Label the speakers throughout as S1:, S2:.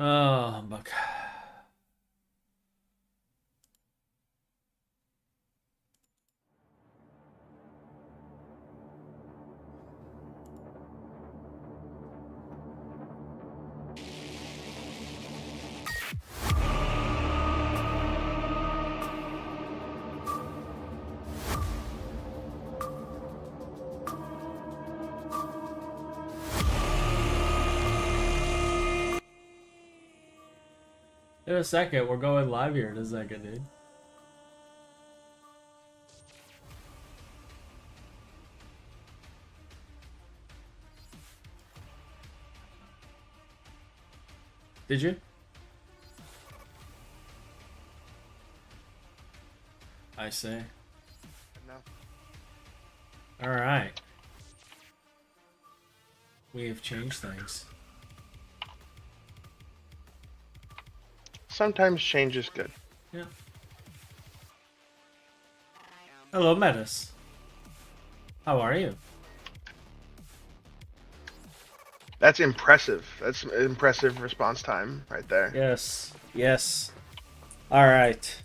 S1: Oh, Buck. In a second, we're going live here in a second, dude. Did you? I see.
S2: No.
S1: All right. We have changed things.
S2: Sometimes change is good.
S1: Yeah. Hello, Metis. How are you?
S2: That's impressive. That's impressive response time right there.
S1: Yes. Yes. All right.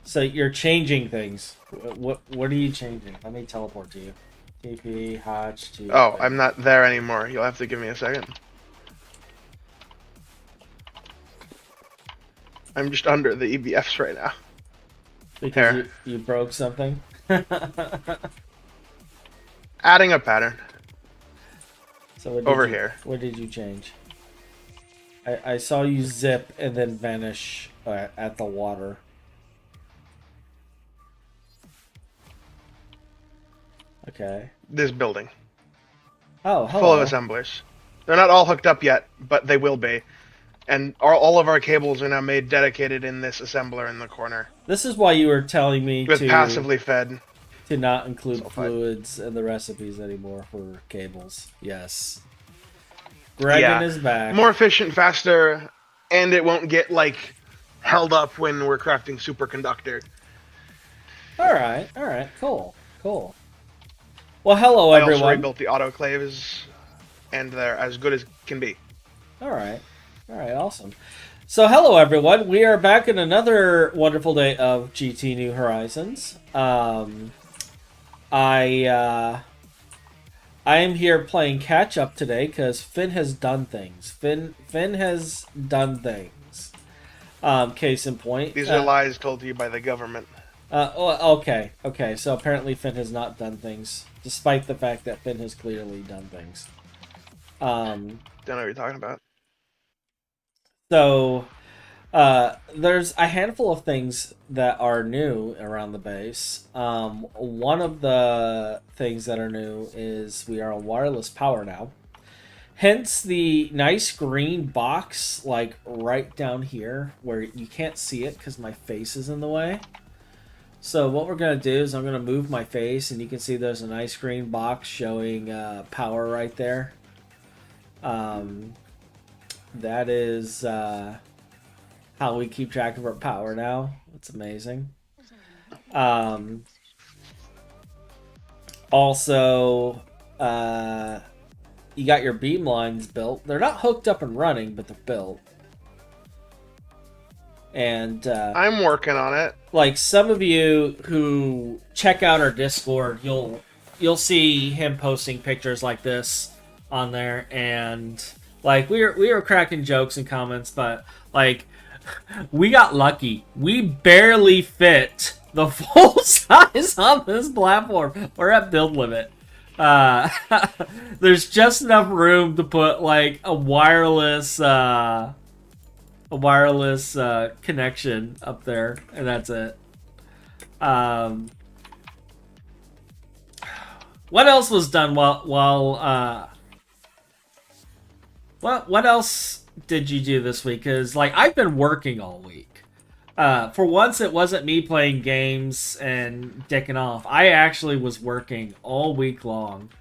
S1: So you're changing things. What are you changing? Let me teleport to you. TP Hodge to.
S2: Oh, I'm not there anymore. You'll have to give me a second. I'm just under the EBFs right now.
S1: Because you broke something?
S2: Adding a pattern.
S1: So what
S2: over here.
S1: What did you change? I saw you zip and then vanish at the water. Okay.
S2: This building.
S1: Oh, hello.
S2: Full of assemblers. They're not all hooked up yet, but they will be. And all of our cables are now made dedicated in this assembler in the corner.
S1: This is why you were telling me
S2: with passively fed.
S1: To not include fluids in the recipes anymore for cables. Yes. Gregan is back.
S2: More efficient, faster, and it won't get, like, held up when we're crafting superconductor.
S1: Alright, cool. Cool. Well, hello, everyone.
S2: I also rebuilt the autoclaves, and they're as good as can be.
S1: Alright, awesome. So, hello, everyone. We are back in another wonderful day of GT New Horizons. I am here playing catch up today because Phin has done things. Phin has done things. Case in point.
S2: These are lies told to you by the government.
S1: Okay. So apparently Phin has not done things, despite the fact that Phin has clearly done things.
S2: Don't know what you're talking about.
S1: So, there's a handful of things that are new around the base. One of the things that are new is we are on wireless power now. Hence the nice green box, like, right down here, where you can't see it because my face is in the way. So what we're going to do is I'm going to move my face, and you can see there's a nice green box showing power right there. That is how we keep track of our power now. It's amazing. Also, you got your beam lines built. They're not hooked up and running, but they're built. And
S2: I'm working on it.
S1: Like some of you who check out our Discord, you'll see him posting pictures like this on there, and like we were cracking jokes and comments, but like we got lucky. We barely fit the full size on this platform. We're at build limit. There's just enough room to put like a wireless connection up there, and that's it. What else was done what else did you do this week? Because like I've been working all week. For once, it wasn't me playing games and dicking off. I actually was working all week long,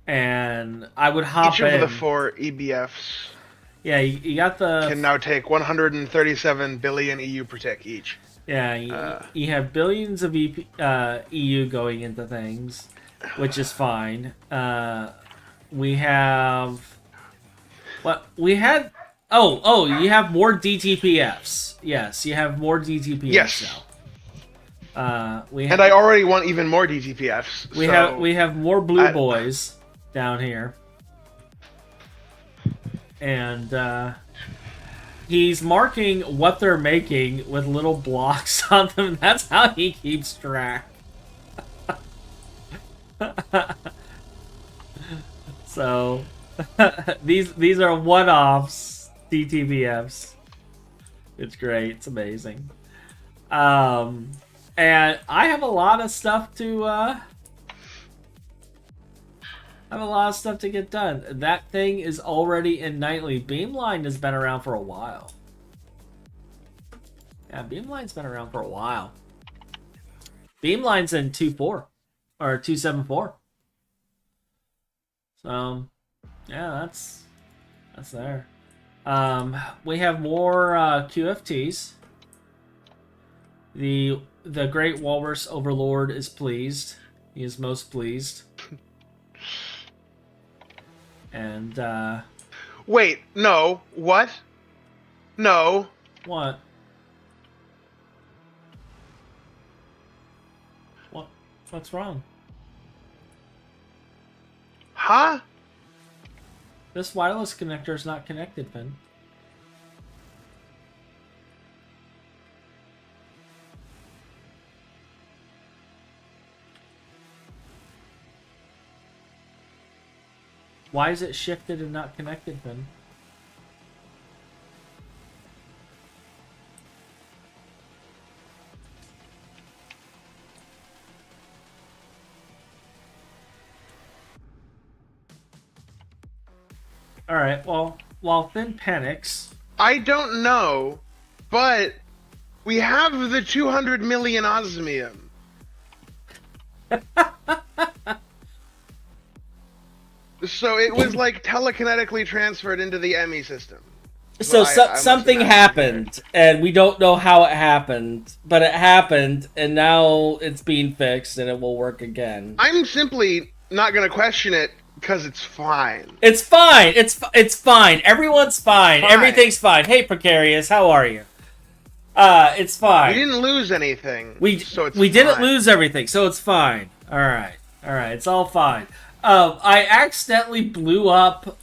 S1: and I would hop in.
S2: Each of the 4 EBFs.
S1: Yeah, you got the...
S2: can now take 137 billion EU per tick each.
S1: Yeah, you have billions of EU going into things, which is fine. We have... We had Oh, you have more DTPFs. Yes, you have more DTPFs
S2: Yes.
S1: now.
S2: And I already want even more DTPFs.
S1: We have more blue boys down here. And he's marking what they're making with little blocks on them. That's how he keeps track. So these are one-offs DTVFs. It's great. It's amazing. And I have a lot of stuff to get done. That thing is already in nightly. Beamline has been around for a while. Yeah, Beamline's been around for a while. Beamline's in 2.4 or 2.7.4. So, yeah, that's there. We have more QFTs. The Great Walrus Overlord is pleased. He is most pleased. And
S2: wait, no, what? No.
S1: What? What's wrong?
S2: Huh?
S1: This wireless connector is not connected, Phin. Why is it shifted and not connected, Phin? Alright, well, while Phin panics...
S2: I don't know, but we have the 200 million osmium. So it was like telekinetically transferred into the ME system.
S1: So something happened, and we don't know how it happened, but it happened, and now it's being fixed, and it will work again.
S2: I'm simply not going to question it, because it's fine.
S1: It's fine. It's fine. Everyone's fine. Everything's fine. Hey, Precarious, how are you? It's fine.
S2: We didn't lose anything.
S1: We didn't lose everything, so it's fine. All right. It's all fine. I accidentally blew up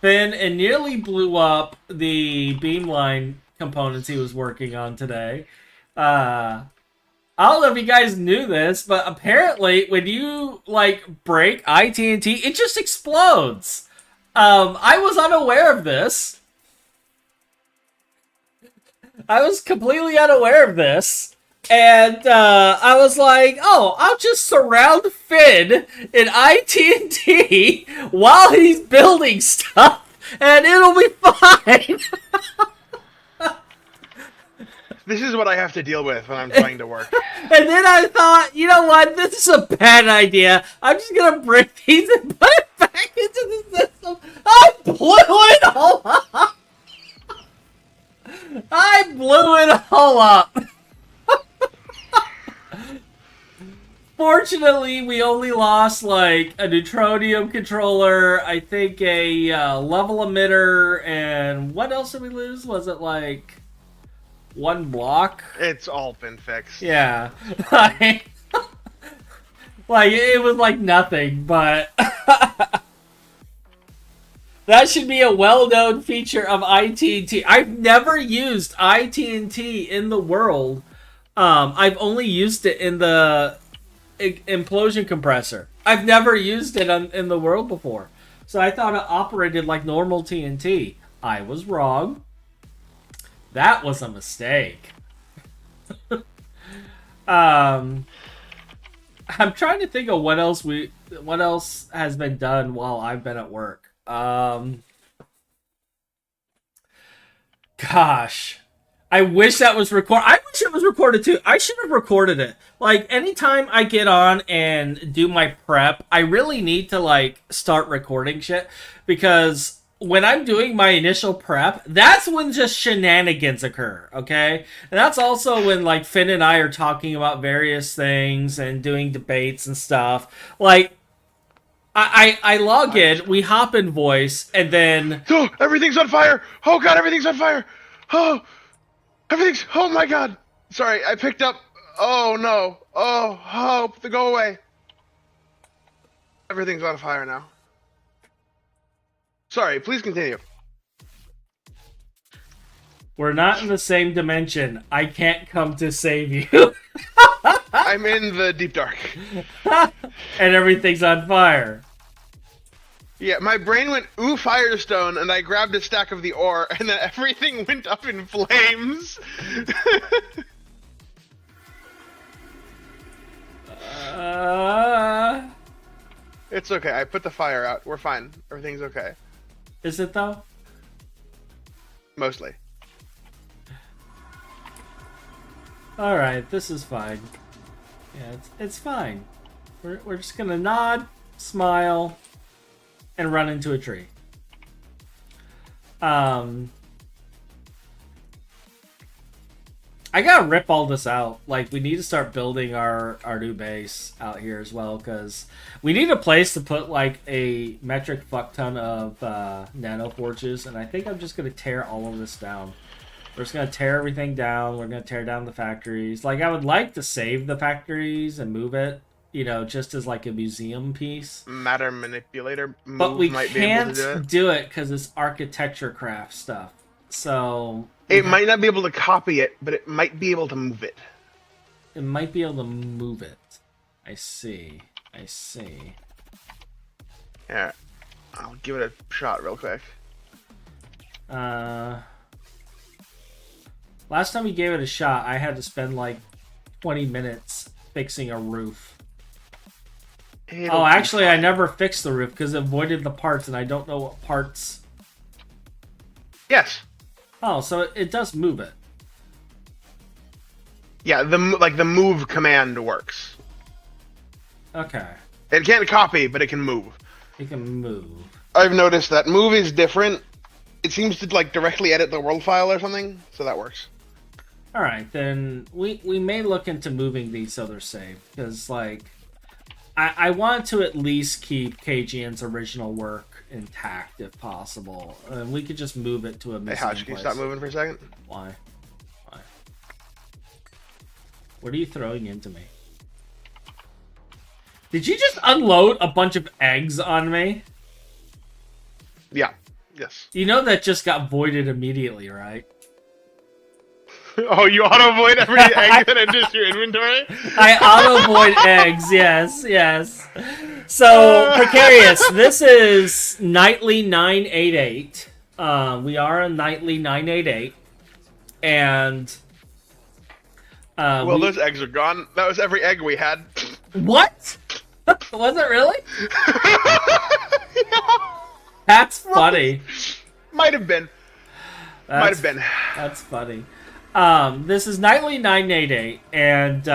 S1: Phin and nearly blew up the beamline components he was working on today. I don't know if you guys knew this, but apparently when you break IT&T, it just explodes. I was unaware of this. I was completely unaware of this. And I was like, oh, I'll just surround Phin in IT&T while he's building stuff, and it'll be fine.
S2: This is what I have to deal with when I'm trying to work.
S1: And then I thought, you know what? This is a bad idea. I'm just going to break these and put it back into the system. I blew it all up. I blew it all up. Fortunately, we only lost, a neutronium controller, I think a level emitter, and what else did we lose? Was it, one block?
S2: It's all been fixed.
S1: Yeah. It was nothing, but... That should be a well-known feature of IT&T. I've never used IT&T in the world. I've only used it in the implosion compressor. I've never used it in the world before. So I thought it operated like normal TNT. I was wrong. That was a mistake. I'm trying to think of what else has been done while I've been at work. Gosh. I wish that was recorded. I wish it was recorded too. I should have recorded it. Anytime I get on and do my prep, I really need to, start recording shit. Because when I'm doing my initial prep, that's when just shenanigans occur, okay? And that's also when, Phin and I are talking about various things and doing debates and stuff. I log in, we hop in voice, and then
S2: Oh, everything's on fire! Oh god, everything's on fire! Oh, everything's. Oh my god! Sorry, I picked up. Oh no! Oh, hope to go away. Everything's on fire now. Sorry, please continue.
S1: we're not in the same dimension. I can't come to save you.
S2: I'm in the deep dark.
S1: And everything's on fire.
S2: Yeah, my brain went, ooh, Firestone, and I grabbed a stack of the ore, and then everything went up in flames. It's okay, I put the fire out. We're fine. Everything's okay.
S1: Is it though?
S2: Mostly.
S1: Alright, this is fine. Yeah, it's fine. We're just gonna nod, smile, and run into a tree. I gotta rip all this out. Like, we need to start building our new base out here as well, because we need a place to put, like, a metric fuck ton of nano forges, and I think I'm just gonna tear all of this down. We're just gonna tear everything down. We're gonna tear down the factories. Like, I would like to save the factories and move it, you know, just as like a museum piece.
S2: Matter manipulator move
S1: But we
S2: might
S1: can't
S2: be able to
S1: do it because it's architecture craft stuff. So
S2: it might not be able to copy it, but it might be able to move it.
S1: it might be able to move it. I see. I see.
S2: Yeah, I'll give it a shot real quick.
S1: Last time we gave it a shot, I had to spend like 20 minutes fixing a roof. Oh, actually, I never fixed the roof because it voided the parts, and I don't know what parts.
S2: Yes.
S1: Oh, so it does move it.
S2: Yeah, the move command works.
S1: Okay.
S2: It can't copy, but it can move.
S1: It can move.
S2: I've noticed that move is different. It seems to like directly edit the world file or something, so that works.
S1: All right, then we may look into moving these so they're safe, because like I want to at least keep KGN's original work intact if possible, and we could just move it to a missing
S2: Hey, Hodge, can you stop moving for a second?
S1: Why? Why? What are you throwing into me? Did you just unload a bunch of eggs on me?
S2: Yeah. Yes.
S1: You know that just got voided immediately, right?
S2: Oh, you auto-void every egg that enters your inventory?
S1: I auto-void eggs, yes. So, Precarious, this is Nightly 988. We are on Nightly 988. And...
S2: those eggs are gone. That was every egg we had.
S1: What? Was it really? That's funny.
S2: Might have been.
S1: That's funny. This is Nightly 988, and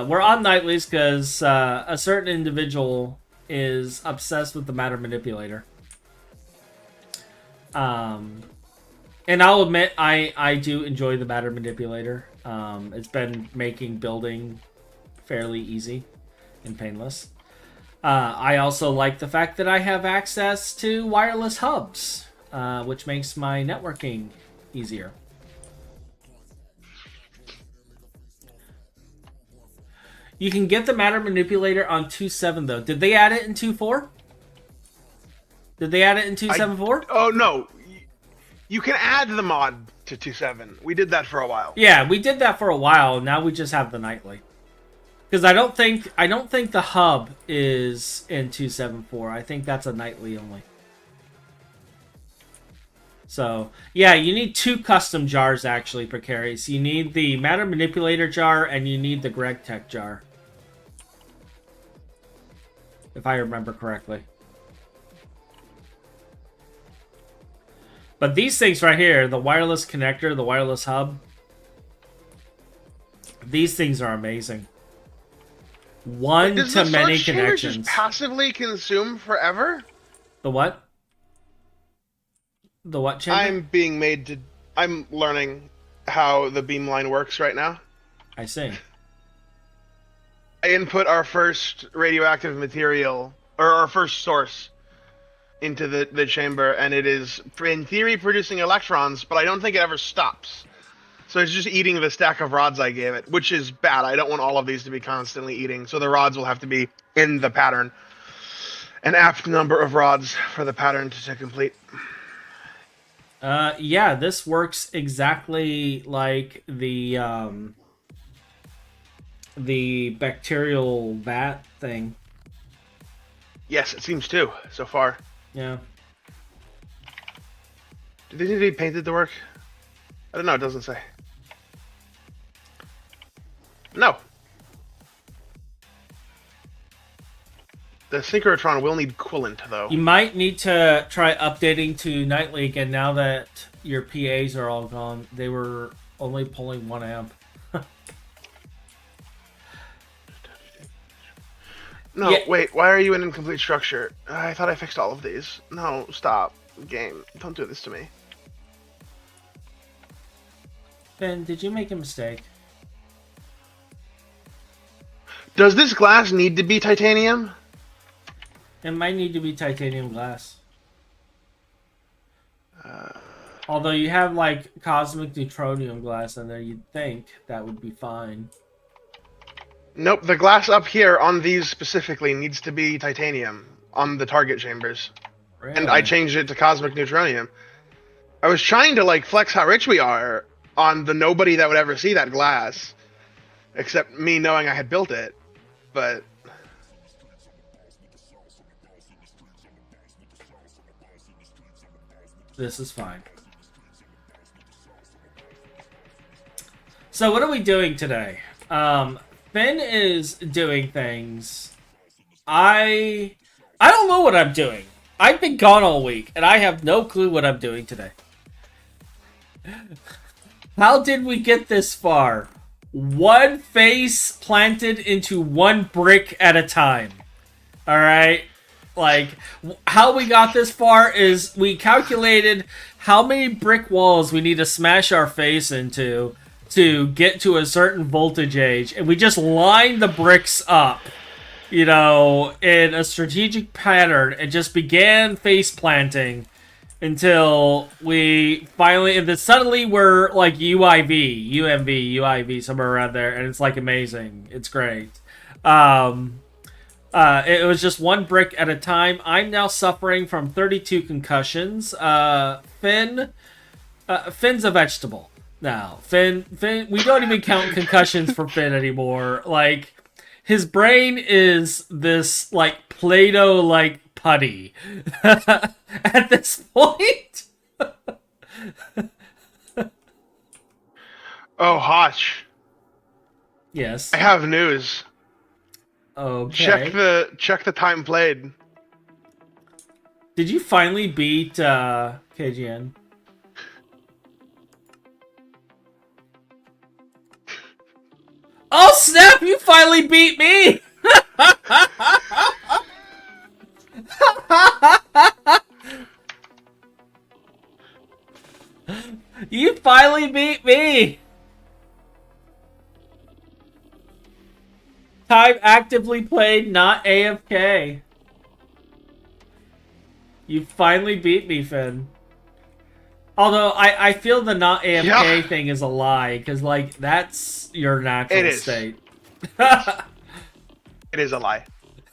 S1: we're on Nightlies because a certain individual is obsessed with the matter manipulator. And I'll admit, I do enjoy the matter manipulator. It's been making building fairly easy and painless. I also like the fact that I have access to wireless hubs, which makes my networking easier. You can get the matter manipulator on 2.7 though. Did they add it in 2.4? Did they add it in 2.7.4?
S2: Oh no, you can add the mod to 2.7. We did that for a while.
S1: Yeah, we did that for a while. Now we just have the nightly. Because I don't think the hub is in 2.7.4. I think that's a nightly only. So, yeah, you need 2 custom jars, actually, Precarious. You need the Matter Manipulator jar, and you need the Greg Tech jar. If I remember correctly. But these things right here, the wireless connector, the wireless hub, these things are amazing. One to many connections.
S2: Just passively consume forever?
S1: The what? The what chamber?
S2: I'm learning how the beamline works right now.
S1: I see.
S2: I input our first radioactive material, or our first source into the chamber, and it is, in theory, producing electrons, but I don't think it ever stops. So it's just eating the stack of rods I gave it, which is bad. I don't want all of these to be constantly eating, so the rods will have to be in the pattern. An apt number of rods for the pattern to complete.
S1: Yeah, this works exactly like the bacterial vat thing.
S2: Yes, it seems to, so far.
S1: Yeah.
S2: Do they need to be painted to work? I don't know, it doesn't say. No. The synchrotron will need coolant, though.
S1: You might need to try updating to Nightly again now that your PAs are all gone. They were only pulling 1 amp.
S2: No,
S1: Yeah.
S2: wait, why are you in incomplete structure? I thought I fixed all of these. No, stop. Game, don't do this to me.
S1: Ben, did you make a mistake?
S2: Does this glass need to be titanium?
S1: It might need to be titanium glass. Although you have like cosmic neutronium glass in there, you'd think that would be fine.
S2: Nope, the glass up here on these specifically needs to be titanium on the target chambers.
S1: Really?
S2: And I changed it to cosmic neutronium. I was trying to like flex how rich we are on the nobody that would ever see that glass. Except me knowing I had built it. But
S1: this is fine. So what are we doing today? Phin is doing things. I don't know what I'm doing. I've been gone all week, and I have no clue what I'm doing today. How did we get this far? One face planted into one brick at a time. Alright? Like, how we got this far is we calculated how many brick walls we need to smash our face into to get to a certain voltage age, and we just lined the bricks up, you know, in a strategic pattern, and just began face planting until we finally, and then suddenly we're like UMV, somewhere around there, and it's like amazing. It's great. It was just one brick at a time. I'm now suffering from 32 concussions. Phin's a vegetable. Now, Phin, we don't even count concussions for Phin anymore. Like, his brain is this, like, Play-Doh, like, putty. At this point.
S2: oh, Hotch.
S1: Yes.
S2: I have news.
S1: Okay.
S2: Check the time played.
S1: Did you finally beat KGN? Oh snap! You finally beat me! You finally beat me! Time actively played, not AFK. You finally beat me, Phin. Although, I feel the not AFK thing is a lie, because, like, that's your natural state.
S2: It is a lie.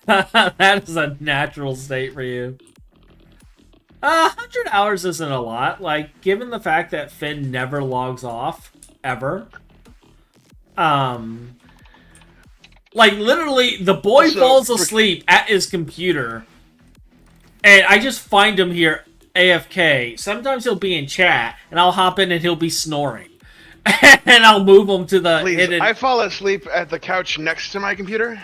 S1: That is a natural state for you. 100 hours isn't a lot. Like, given the fact that Phin never logs off, ever. Like, literally, the boy falls asleep at his computer, and I just find him here AFK. Sometimes he'll be in chat, and I'll hop in and he'll be snoring. And I'll move him to the hidden...
S2: I fall asleep at the couch next to my computer.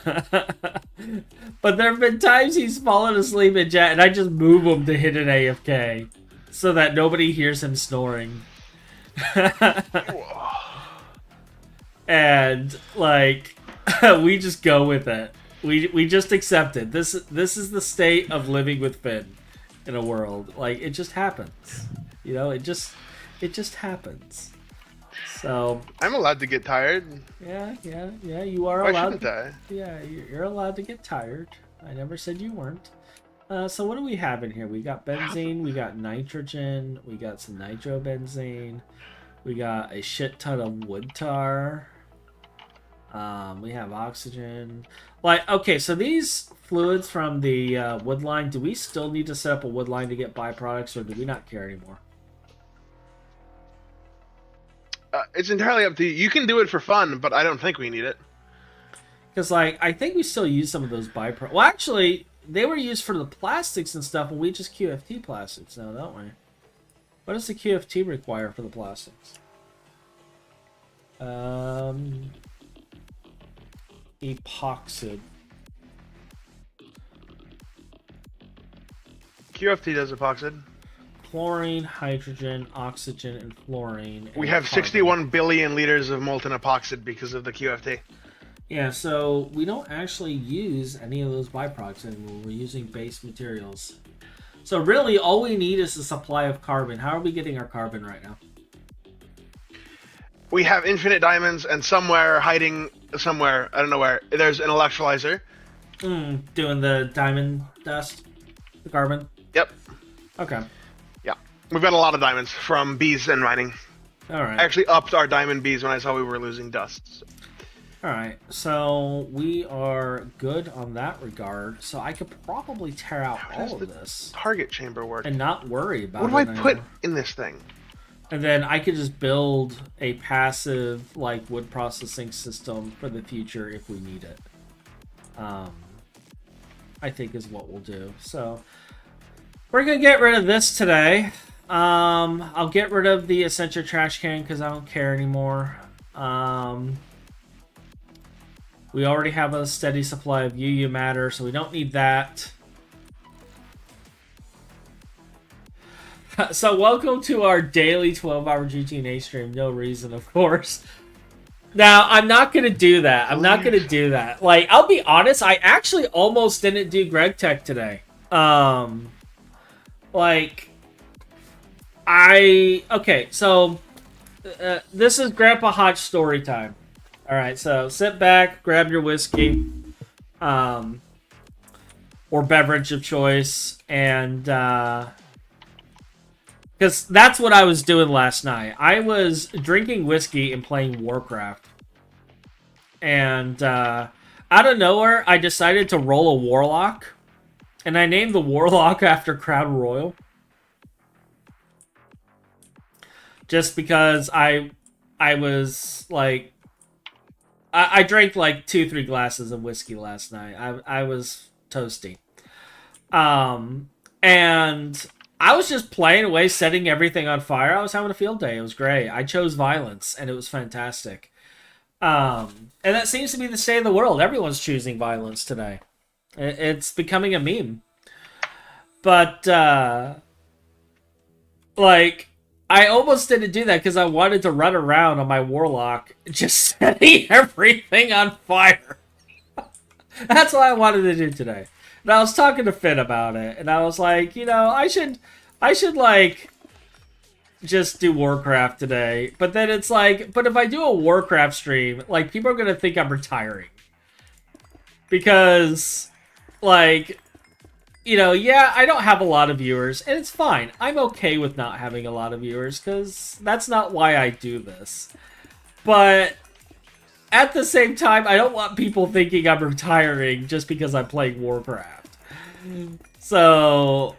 S1: But there have been times he's fallen asleep in chat, and I just move him to hidden AFK, so that nobody hears him snoring. And, like, we just go with it. We just accept it. This is the state of living with Phin in a world. Like, it just happens. You know, it just happens. So
S2: I'm allowed to get tired.
S1: Yeah, you are
S2: Why
S1: allowed.
S2: shouldn't I?
S1: Yeah, you're allowed to get tired. I never said you weren't. So what do we have in here? We got benzene, we got nitrogen, we got some nitrobenzene, we got a shit ton of wood tar. We have oxygen. Like, okay, so these fluids from the wood line, do we still need to set up a wood line to get byproducts, or do we not care anymore?
S2: It's entirely up to you. You can do it for fun, but I don't think we need it.
S1: Because, like, I think we still use some of those byproducts. Well, actually, they were used for the plastics and stuff, and we just QFT plastics now, don't we? What does the QFT require for the plastics? Epoxid.
S2: QFT does epoxid.
S1: Chlorine, hydrogen, oxygen, and fluorine.
S2: We have 61 billion liters of molten epoxid because of the QFT.
S1: Yeah, so we don't actually use any of those byproducts anymore. We're using base materials. So really, all we need is a supply of carbon. How are we getting our carbon right now?
S2: We have infinite diamonds, and somewhere, hiding somewhere, I don't know where, there's an electrolyzer.
S1: Doing the diamond dust? The carbon?
S2: Yep.
S1: Okay.
S2: Yeah. We've got a lot of diamonds from bees and mining.
S1: Alright.
S2: I actually upped our diamond bees when I saw we were losing dust. So.
S1: Alright, so we are good on that regard. So I could probably tear out all of this.
S2: Target chamber work.
S1: And not worry about it.
S2: What do I put in this thing?
S1: And then I could just build a passive, like, wood processing system for the future if we need it. I think is what we'll do. So we're going to get rid of this today. I'll get rid of the essential trash can because I don't care anymore. We already have a steady supply of UU matter, so we don't need that. So welcome to our daily 12-hour GTNA stream. No reason, of course. Now, I'm not going to do that. I'm not going to do that. Like, I'll be honest, I actually almost didn't do Greg Tech today. Okay, so this is Grandpa Hodge story time. All right, so sit back, grab your whiskey, or beverage of choice, and because that's what I was doing last night. I was drinking whiskey and playing Warcraft, and out of nowhere, I decided to roll a Warlock, and I named the Warlock after Crown Royal, just because I was like. I drank like 2-3 glasses of whiskey last night. I was toasty. And I was just playing away, setting everything on fire. I was having a field day. It was great. I chose violence, and it was fantastic. And that seems to be the state of the world. Everyone's choosing violence today. It's becoming a meme. But, like... I almost didn't do that because I wanted to run around on my Warlock just setting everything on fire. That's what I wanted to do today. And I was talking to Phin about it, and I was like, you know, I should like just do Warcraft today. But then it's like, but if I do a Warcraft stream, like people are gonna think I'm retiring. Because like you know, yeah, I don't have a lot of viewers, and it's fine. I'm okay with not having a lot of viewers, because that's not why I do this. But at the same time, I don't want people thinking I'm retiring just because I'm playing Warcraft. So,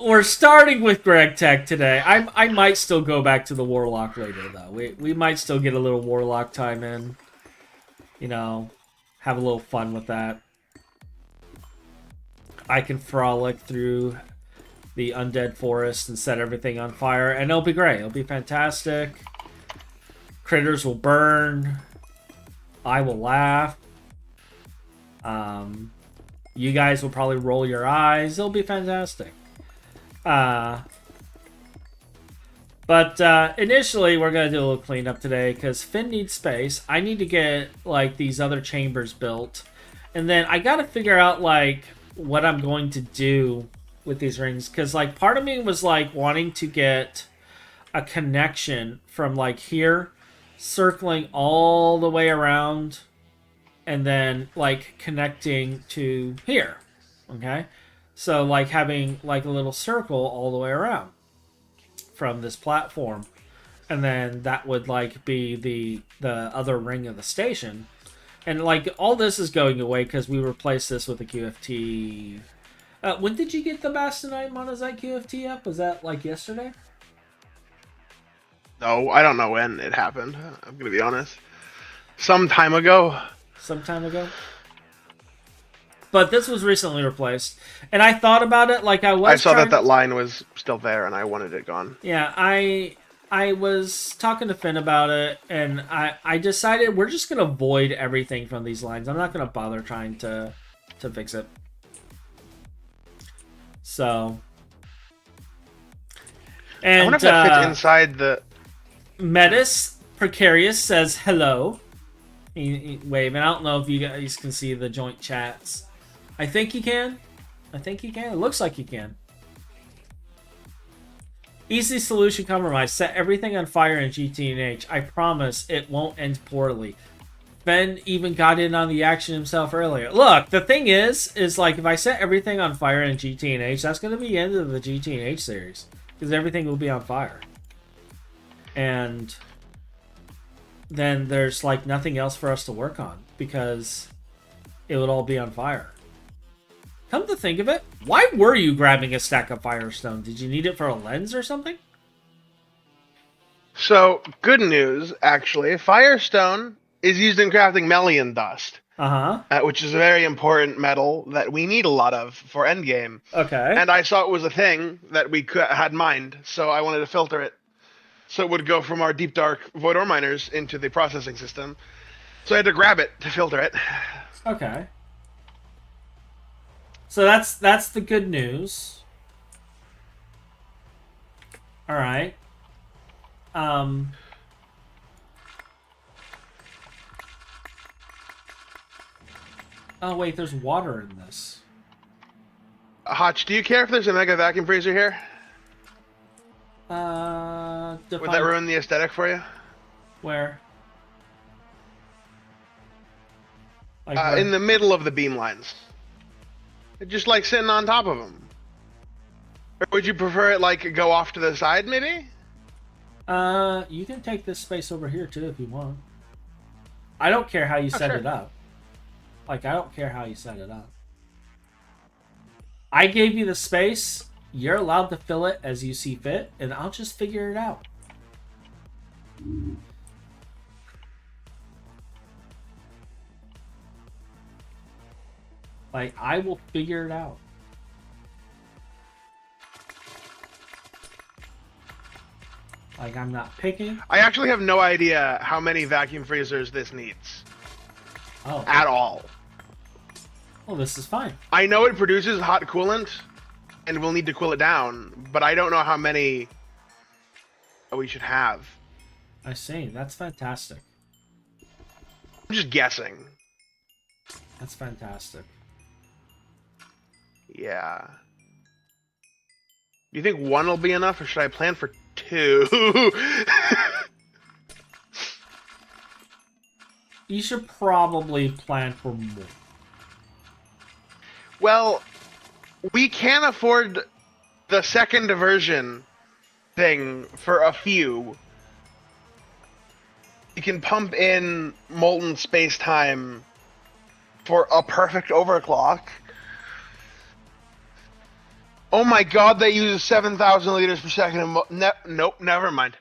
S1: we're starting with Greg Tech today. I might still go back to the Warlock later, though. We might still get a little Warlock time in. You know, have a little fun with that. I can frolic through the undead forest and set everything on fire, and it'll be great. It'll be fantastic. Critters will burn. I will laugh. You guys will probably roll your eyes. It'll be fantastic. But initially, we're going to do a little cleanup today, because Phin needs space. I need to get, like, these other chambers built. And then I got to figure out, like... what I'm going to do with these rings, because like part of me was like wanting to get a connection from like here circling all the way around and then like connecting to here. Okay, so like having like a little circle all the way around from this platform, and then that would like be the other ring of the station, and like all this is going away because we replaced this with a QFT. When did you get the Bastonite Monazite QFT up? Was that like yesterday?
S2: No, I don't know when it happened. I'm gonna be honest. Some time ago.
S1: Some time ago. But this was recently replaced, and I thought about it. Like I
S2: saw that line was still there, and I wanted it gone.
S1: Yeah, I was talking to Phin about it, and I decided we're just gonna void everything from these lines. I'm not gonna bother trying to fix it. So, and
S2: I wonder if that fits inside the.
S1: Metis Precarious says hello. He waving. I don't know if you guys can see the joint chats. I think you can. It looks like you can. Easy solution compromise. Set everything on fire in GT&H. I promise it won't end poorly. Ben even got in on the action himself earlier. Look, the thing is like if I set everything on fire in GT&H, that's going to be the end of the GT&H series. Because everything will be on fire. And then there's like nothing else for us to work on. Because it would all be on fire. Come to think of it, why were you grabbing a stack of Firestone? Did you need it for a lens or something?
S2: So, good news, actually. Firestone is used in crafting Melian dust. Which is a very important metal that we need a lot of for endgame.
S1: Okay.
S2: And I saw it was a thing that we had mined, so I wanted to filter it. So it would go from our deep dark void ore miners into the processing system. So I had to grab it to filter it.
S1: Okay. So that's the good news. All right. Oh wait, there's water in this.
S2: Hotch, do you care if there's a mega vacuum freezer here? Would that ruin the aesthetic for you?
S1: Where? Like
S2: in the middle of the beam lines. Just like sitting on top of them. Or would you prefer it like go off to the side maybe?
S1: You can take this space over here too if you want. I don't care how you set it up. Like, I don't care how you set it up. I gave you the space. You're allowed to fill it as you see fit, and I'll just figure it out. Like, I will figure it out. Like, I'm not picking.
S2: I actually have no idea how many vacuum freezers this needs.
S1: Oh.
S2: At all.
S1: Well, this is fine.
S2: I know it produces hot coolant, and we'll need to cool it down, but I don't know how many we should have.
S1: I see. That's fantastic.
S2: I'm just guessing.
S1: That's fantastic.
S2: Yeah. Do you think one will be enough, or should I plan for two?
S1: You should probably plan for more.
S2: Well, we can't afford the second version thing for a few. You can pump in molten space-time for a perfect overclock. Oh my god, that uses 7,000 liters per second. Nope, never mind.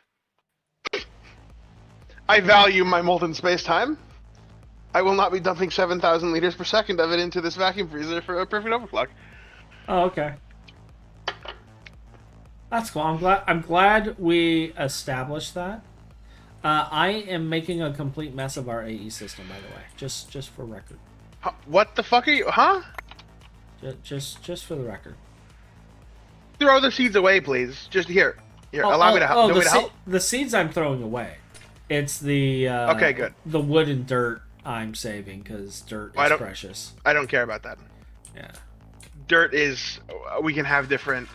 S2: I value my molten space-time. I will not be dumping 7,000 liters per second of it into this vacuum freezer for a perfect overclock.
S1: Oh, okay. That's cool. I'm glad we established that. I am making a complete mess of our AE system, by the way. Just for record.
S2: What the fuck are you? Huh?
S1: Just for the record.
S2: Throw the seeds away, please. Just here. Allow me to help.
S1: The seeds I'm throwing away. It's the
S2: okay, good.
S1: The wood and dirt I'm saving because dirt is precious.
S2: I don't care about that.
S1: Yeah.
S2: Dirt is. We can have different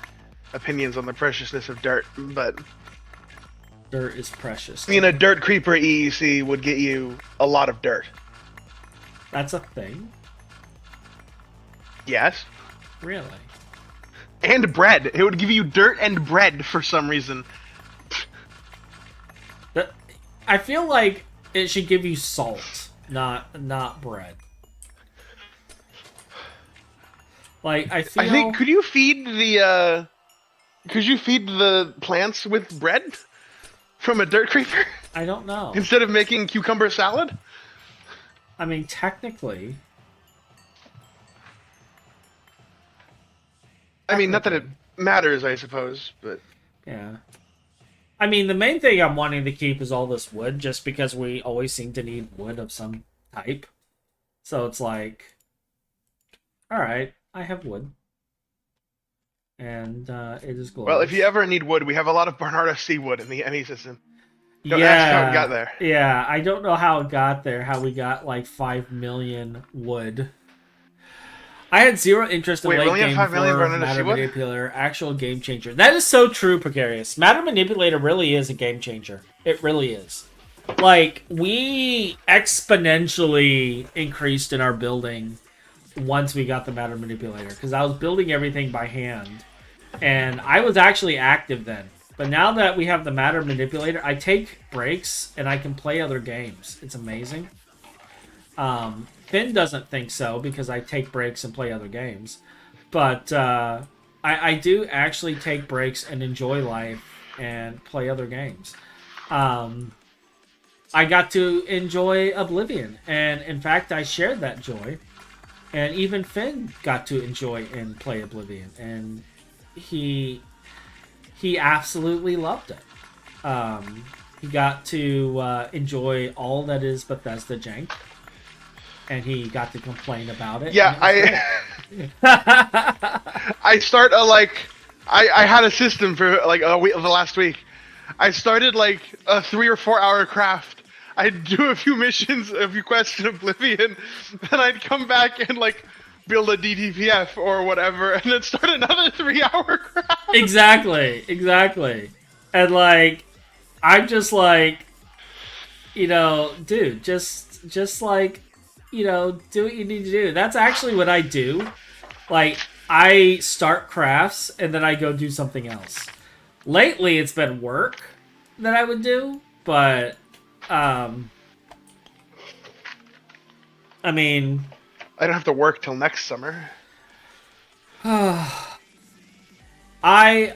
S2: opinions on the preciousness of dirt, but
S1: dirt is precious.
S2: I mean, a dirt creeper EEC would get you a lot of dirt.
S1: That's a thing?
S2: Yes.
S1: Really?
S2: And bread. It would give you dirt and bread for some reason.
S1: I feel like it should give you salt, not bread. Like I
S2: think could you feed the plants with bread from a dirt creeper?
S1: I don't know.
S2: Instead of making cucumber salad?
S1: I mean, technically.
S2: I mean, not that it matters, I suppose, but
S1: yeah. I mean, the main thing I'm wanting to keep is all this wood, just because we always seem to need wood of some type. So it's like, all right, I have wood, and it is glorious.
S2: Well, if you ever need wood, we have a lot of Barnardo Sea wood in the ME system. Don't ask how it got there.
S1: Yeah, I don't know how it got there. How we got like 5 million wood. I had zero interest in late game for Matter Manipulator, actual game changer. That is so true, Precarious. Matter Manipulator really is a game changer. It really is. Like, we exponentially increased in our building once we got the Matter Manipulator. Because I was building everything by hand. And I was actually active then. But now that we have the Matter Manipulator, I take breaks and I can play other games. It's amazing. Phin doesn't think so because I take breaks and play other games. But I do actually take breaks and enjoy life and play other games. I got to enjoy Oblivion. And in fact, I shared that joy. And even Phin got to enjoy and play Oblivion. And he absolutely loved it. He got to enjoy all that is Bethesda jank. And he got to complain about it.
S2: Yeah, I start I had a system for like a week, the last week. I started like a 3 or 4 hour craft. I'd do a few missions, a few quests in Oblivion, then I'd come back and like build a DTPF or whatever, and then start another 3 hour craft.
S1: Exactly. And like, I'm just like, you know, dude, just like, you know, do what you need to do. That's actually what I do. Like, I start crafts and then I go do something else. Lately, it's been work that I would do, but, I mean,
S2: I don't have to work till next summer.
S1: I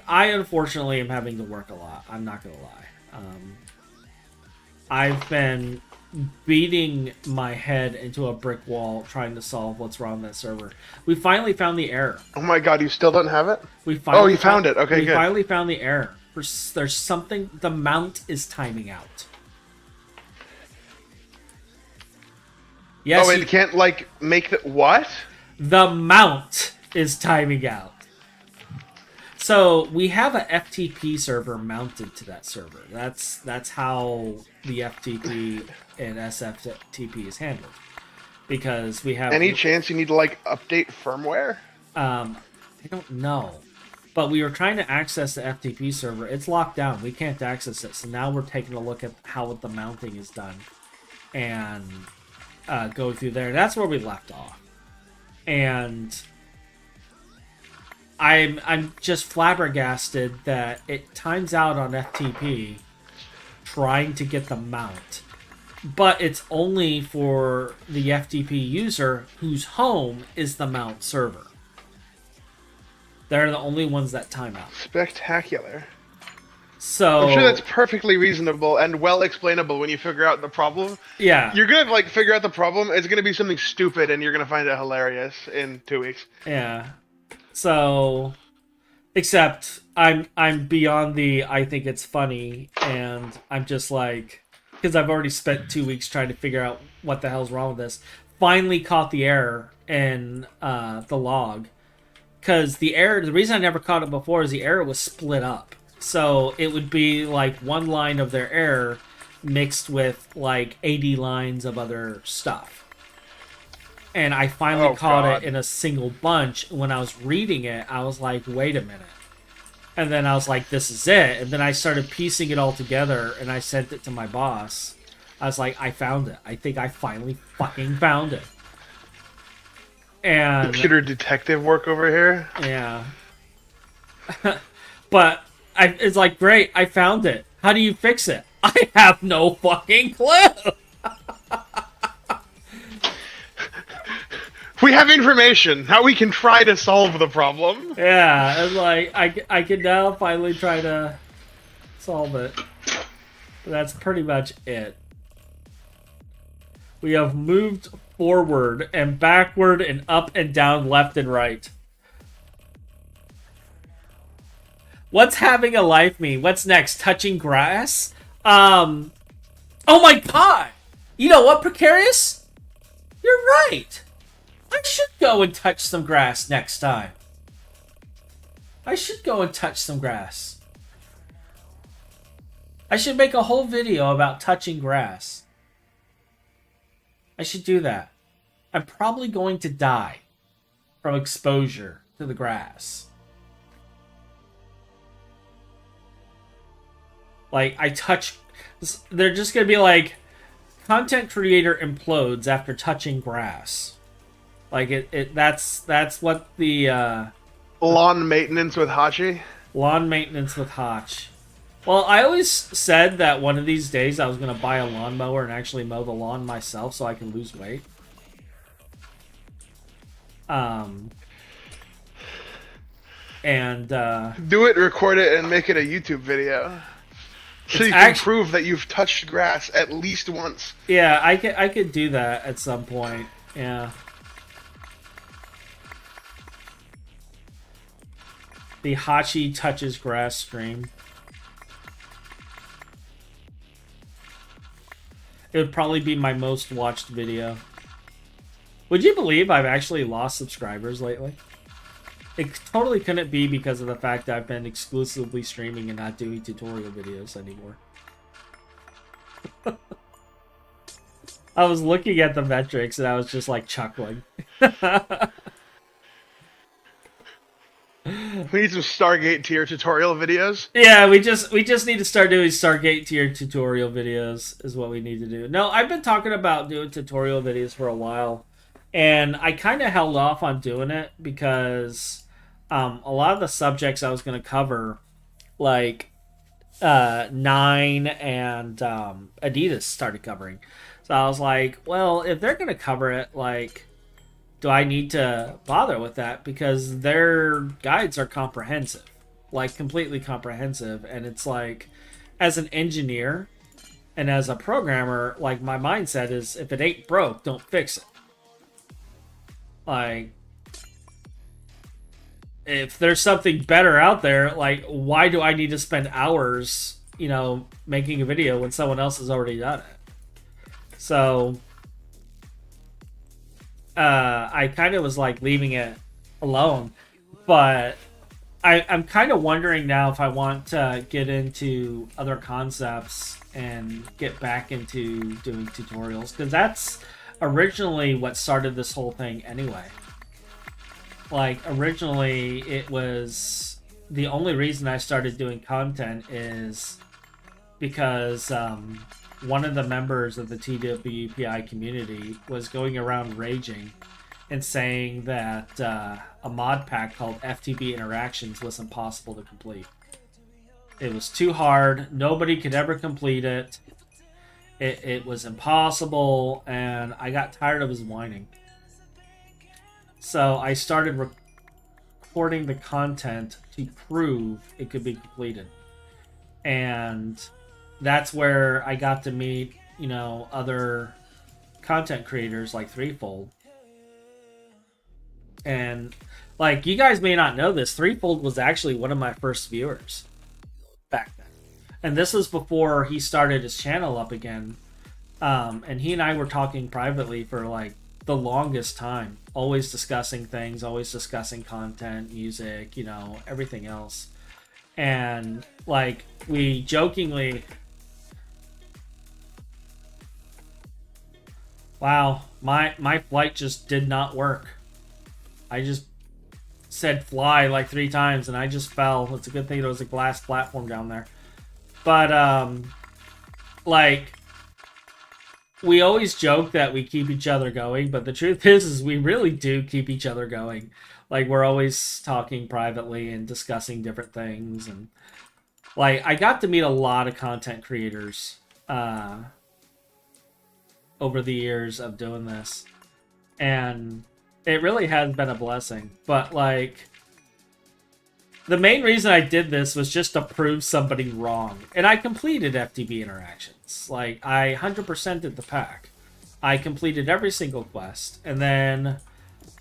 S1: unfortunately am having to work a lot. I'm not gonna lie. I've been beating my head into a brick wall trying to solve what's wrong with that server. We finally found the error.
S2: Oh my god, you still don't have it?
S1: You
S2: found it. Okay, good.
S1: We finally found the error. There's something. The mount is timing out. Yes.
S2: Oh, it can't like make the what?
S1: The mount is timing out. So we have a FTP server mounted to that server. That's how the FTP and SFTP is handled. Because we have...
S2: Any chance you need to like update firmware?
S1: I don't know. But we were trying to access the FTP server. It's locked down. We can't access it. So now we're taking a look at how the mounting is done. And go through there. That's where we left off. And I'm just flabbergasted that it times out on FTP trying to get the mount. But it's only for the FTP user whose home is the mount server. They're the only ones that time out.
S2: Spectacular.
S1: So
S2: I'm sure that's perfectly reasonable and well explainable when you figure out the problem.
S1: Yeah.
S2: You're gonna like figure out the problem. It's gonna be something stupid, and you're gonna find it hilarious in 2 weeks.
S1: Yeah. So, except I'm beyond the I think it's funny, and I'm just like, because I've already spent 2 weeks trying to figure out what the hell's wrong with this. Finally caught the error in the log, because the reason I never caught it before is the error was split up. So it would be like one line of their error mixed with like 80 lines of other stuff. And I finally caught it in a single bunch. When I was reading it, I was like, wait a minute. And then I was like, this is it. And then I started piecing it all together, and I sent it to my boss. I was like, I found it. I think I finally fucking found it. And
S2: computer detective work over here.
S1: yeah. But it's like, great, I found it. How do you fix it? I have no fucking clue.
S2: We have information. How we can try to solve the problem.
S1: Yeah, it's like I can now finally try to solve it. But that's pretty much it. We have moved forward and backward and up and down, left and right. What's having a life mean? What's next? Touching grass? Oh my god! You know what, Precarious? You're right. I should go and touch some grass next time. I should go and touch some grass. I should make a whole video about touching grass. I should do that. I'm probably going to die from exposure to the grass. Like, I touch... They're just going to be like, content creator implodes after touching grass. Like, that's what the...
S2: Lawn maintenance with Hachi.
S1: Lawn maintenance with Hotch. Well, I always said that one of these days I was going to buy a lawnmower and actually mow the lawn myself so I can lose weight. And
S2: do it, record it, and make it a YouTube video. So you can prove that you've touched grass at least once.
S1: Yeah, I could do that at some point. Yeah. The Hachi touches grass stream. It would probably be my most watched video. Would you believe I've actually lost subscribers lately? It totally couldn't be because of the fact that I've been exclusively streaming and not doing tutorial videos anymore. I was looking at the metrics and I was just like chuckling.
S2: We need some Stargate tier tutorial videos.
S1: Yeah, we just need to start doing Stargate tier tutorial videos is what we need to do. No, I've been talking about doing tutorial videos for a while, and I kind of held off on doing it because a lot of the subjects I was going to cover, like Nine and Adidas started covering. So I was like, well, if they're going to cover it, like, do I need to bother with that? Because their guides are comprehensive, like completely comprehensive. And it's like, as an engineer and as a programmer, like my mindset is if it ain't broke, don't fix it. Like, if there's something better out there, like, why do I need to spend hours, you know, making a video when someone else has already done it? So I kind of was like leaving it alone, but I'm kind of wondering now if I want to get into other concepts and get back into doing tutorials, because that's originally what started this whole thing anyway. Like, originally it was the only reason I started doing content is because one of the members of the TWPI community was going around raging and saying that a mod pack called FTB Interactions was impossible to complete. It was too hard. Nobody could ever complete it. It was impossible, and I got tired of his whining. So I started recording the content to prove it could be completed. And that's where I got to meet, you know, other content creators like Threefold. And, like, you guys may not know this, Threefold was actually one of my first viewers back then. And this was before he started his channel up again. And he and I were talking privately for, like, the longest time. Always discussing things, always discussing content, music, you know, everything else. And, like, we jokingly... Wow, my flight just did not work. I just said fly like 3 times and I just fell. It's a good thing there was a glass platform down there. But, like, we always joke that we keep each other going, but the truth is we really do keep each other going. Like, we're always talking privately and discussing different things. And, like, I got to meet a lot of content creators over the years of doing this. And it really has been a blessing. But, like, the main reason I did this was just to prove somebody wrong. And I completed FTB interactions. Like, I 100% did the pack. I completed every single quest. And then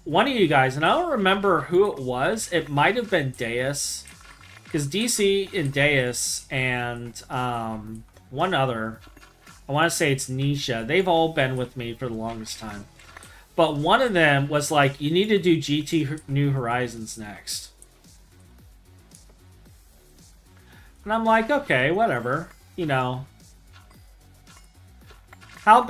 S1: one of you guys, and I don't remember who it was. It might have been Deus. Because DC and Deus and one other, I want to say it's Nisha. They've all been with me for the longest time. But one of them was like, you need to do GT New Horizons next. And I'm like, okay, whatever. You know, how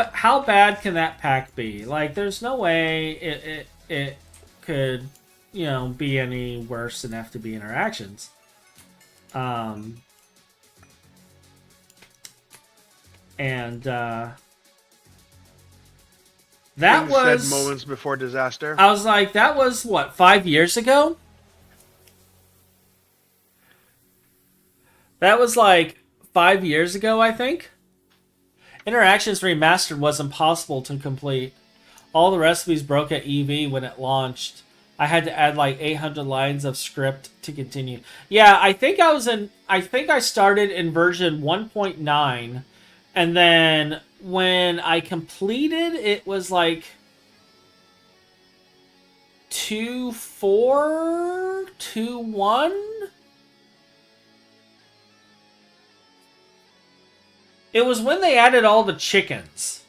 S1: bad can that pack be? Like, there's no way it could, you know, be any worse than FTB interactions. That was
S2: said moments before disaster.
S1: I was like, that was what, 5 years ago? That was like 5 years ago, I think. Interactions Remastered was impossible to complete. All the recipes broke at EV when it launched. I had to add like 800 lines of script to continue. Yeah, I think I started in version 1.9, and then when I completed, it was like 2.4, 2.1. It was when they added all the chickens.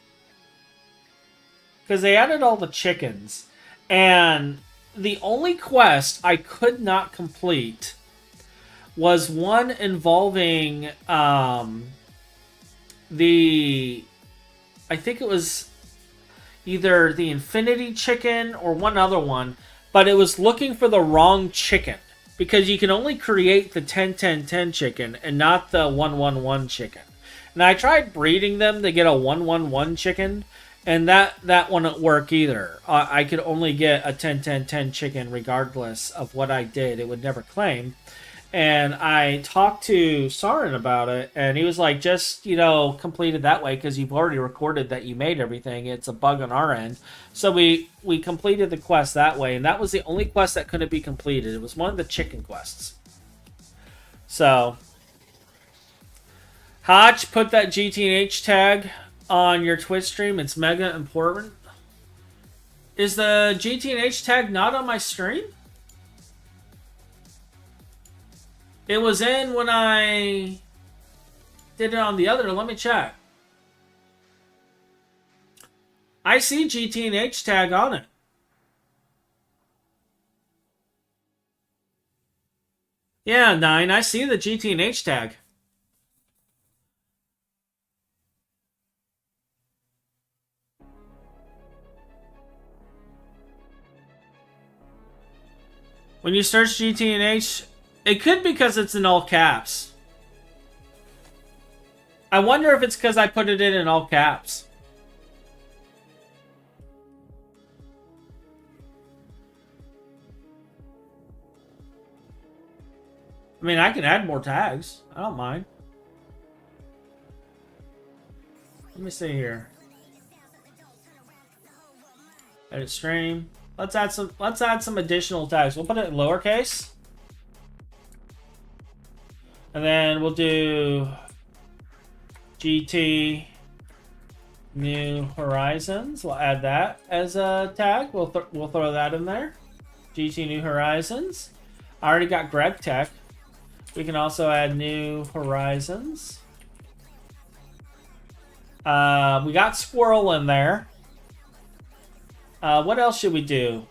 S1: Because they added all the chickens. And the only quest I could not complete was one involving I think it was either the Infinity Chicken or one other one, but it was looking for the wrong chicken. Because you can only create the 10-10-10 chicken and not the 1-1-1 chicken. And I tried breeding them to get a 1-1-1 chicken, and that wouldn't work either. I could only get a 10-10-10 chicken regardless of what I did. It would never claim. And I talked to Sarin about it, and he was like, just, you know, complete it that way because you've already recorded that you made everything. It's a bug on our end. So we completed the quest that way, and that was the only quest that couldn't be completed. It was one of the chicken quests. So Hotch, put that GTH tag on your Twitch stream. It's mega important. Is the GTH tag not on my stream? It was in when I did it on the other. Let me check. I see GTH tag on it. Yeah, 9. I see the GTH tag. When you search GTH, it could be because it's in all caps. I wonder if it's because I put it in all caps. I mean, I can add more tags. I don't mind. Let me see here. Edit stream. Let's add some additional tags. We'll put it in lowercase. And then we'll do GT New Horizons. We'll add that as a tag. We'll throw that in there. GT New Horizons. I already got Greg Tech. We can also add New Horizons. We got Squirrel in there. What else should we do?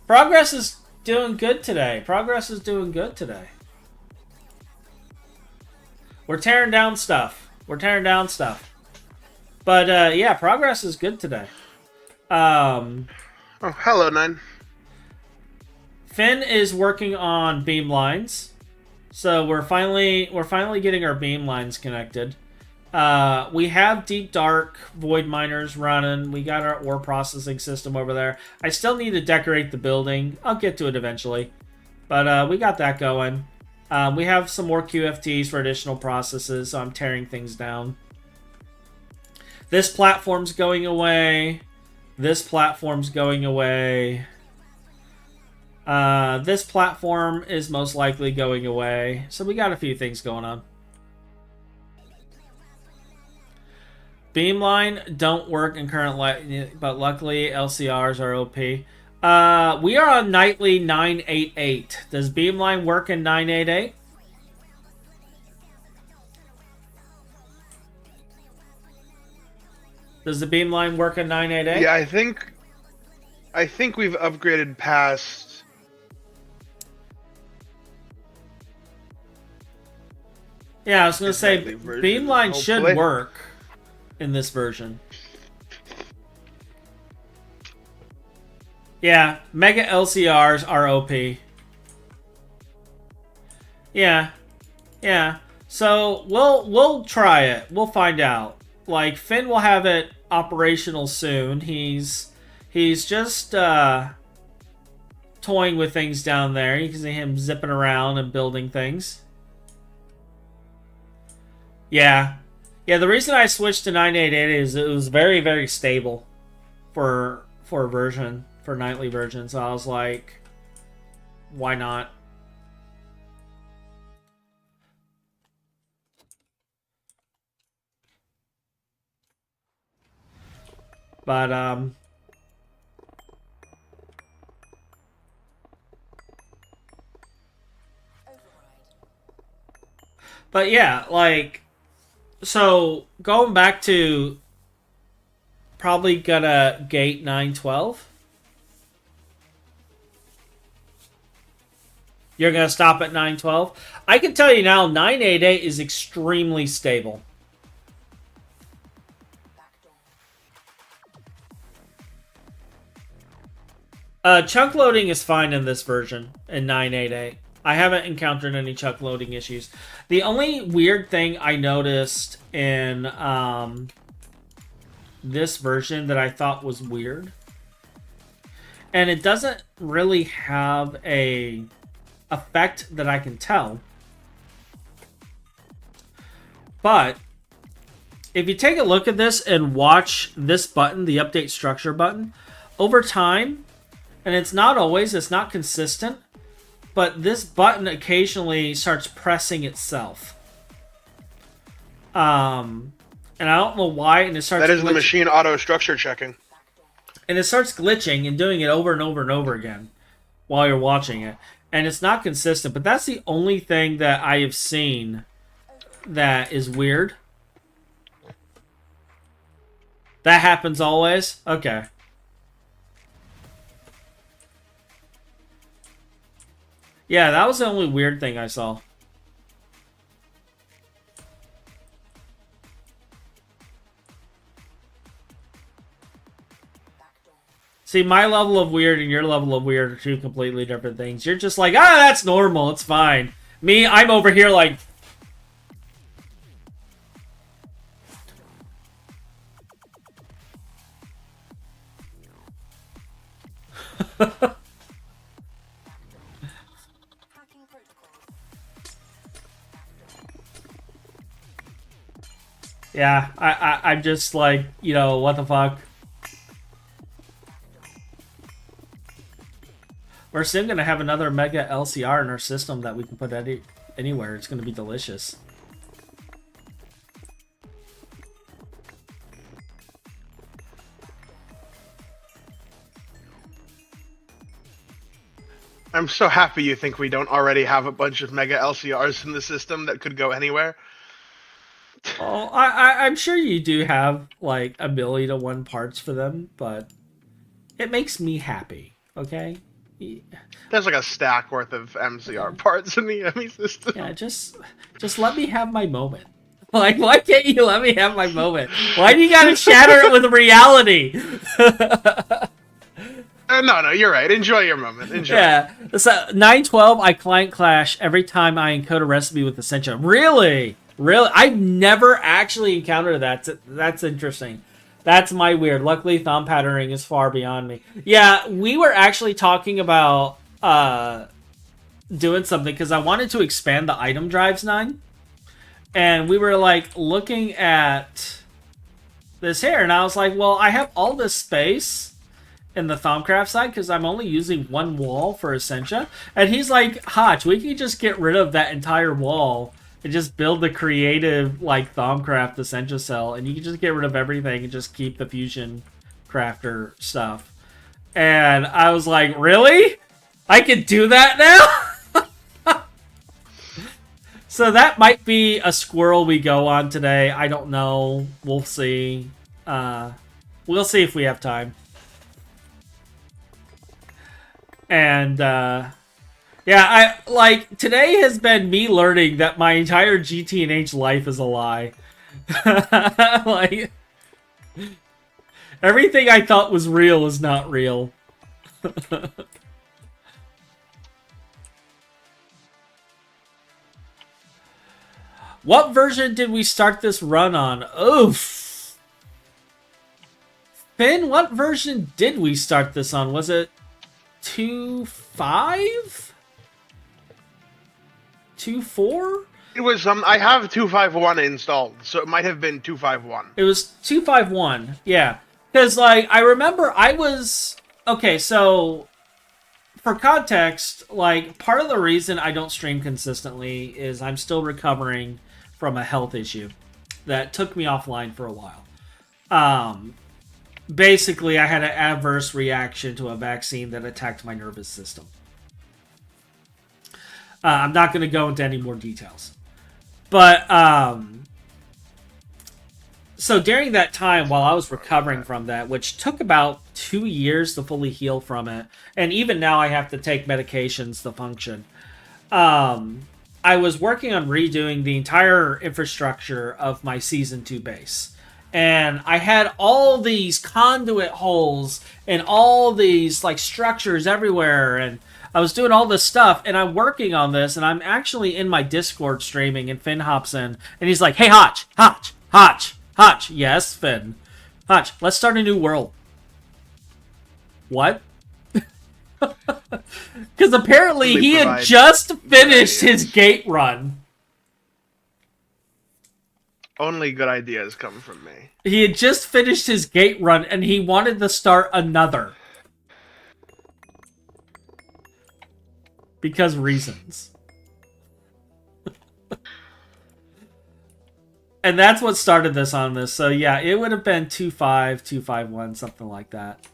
S1: Progress is doing good today. We're tearing down stuff. But, yeah, progress is good today.
S2: Oh, hello, 9.
S1: Phin is working on beam lines. So we're finally getting our beam lines connected. We have deep dark void miners running. We got our ore processing system over there. I still need to decorate the building. I'll get to it eventually, but we got that going. We have some more QFTs for additional processes, so I'm tearing things down. This platform's going away. This platform's going away. This platform is most likely going away. So we got a few things going on. Beamline don't work in current light, but luckily LCRs are OP. We are on nightly 988. Does Beamline work in 988? Does the Beamline work in 988?
S2: Yeah, I think we've upgraded past.
S1: Yeah, I was going to say Beamline
S2: hopefully
S1: should work in this version. Yeah, Mega LCRs are OP. Yeah. Yeah. So we'll try it. We'll find out. Like, Phin will have it operational soon. He's just toying with things down there. You can see him zipping around and building things. Yeah. Yeah, the reason I switched to 988 is it was very, very stable for version, for nightly version. So I was like, why not? But yeah, like, so going back to probably gonna gate 912. You're gonna stop at 912. I can tell you now, 988 is extremely stable. Chunk loading is fine in this version, in 988. I haven't encountered any chunk loading issues. The only weird thing I noticed in this version that I thought was weird, and it doesn't really have a effect that I can tell, but if you take a look at this and watch this button, the update structure button, over time, and it's not always, it's not consistent, but this button occasionally starts pressing itself. And I don't know why, and it starts...
S2: That is the machine auto structure checking.
S1: And it starts glitching and doing it over and over and over again while you're watching it. And it's not consistent, but that's the only thing that I have seen that is weird. That happens always? Okay. Yeah, that was the only weird thing I saw. See, my level of weird and your level of weird are two completely different things. You're just like, ah, that's normal, it's fine. Me, I'm over here like... Yeah, I'm just like, you know, what the fuck? We're soon going to have another Mega LCR in our system that we can put anywhere. It's going to be delicious.
S2: I'm so happy you think we don't already have a bunch of Mega LCRs in the system that could go anywhere.
S1: Oh, I'm sure you do have like 1,000,000 parts for them, but it makes me happy, okay?
S2: There's like a stack worth of MCR parts in the ME system.
S1: Yeah, just let me have my moment. Like, why can't you let me have my moment? Why do you gotta shatter it with reality?
S2: No, you're right. Enjoy your moment. Enjoy.
S1: Yeah, So 912, I client clash every time I encode a recipe with Essentia. Really? Really? I've never actually encountered that. That's interesting. That's my weird. Luckily, thumb patterning is far beyond me. Yeah, we were actually talking about doing something because I wanted to expand the item drives 9. And we were like looking at this here, and I was like, well, I have all this space in the Thaumcraft side because I'm only using one wall for Essentia. And he's like, Hotch, we can just get rid of that entire wall and just build the creative like Thaumcraft Essentia cell, and you can just get rid of everything and just keep the Fusion Crafter stuff. And I was like, really? I can do that now? So that might be a squirrel we go on today. I don't know. We'll see. We'll see if we have time. And yeah, I like today has been me learning that my entire GT&H life is a lie. Like everything I thought was real is not real. What version did we start this run on? Oof. Phin, what version did we start this on? Was it 2.5? 2.4?
S2: It was I have 2.5.1 installed, so it might have been 2.5.1.
S1: It was 2.5.1, yeah. Because, like, I remember I was... Okay, so... For context, like, part of the reason I don't stream consistently is I'm still recovering from a health issue that took me offline for a while. Basically, I had an adverse reaction to a vaccine that attacked my nervous system. I'm not going to go into any more details. But, so during that time, while I was recovering from that, which took about 2 years to fully heal from it, and even now I have to take medications to function, I was working on redoing the entire infrastructure of my Season 2 base. And I had all these conduit holes and all these like structures everywhere, and I was doing all this stuff, and I'm working on this, and I'm actually in my Discord streaming, and Phin hops in, and he's like, hey, Hotch, yes, Phin. Hotch, let's start a new world. What? Because apparently he had just finished his gate run.
S2: Only good ideas come from me.
S1: He had just finished his gate run, and he wanted to start another. Because reasons. And that's what started this on this. So yeah, it would have been 2.5, 2.5.1, something like that.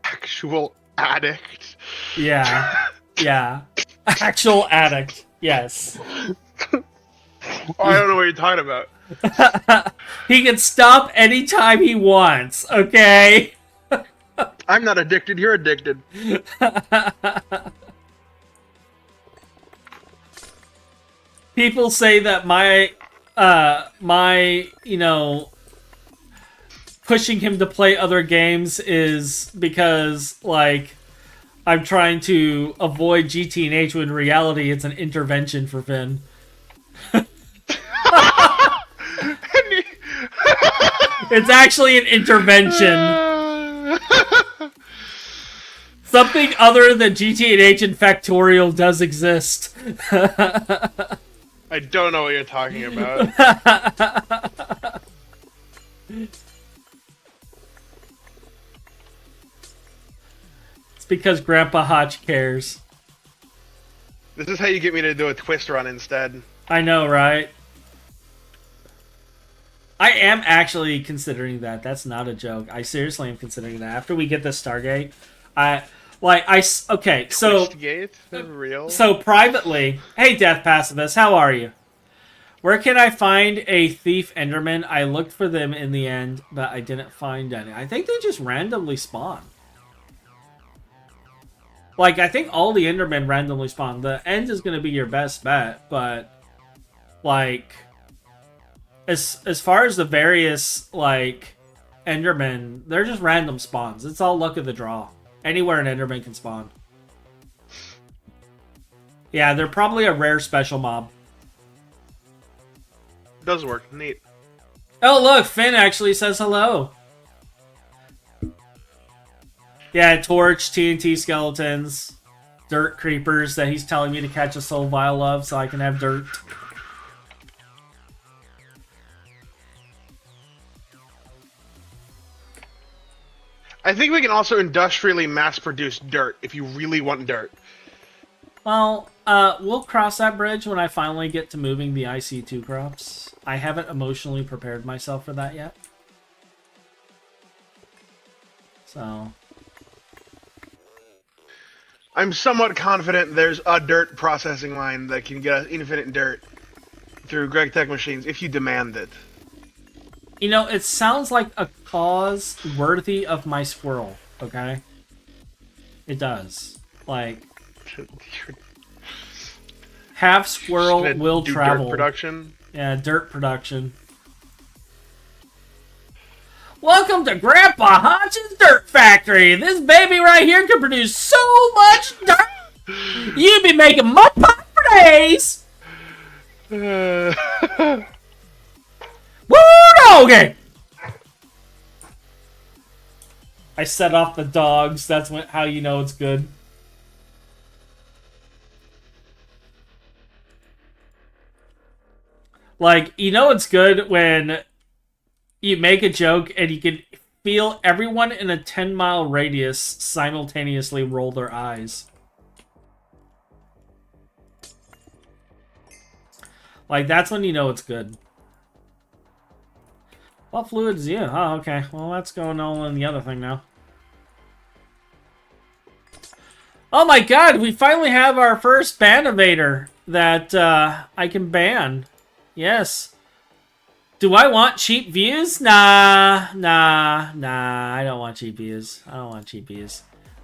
S2: Actual addict.
S1: Yeah. Yeah. Actual addict. Yes.
S2: I don't know what you're talking about.
S1: He can stop anytime he wants, okay?
S2: I'm not addicted, you're addicted.
S1: People say that my you know, pushing him to play other games is because, like, I'm trying to avoid GT&H when in reality it's an intervention for Phin. It's actually an intervention. Something other than GT&H and Factorial does exist.
S2: I don't know what you're talking about.
S1: It's because Grandpa Hotch cares.
S2: This is how you get me to do a twist run instead.
S1: I know, right? I am actually considering that. That's not a joke. I seriously am considering that. After we get this Stargate, okay, so...
S2: Twistgate? For real?
S1: So privately... Hey, Death Pacifist, how are you? Where can I find a Thief Enderman? I looked for them in the end, but I didn't find any. I think they just randomly spawn. Like, I think all the Endermen randomly spawn. The end is going to be your best bet, but... Like... As far as the various, like, Endermen, they're just random spawns. It's all luck of the draw. Anywhere an Enderman can spawn. Yeah, they're probably a rare special mob.
S2: Does work. Neat.
S1: Oh, look, Phin actually says hello. Yeah, torch, TNT skeletons, dirt creepers that he's telling me to catch a soul vial of so I can have dirt.
S2: I think we can also industrially mass-produce dirt if you really want dirt.
S1: Well, we'll cross that bridge when I finally get to moving the IC2 crops. I haven't emotionally prepared myself for that yet. So...
S2: I'm somewhat confident there's a dirt processing line that can get us infinite dirt through Greg Tech machines if you demand it.
S1: You know, it sounds like a cause worthy of my squirrel, okay? It does. Like, half squirrel will travel.
S2: Dirt production?
S1: Yeah, dirt production. Welcome to Grandpa Hodge's Dirt Factory. This baby right here can produce so much dirt. You'd be making mud pie for days. Woo doggy! I set off the dogs. That's how you know it's good. Like, you know it's good when you make a joke and you can feel everyone in a 10-mile radius simultaneously roll their eyes. Like, that's when you know it's good. What fluid is you? Oh, okay. Well, that's going on in the other thing now. Oh my god, we finally have our first ban evader that I can ban. Yes. Do I want cheap views? Nah. I don't want cheap views.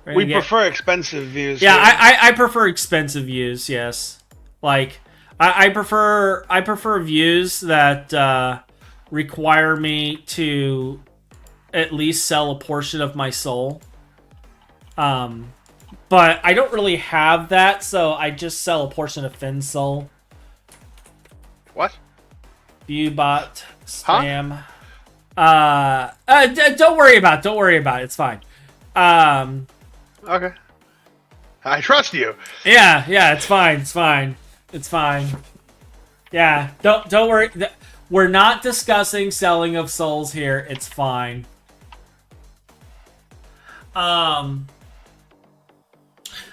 S2: We prefer expensive views.
S1: Yeah, I prefer expensive views. Yes, like I prefer views that require me to at least sell a portion of my soul. But I don't really have that, so I just sell a portion of Phin's soul.
S2: What?
S1: Viewbot spam. Huh? Don't worry about it. Don't worry about it. It's fine.
S2: Okay. I trust you.
S1: Yeah, it's fine. It's fine. Yeah, don't worry. We're not discussing selling of souls here. It's fine. Okay.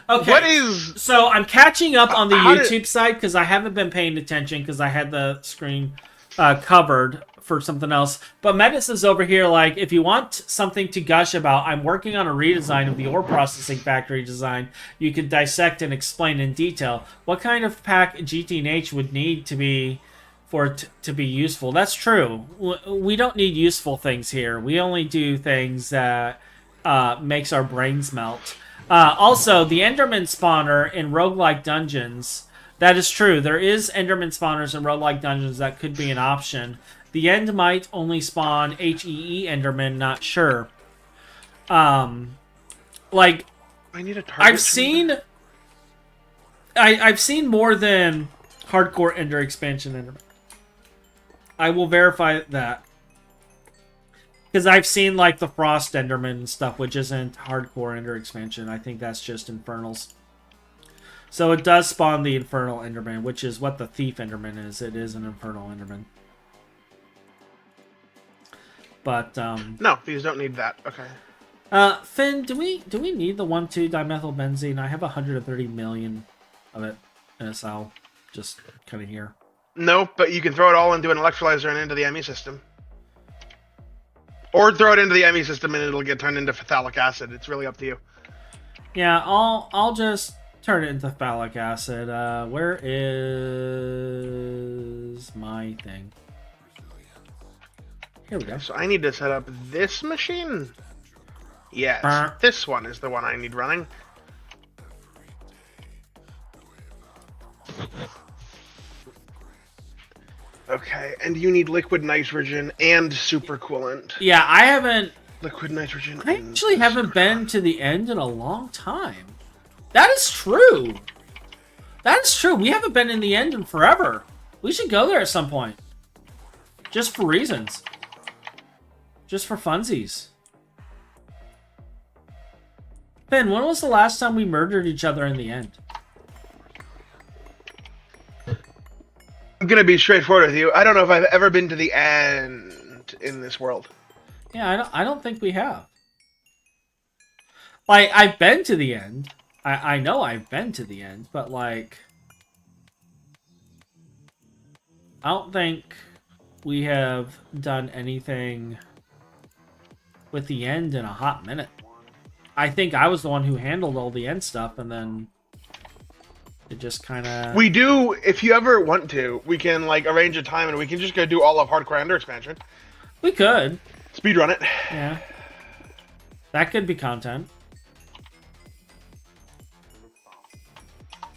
S2: What is...
S1: So I'm catching up on the YouTube side because I haven't been paying attention because I had the screen covered for something else. But Metis is over here like, if you want something to gush about, I'm working on a redesign of the ore processing factory design. You could dissect and explain in detail what kind of pack GTH would need to be for it to be useful. That's true. We don't need useful things here. We only do things that makes our brains melt. Also, the Enderman spawner in roguelike dungeons, that is true. There is Enderman spawners in roguelike dungeons that could be an option. The end might only spawn HEE Enderman, not sure. Like,
S2: I need a target.
S1: I've seen more than hardcore Ender expansion Enderman. I will verify that. Because I've seen, like, the Frost Enderman and stuff, which isn't hardcore Ender expansion. I think that's just Infernals. So it does spawn the Infernal Enderman, which is what the Thief Enderman is. It is an Infernal Enderman. But,
S2: no, these don't need that. Okay.
S1: Phin, do we need the 1,2-dimethylbenzene? I have 130 million of it in a cell. Just kind of here.
S2: No, but you can throw it all into an electrolyzer and into the ME system. Or throw it into the ME system and it'll get turned into phthalic acid. It's really up to you.
S1: Yeah, I'll just turn it into phthalic acid. Where is my thing? Here we go.
S2: So I need to set up this machine. Yes, this one is the one I need running. Okay, and you need liquid nitrogen and super coolant.
S1: Yeah, I haven't
S2: Liquid nitrogen.
S1: I actually haven't been to the end in a long time. That is true. That is true. We haven't been in the end in forever. We should go there at some point. Just for reasons. Just for funsies. Phin, when was the last time we murdered each other in the end?
S2: I'm gonna be straightforward with you. I don't know if I've ever been to the end in this world.
S1: Yeah, I don't think we have. Like, I've been to the end. I know I've been to the end, but like, I don't think we have done anything with the end in a hot minute. I think I was the one who handled all the end stuff, and then it just kind of...
S2: We do, if you ever want to, we can like arrange a time and we can just go do all of Hardcore Ender expansion.
S1: We could.
S2: Speedrun it.
S1: Yeah. That could be content.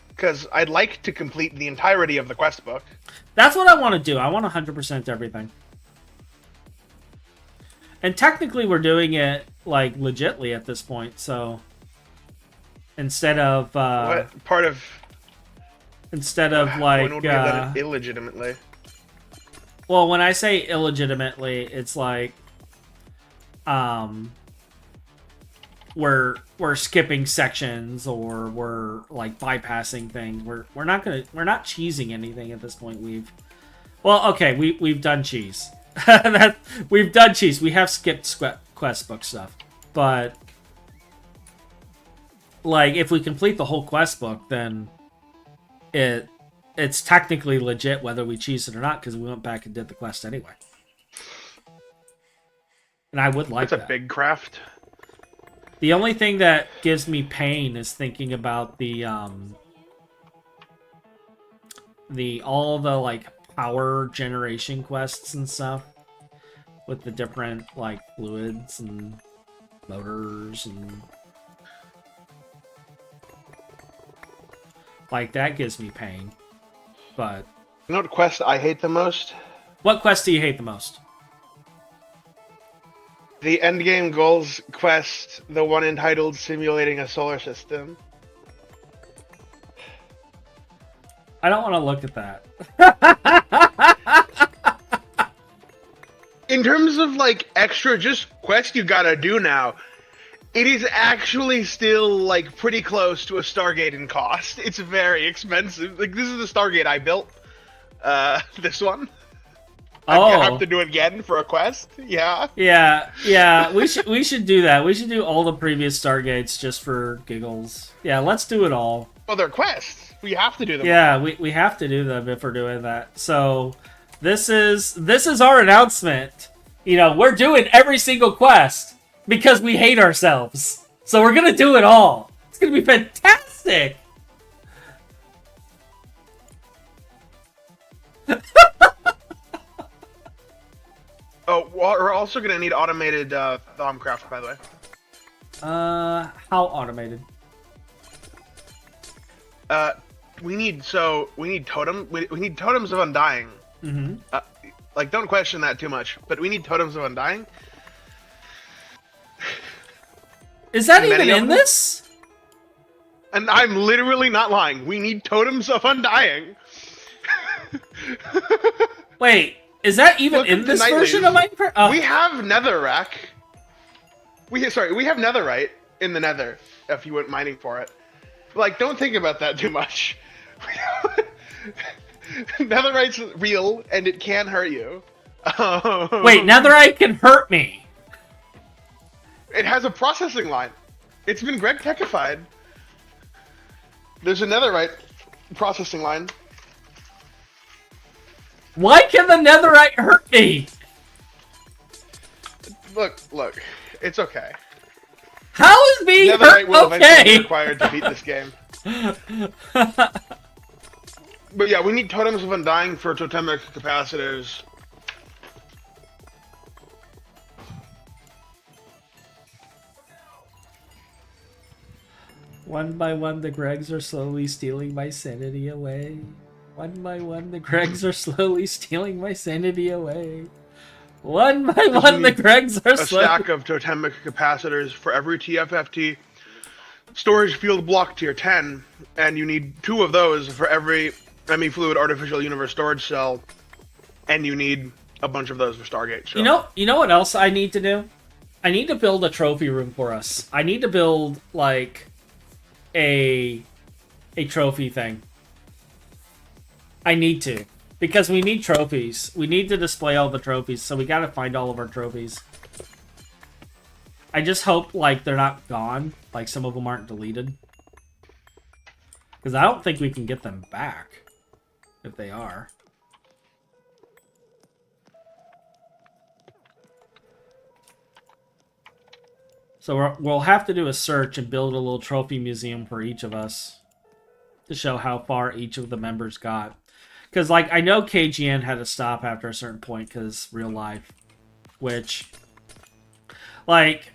S2: Because I'd like to complete the entirety of the quest book.
S1: That's what I want to do. I want 100% everything. And technically we're doing it, like, legitly at this point, so... Instead of,
S2: What part of...
S1: Instead of, like,
S2: when would we have done it illegitimately?
S1: Well, when I say illegitimately, it's like... We're skipping sections, or we're like bypassing things. We're not cheesing anything at this point. We've done cheese. We've done cheese. We have skipped quest book stuff, but like if we complete the whole quest book, then it's technically legit whether we cheese it or not, because we went back and did the quest anyway. And I would like that.
S2: That's a big craft.
S1: The only thing that gives me pain is thinking about the all the like power generation quests and stuff with the different like fluids and motors and like that gives me pain. But
S2: you know what quest I hate the most?
S1: What quest do you hate the most?
S2: The endgame goals quest, the one entitled Simulating a Solar System.
S1: I don't want to look at that.
S2: In terms of like extra just quest you gotta do now, it is actually still like pretty close to a Stargate in cost. It's very expensive. Like this is the Stargate I built. This one. I have to do it again for a quest. Yeah.
S1: Yeah. We should do that. We should do all the previous Stargates just for giggles. Yeah, let's do it all.
S2: Well, they're quests. We have to do them.
S1: Yeah, we have to do them if we're doing that. So this is our announcement. You know, we're doing every single quest because we hate ourselves. So we're gonna do it all. It's gonna be fantastic.
S2: Oh, well, we're also gonna need automated Thaumcraft, by the way.
S1: How automated?
S2: We need totems of undying.
S1: Mm-hmm.
S2: Like, don't question that too much, but we need totems of undying.
S1: Is that even in this?
S2: And I'm literally not lying. We need totems of undying.
S1: Wait. Is that even in this version of Minecraft? Oh.
S2: We have Netherrack. We have Netherite in the Nether, if you went mining for it. Like, don't think about that too much. Netherite's real, and it can hurt you.
S1: Wait, Netherite can hurt me?
S2: It has a processing line. It's been Greg techified. There's a Netherite processing line.
S1: Why can the Netherite hurt me?
S2: Look, it's okay.
S1: How is being
S2: Netherite
S1: hurt
S2: will
S1: okay?
S2: eventually be required to beat this game. But yeah, we need totems of undying for totemic capacitors.
S1: One by one, the Gregs are slowly stealing my sanity away. One by one, the Gregs are slowly stealing my sanity away. One by
S2: You
S1: one, the
S2: need
S1: Gregs are
S2: a
S1: slow.
S2: stack of totemic capacitors for every TFFT storage field block tier 10, and you need 2 of those for every ME Fluid Artificial Universe storage cell, and you need a bunch of those for Stargate. So.
S1: You know what else I need to do? I need to build a trophy room for us. I need to build like a trophy thing. I need to. Because we need trophies. We need to display all the trophies, so we gotta find all of our trophies. I just hope, like, they're not gone. Like, some of them aren't deleted. Because I don't think we can get them back. If they are. So we'll have to do a search and build a little trophy museum for each of us. To show how far each of the members got. Because, like, I know KGN had to stop after a certain point because real life. Which, like,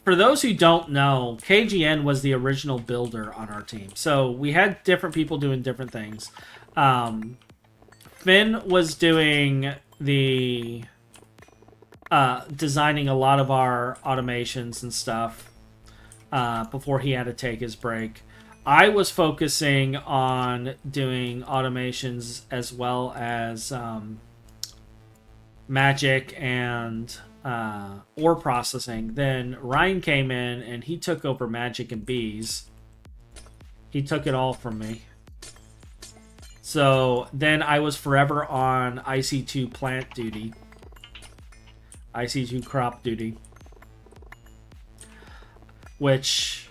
S1: for those who don't know, KGN was the original builder on our team. So we had different people doing different things. Phin was doing the designing a lot of our automations and stuff before he had to take his break. I was focusing on doing automations as well as magic and ore processing. Then Ryan came in and he took over magic and bees. He took it all from me. So then I was forever on IC2 plant duty. IC2 crop duty. Which,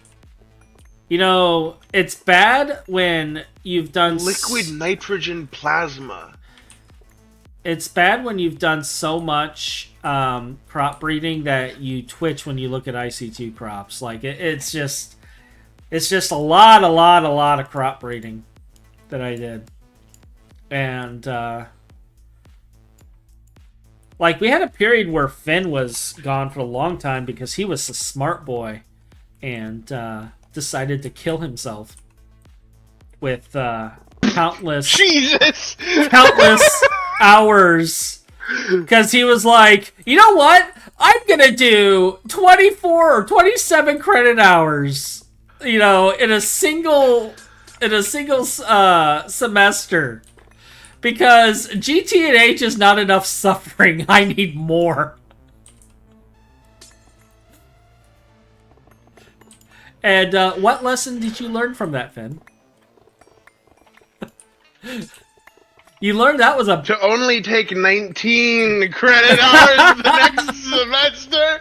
S1: you know, it's bad when you've done...
S2: Liquid nitrogen plasma.
S1: It's bad when you've done so much crop breeding that you twitch when you look at IC2 crops. Like, it's just a lot of crop breeding that I did. And, like, we had a period where Phin was gone for a long time because he was a smart boy and decided to kill himself with countless hours, because he was like, you know what, I'm gonna do 24 or 27 credit hours, you know, in a single semester, because GT&H is not enough suffering. I need more. And what lesson did you learn from that, Phin? You learned that was a...
S2: To only take 19 credit hours the next semester?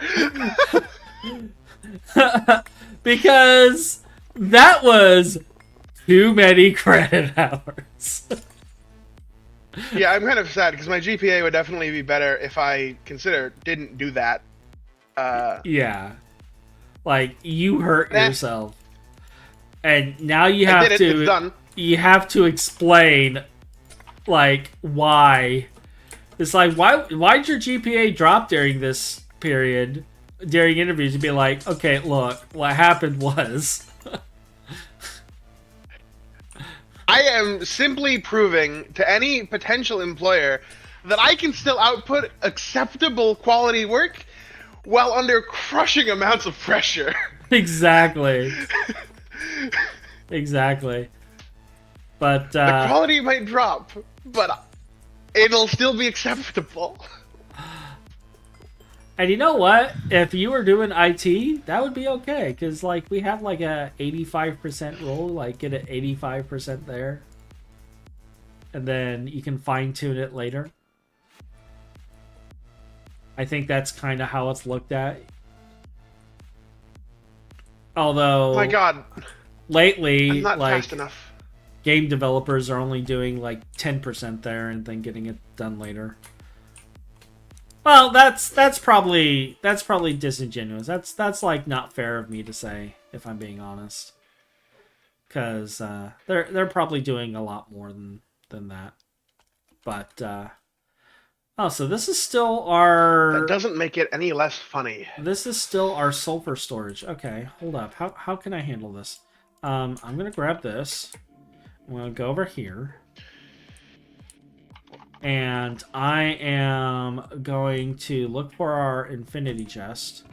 S1: Because that was too many credit hours.
S2: Yeah, I'm kind of sad because my GPA would definitely be better if I didn't do that.
S1: Yeah. Like, you hurt yourself. And now you have
S2: It's done.
S1: You have to explain, like, why. It's like, why'd your GPA drop during this period? During interviews, you'd be like, okay, look, what happened was...
S2: I am simply proving to any potential employer that I can still output acceptable quality work while under crushing amounts of pressure.
S1: Exactly. Exactly. But
S2: the quality might drop, but it'll still be acceptable.
S1: And you know what? If you were doing IT, that would be okay. Because, like, we have, like, a 85% rule. Like, get it 85% there. And then you can fine-tune it later. I think that's kind of how it's looked at. Although...
S2: Oh my god.
S1: Lately,
S2: I'm not
S1: like,
S2: fast enough.
S1: Game developers are only doing, like, 10% there and then getting it done later. Well, that's probably disingenuous. That's like not fair of me to say, if I'm being honest, because they're probably doing a lot more than that. But oh, so this is still our...
S2: That doesn't make it any less funny.
S1: This is still our sulfur storage. Okay, hold up. How can I handle this? I'm gonna grab this. I'm gonna go over here. And I am going to look for our infinity chest.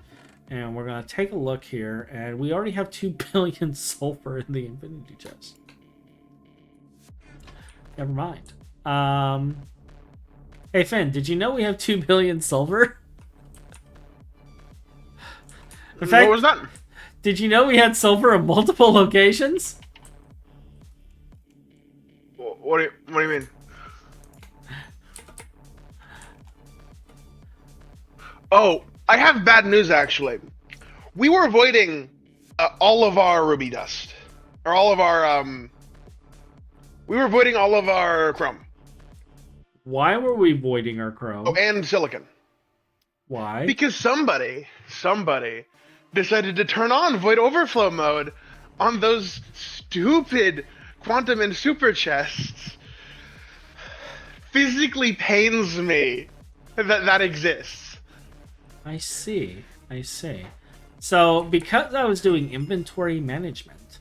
S1: And we're going to take a look here. And we already have 2 billion sulfur in the infinity chest. Never mind. Hey, Phin, did you know we have 2 billion silver? In fact,
S2: what was that?
S1: Did you know we had silver in multiple locations?
S2: What do you mean? Oh, I have bad news actually. We were avoiding all of our ruby dust, or all of our we were avoiding all of our chrome.
S1: Why were we voiding our chrome?
S2: Oh, and silicon.
S1: Why?
S2: Because somebody decided to turn on void overflow mode on those stupid quantum and super chests. Physically pains me that exists.
S1: I see. So, because I was doing inventory management,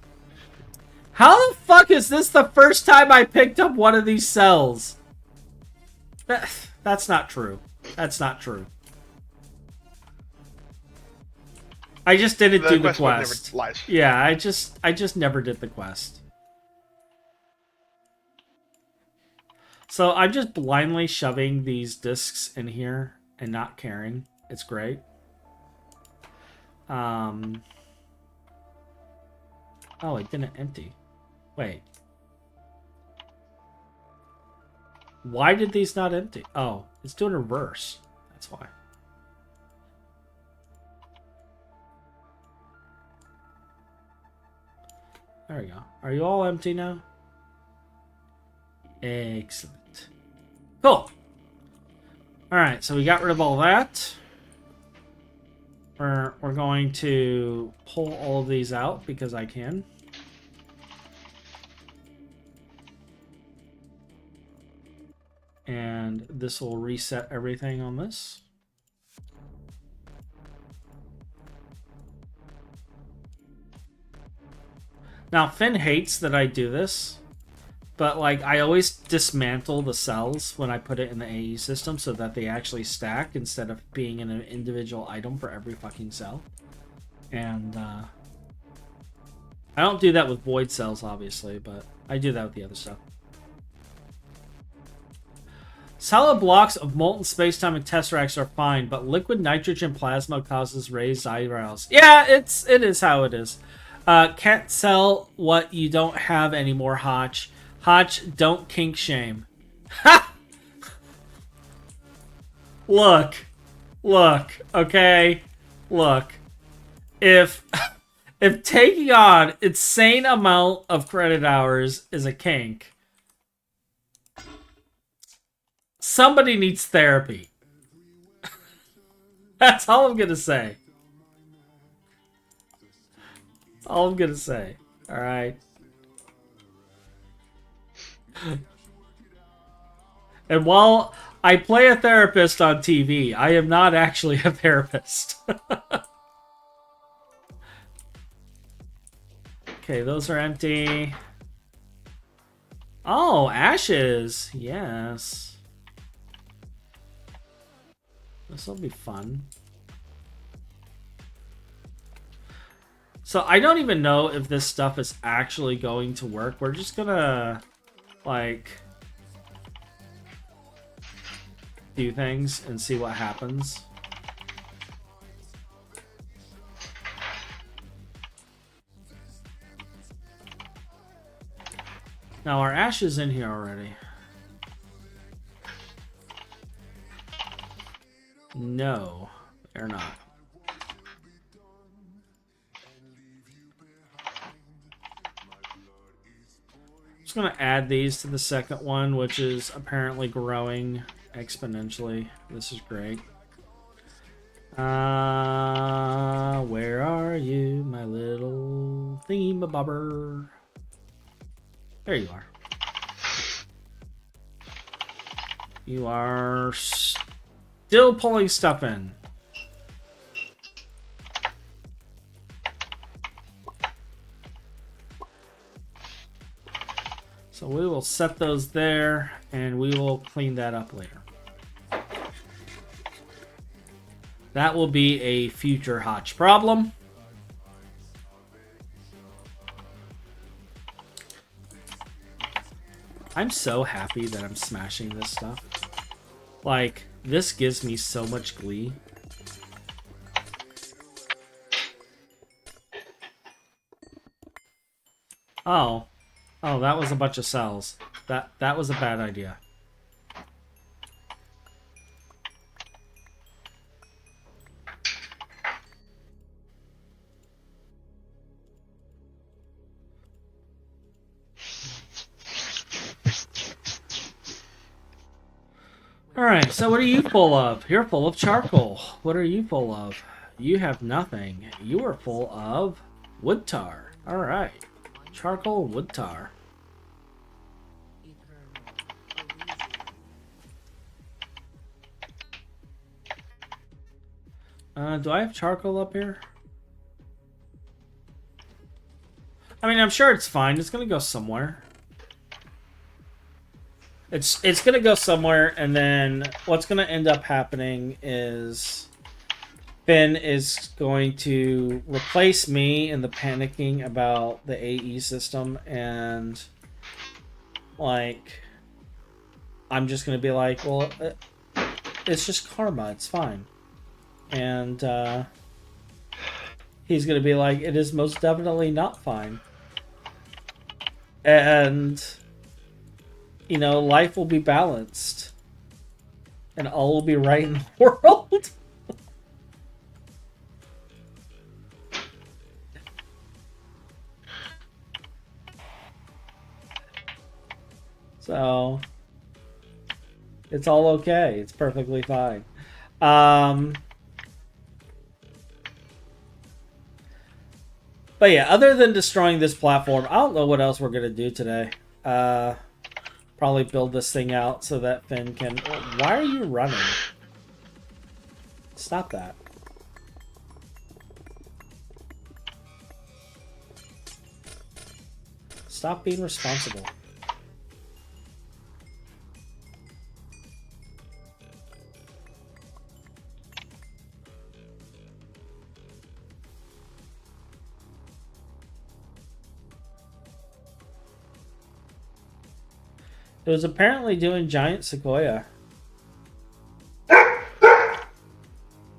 S1: how the fuck is this the first time I picked up one of these cells? That's not true. That's not true. I just didn't do the quest.
S2: Never lies.
S1: Yeah, I just never did the quest. So I'm just blindly shoving these discs in here and not caring. It's great. Oh, it didn't empty. Wait. Why did these not empty? Oh, it's doing reverse. That's why. There we go. Are you all empty now? Excellent. Cool. Alright, so we got rid of all that. We're going to pull all of these out because I can. And this will reset everything on this. Now, Phin hates that I do this, but like I always dismantle the cells when I put it in the AE system so that they actually stack instead of being in an individual item for every fucking cell. And I don't do that with void cells, obviously, but I do that with the other stuff. Solid blocks of molten spacetime and tesseracts are fine, but liquid nitrogen plasma causes raised eyebrows. Yeah, it is how it is. Can't sell what you don't have anymore, Hotch. Hotch, don't kink shame. Ha! Look, okay? Look. If taking on insane amount of credit hours is a kink, somebody needs therapy. That's all I'm gonna say. All I'm gonna say. Alright. And while I play a therapist on TV, I am not actually a therapist. Okay, those are empty. Oh, ashes. Yes. This will be fun. So I don't even know if this stuff is actually going to work. We're just gonna, like, do things and see what happens. Now our ash is in here already. No, they're not. Just gonna add these to the second one, which is apparently growing exponentially. This is great. Where are you, my little thingamabobber? There you are. You are still pulling stuff in. So we will set those there, and we will clean that up later. That will be a future Hotch problem. I'm so happy that I'm smashing this stuff. Like, this gives me so much glee. Oh. Oh, that was a bunch of cells. That was a bad idea. Alright, so what are you full of? You're full of charcoal. What are you full of? You have nothing. You are full of wood tar. Alright. Charcoal, wood tar. Do I have charcoal up here? I mean, I'm sure it's fine. It's gonna go somewhere. It's gonna go somewhere, and then what's gonna end up happening is Phin is going to replace me in the panicking about the AE system, and like I'm just gonna be like, well, it's just karma. It's fine, and he's gonna be like, it is most definitely not fine, and you know, life will be balanced, and all will be right in the world. So it's all okay. It's perfectly fine. But yeah, other than destroying this platform, I don't know what else we're gonna do today. Probably build this thing out so that Phin can... Why are you running? Stop that. Stop being responsible. It was apparently doing giant sequoia.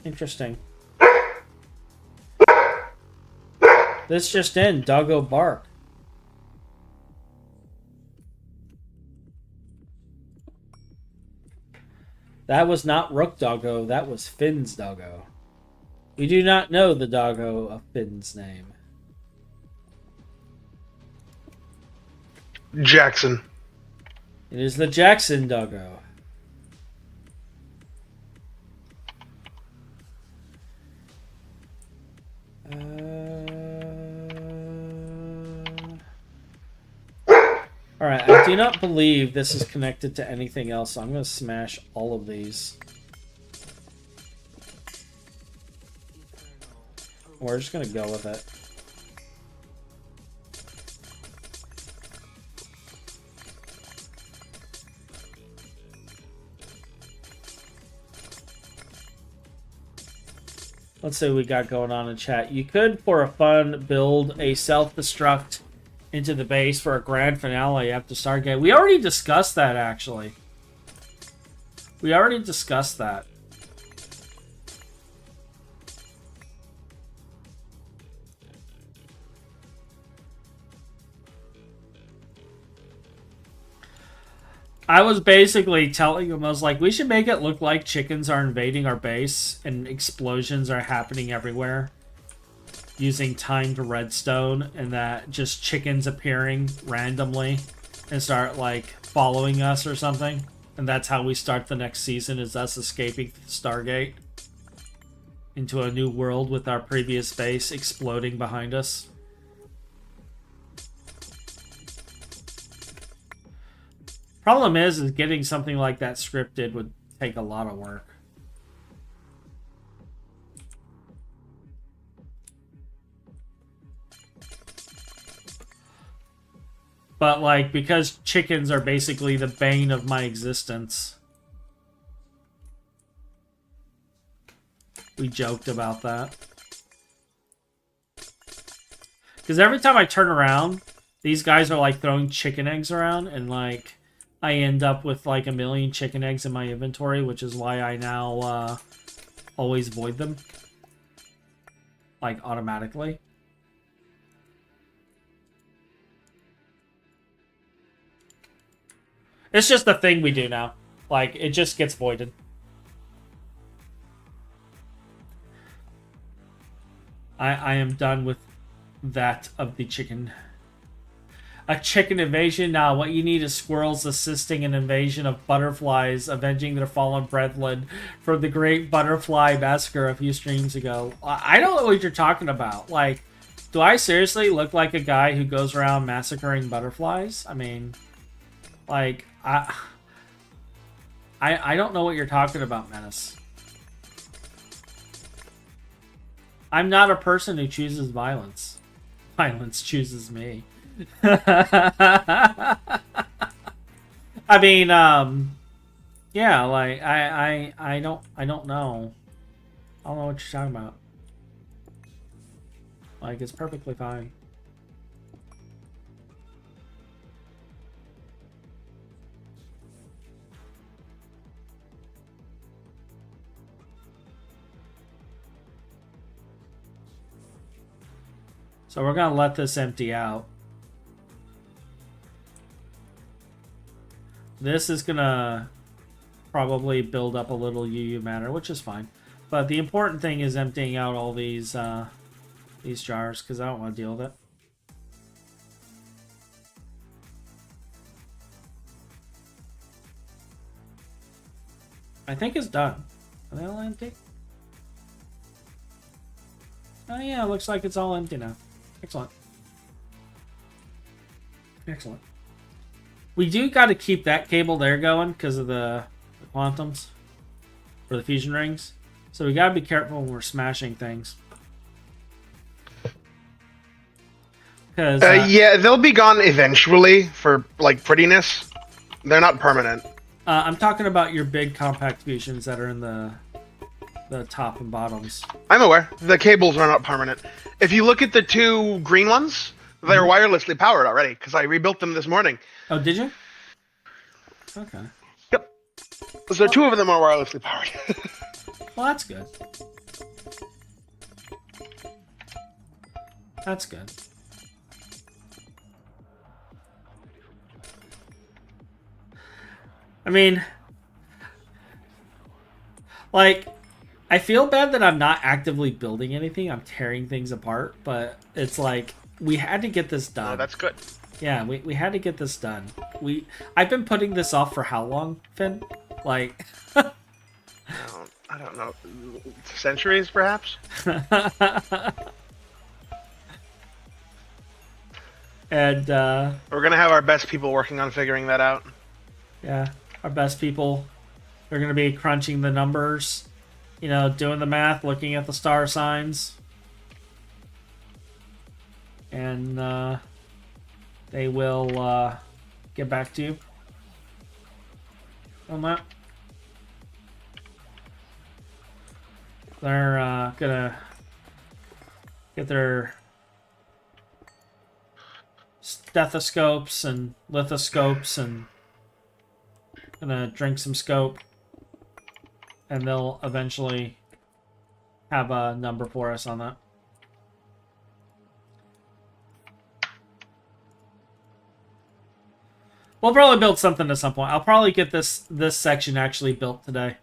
S1: Interesting. This just in, doggo bark. That was not Rook Doggo, that was Phin's doggo. We do not know the doggo of Phin's name.
S2: Jackson.
S1: It is the Jackson doggo. Alright, I do not believe this is connected to anything else, so I'm going to smash all of these. We're just going to go with it. Let's see what we got going on in chat. You could, for a fun, build a self-destruct into the base for a grand finale after Stargate. We already discussed that, actually. We already discussed that. I was basically telling him, I was like, we should make it look like chickens are invading our base and explosions are happening everywhere using timed redstone, and that just chickens appearing randomly and start like following us or something. And that's how we start the next season, is us escaping Stargate into a new world with our previous base exploding behind us. Problem is getting something like that scripted would take a lot of work. But, like, because chickens are basically the bane of my existence, we joked about that. Because every time I turn around, these guys are, like, throwing chicken eggs around, and, like, I end up with, like, 1,000,000 chicken eggs in my inventory, which is why I now, always void them. Like, automatically. It's just the thing we do now. Like, it just gets voided. I am done with that of the chicken. A chicken invasion? Now, what you need is squirrels assisting an invasion of butterflies, avenging their fallen brethren from the great butterfly massacre a few streams ago. I don't know what you're talking about. Like, do I seriously look like a guy who goes around massacring butterflies? I mean, like, I don't know what you're talking about, Menace. I'm not a person who chooses violence. Violence chooses me. I mean, yeah, like I don't know. I don't know what you're talking about. Like, it's perfectly fine. So we're gonna let this empty out. This is gonna probably build up a little UU matter, which is fine. But the important thing is emptying out all these jars, because I don't want to deal with it. I think it's done. Are they all empty? Oh yeah, it looks like it's all empty now. Excellent. Excellent. We do got to keep that cable there going because of the quantums for the fusion rings. So we got to be careful when we're smashing things. Because
S2: yeah, they'll be gone eventually for like prettiness. They're not permanent.
S1: I'm talking about your big compact fusions that are in the top and bottoms.
S2: I'm aware. The cables are not permanent. If you look at the two green ones, they're wirelessly powered already because I rebuilt them this morning.
S1: Oh, did you? Okay.
S2: Yep. So two of them are wirelessly powered.
S1: Well, that's good. That's good. I mean, like, I feel bad that I'm not actively building anything. I'm tearing things apart, but it's like, we had to get this done.
S2: Oh, that's good.
S1: Yeah, we had to get this done. I've been putting this off for how long, Phin? Like,
S2: I don't know. Centuries, perhaps?
S1: And
S2: we're gonna have our best people working on figuring that out.
S1: Yeah, our best people. They're gonna be crunching the numbers, you know, doing the math, looking at the star signs, and they will get back to you on that. They're gonna get their stethoscopes and lithoscopes and gonna drink some scope, and they'll eventually have a number for us on that. We'll probably build something at some point. I'll probably get this section actually built today,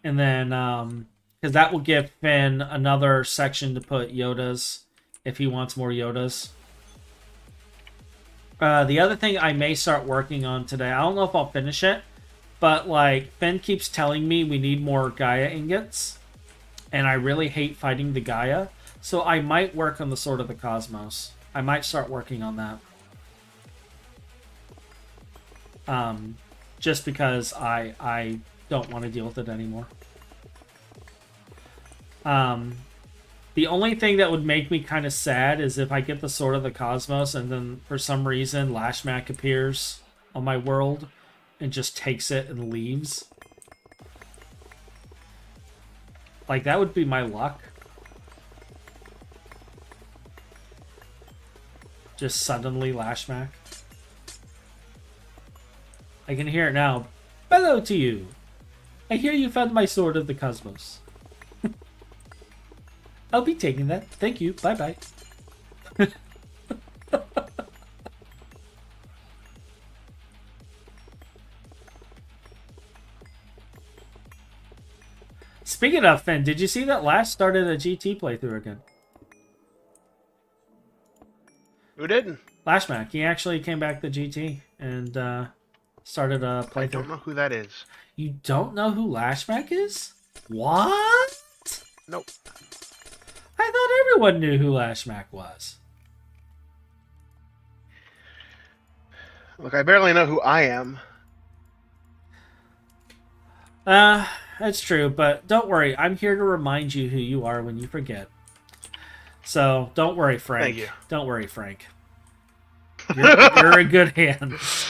S1: and then because that will give Phin another section to put Yodas if he wants more Yodas. The other thing I may start working on today, I don't know if I'll finish it, but like Phin keeps telling me we need more Gaia ingots, and I really hate fighting the Gaia, so I might work on the Sword of the Cosmos. I might start working on that. Just because I don't want to deal with it anymore. The only thing that would make me kind of sad is if I get the Sword of the Cosmos and then for some reason Lashmak appears on my world and just takes it and leaves. Like, that would be my luck. Just suddenly Lashmak. I can hear it now. Hello to you. I hear you found my Sword of the Cosmos. I'll be taking that. Thank you. Bye-bye. Speaking of Phin, did you see that Lash started a GT playthrough again?
S2: Who did?
S1: Lashmak. He actually came back to GT and started a playthrough.
S2: I don't know who that is.
S1: You don't know who Lashmak is? What?
S2: Nope.
S1: I thought everyone knew who Lashmak was.
S2: Look, I barely know who I am.
S1: That's true, but don't worry. I'm here to remind you who you are when you forget. So, don't worry, Frank.
S2: Thank you.
S1: Don't worry, Frank. You're in good hands.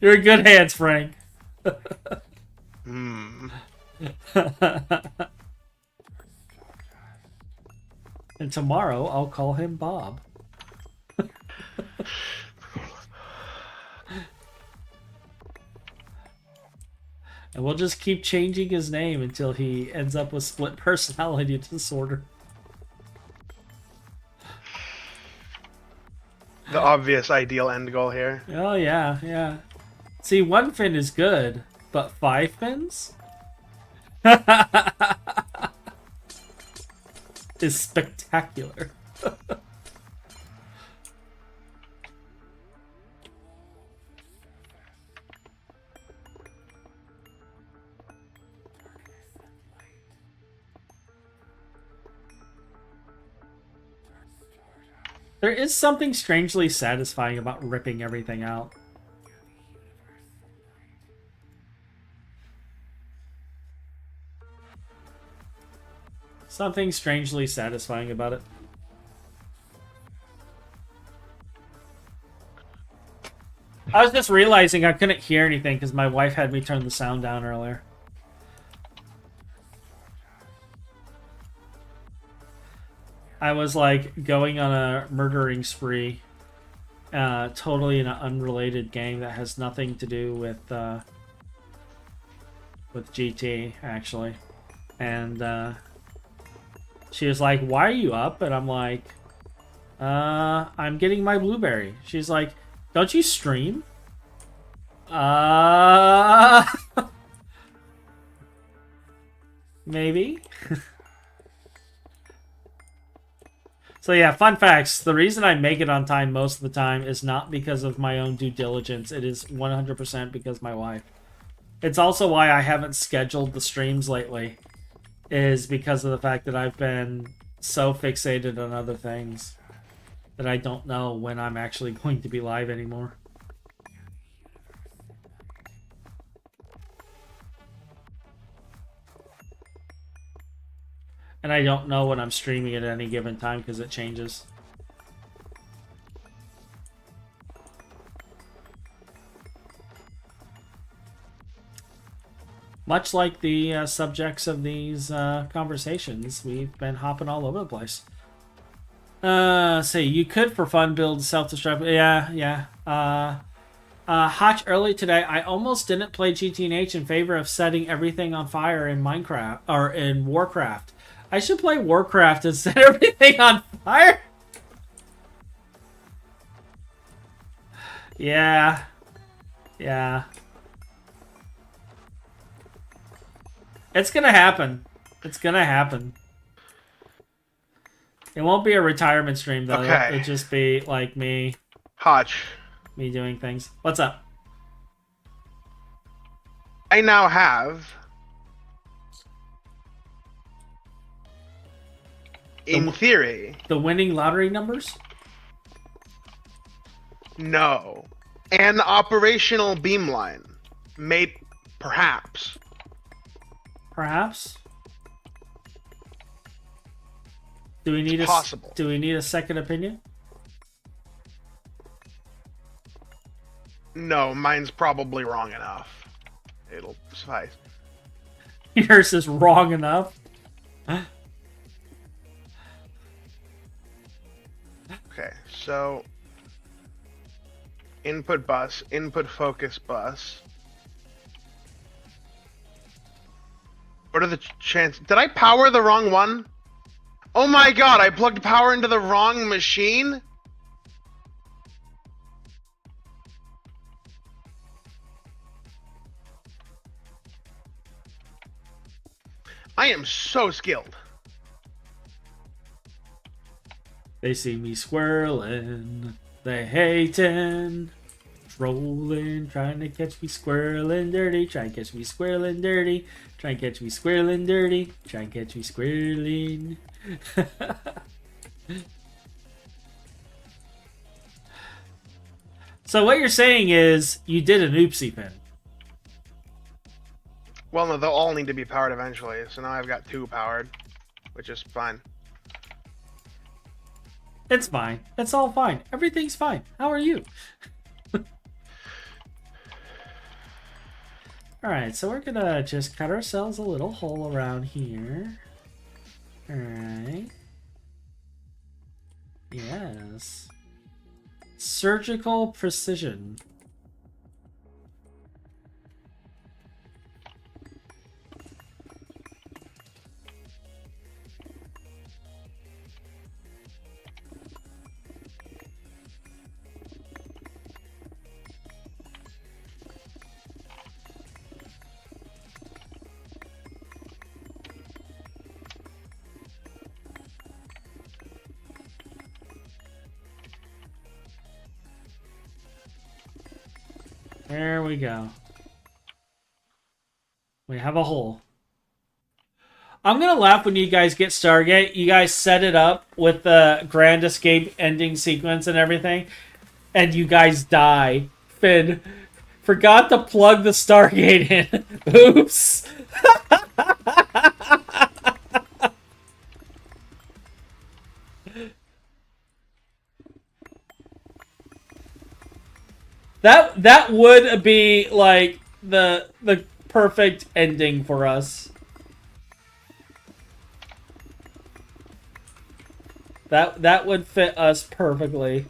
S1: You're in good hands, Frank.
S2: Hmm.
S1: And tomorrow, I'll call him Bob. And we'll just keep changing his name until he ends up with split personality disorder.
S2: The obvious ideal end goal here.
S1: Oh, yeah, yeah. See, one Phin is good, but 5 Phins? is spectacular. There is something strangely satisfying about ripping everything out. Something strangely satisfying about it. I was just realizing I couldn't hear anything because my wife had me turn the sound down earlier. I was like going on a murdering spree, totally in an unrelated game that has nothing to do with GT actually, and she was like, "Why are you up?" And I'm like, "I'm getting my blueberry." She's like, "Don't you stream?" Maybe. So yeah, fun facts. The reason I make it on time most of the time is not because of my own due diligence. It is 100% because of my wife. It's also why I haven't scheduled the streams lately, is because of the fact that I've been so fixated on other things that I don't know when I'm actually going to be live anymore. And I don't know when I'm streaming at any given time because it changes. Much like the subjects of these conversations, we've been hopping all over the place. Say, you could for fun build self-destruct. Yeah. Hotch, early today, I almost didn't play GT&H in favor of setting everything on fire in Minecraft, or in Warcraft. I should play Warcraft and set everything on fire? Yeah. It's gonna happen. It's gonna happen. It won't be a retirement stream, though.
S2: Okay.
S1: It'll just be, like, me
S2: Hotch.
S1: doing things. What's up?
S2: I now have... In theory...
S1: The winning lottery numbers?
S2: No. An operational beamline. Made Perhaps.
S1: Perhaps. Do we need
S2: possible.
S1: Do we need a second opinion?
S2: No, mine's probably wrong enough. It'll suffice.
S1: Yours is wrong enough.
S2: Okay, so input bus, input focus bus. What are the chances? Did I power the wrong one? Oh my god, I plugged power into the wrong machine? I am so skilled.
S1: They see me squirreling, they hating, trolling, trying to catch me squirreling dirty, try and catch me squirreling dirty, try and catch me squirreling dirty, try and catch me squirreling. So what you're saying is you did an oopsie, Phin.
S2: Well, no, they'll all need to be powered eventually, so now I've got 2 powered, which is fine.
S1: It's fine. It's all fine. Everything's fine. How are you? Alright, so we're gonna just cut ourselves a little hole around here. Alright. Yes. Surgical precision. There we go. We have a hole. I'm gonna laugh when you guys get Stargate. You guys set it up with the Grand Escape ending sequence and everything, and you guys die. Phin forgot to plug the Stargate in. Oops. That would be like the perfect ending for us. That would fit us perfectly.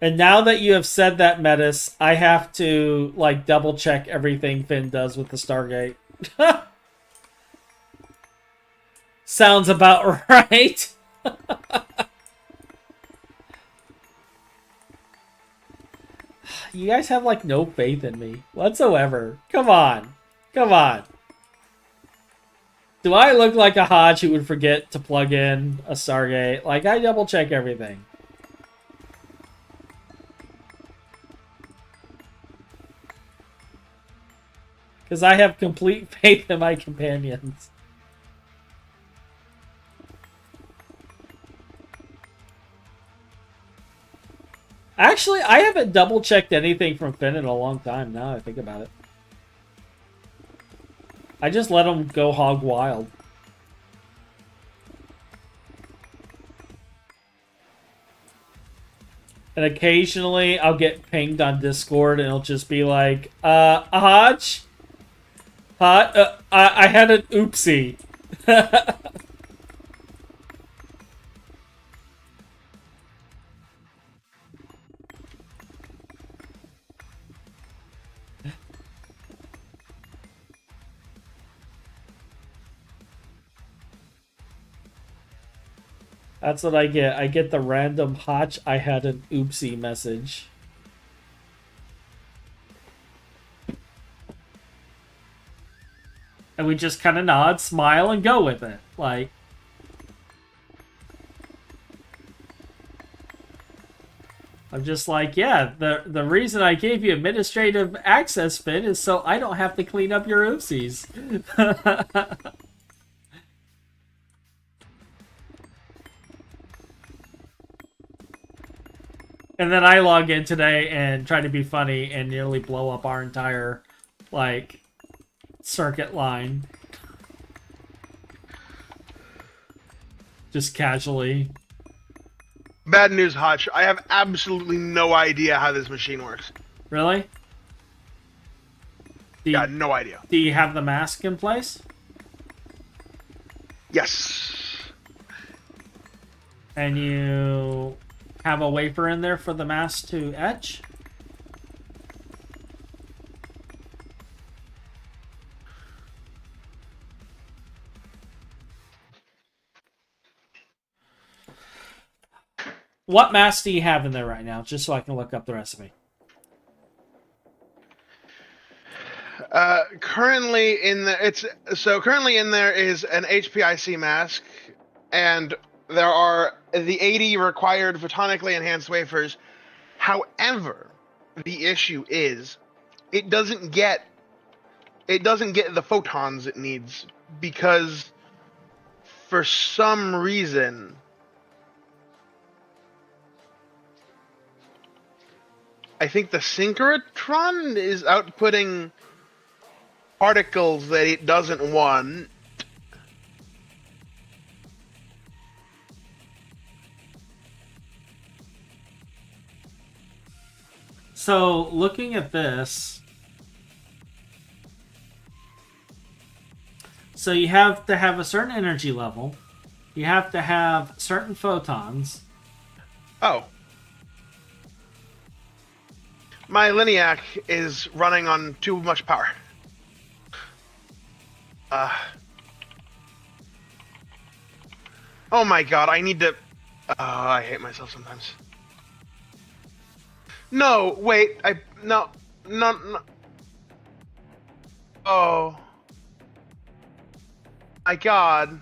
S1: And now that you have said that, Metis, I have to like double check everything Phin does with the Stargate. Sounds about right. You guys have, like, no faith in me whatsoever. Come on. Come on. Do I look like a Hodge who would forget to plug in a Stargate? Like, I double check everything. Because I have complete faith in my companions. Actually, I haven't double-checked anything from Phin in a long time, now I think about it. I just let him go hog wild. And occasionally, I'll get pinged on Discord, and it'll just be like, Hodge? I had an oopsie. That's what I get. I get the random Hotch, I had an oopsie message. And we just kind of nod, smile, and go with it. Like, I'm just like, yeah, the reason I gave you administrative access, Phin, is so I don't have to clean up your oopsies. And then I log in today and try to be funny and nearly blow up our entire, like, circuit line. Just casually.
S2: Bad news, Hutch. I have absolutely no idea how this machine works.
S1: Really?
S2: Yeah, no idea.
S1: Do you have the mask in place?
S2: Yes.
S1: And you have a wafer in there for the mask to etch? What mask do you have in there right now? Just so I can look up the recipe.
S2: Currently in there is an HPIC mask, and there are the 80 required photonically enhanced wafers. However, the issue is it doesn't get the photons it needs because for some reason I think the synchrotron is outputting particles that it doesn't want.
S1: So, looking at this, so you have to have a certain energy level, you have to have certain photons.
S2: Oh. My Liniac is running on too much power. Oh my god, I need to... I hate myself sometimes. No, wait, no. Oh. My god.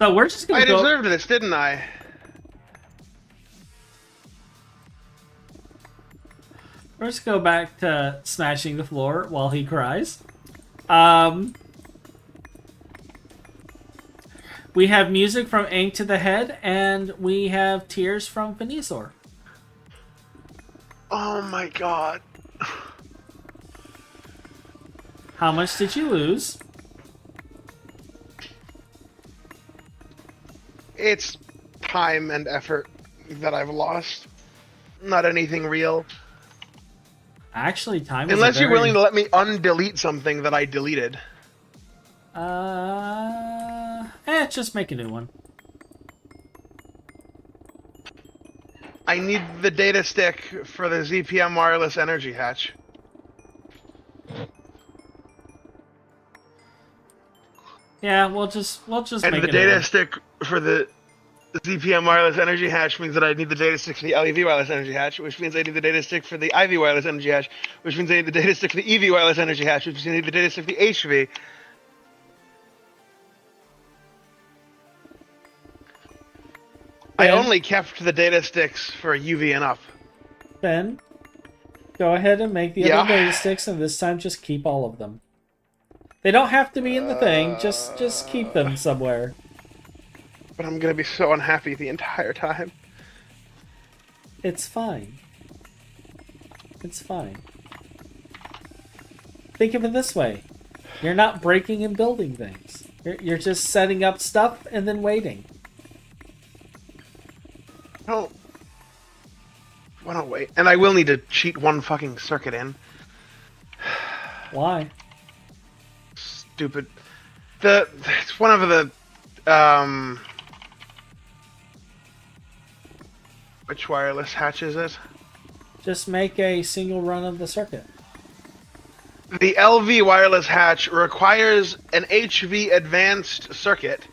S1: So we're just gonna
S2: I deserved this, didn't I?
S1: Let's go back to smashing the floor while he cries. We have music from Ink to the Head, and we have tears from Venusaur.
S2: Oh my god.
S1: How much did you lose?
S2: It's time and effort that I've lost. Not anything real.
S1: Actually, time is
S2: Unless you're willing to let me undelete something that I deleted.
S1: Just make a new one.
S2: I need the data stick for the ZPM wireless energy hatch.
S1: Yeah, we'll just make
S2: And the
S1: a
S2: data
S1: new one.
S2: stick for the ZPM wireless energy hatch means that I need the data stick for the LEV wireless energy hatch, which means I need the data stick for the IV wireless energy hatch, which means I need the data stick for the EV wireless energy hatch, which means I need the data stick for the HV. I only kept the data sticks for UV and up.
S1: Ben, go ahead and make the other data sticks, and this time just keep all of them. They don't have to be in the thing. Just keep them somewhere.
S2: But I'm gonna be so unhappy the entire time.
S1: It's fine. It's fine. Think of it this way. You're not breaking and building things. You're just setting up stuff and then waiting.
S2: No. Why don't wait? And I will need to cheat one fucking circuit in.
S1: Why?
S2: Stupid. It's one of the which wireless hatch is it?
S1: Just make a single run of the circuit.
S2: The LV wireless hatch requires an HV advanced circuit,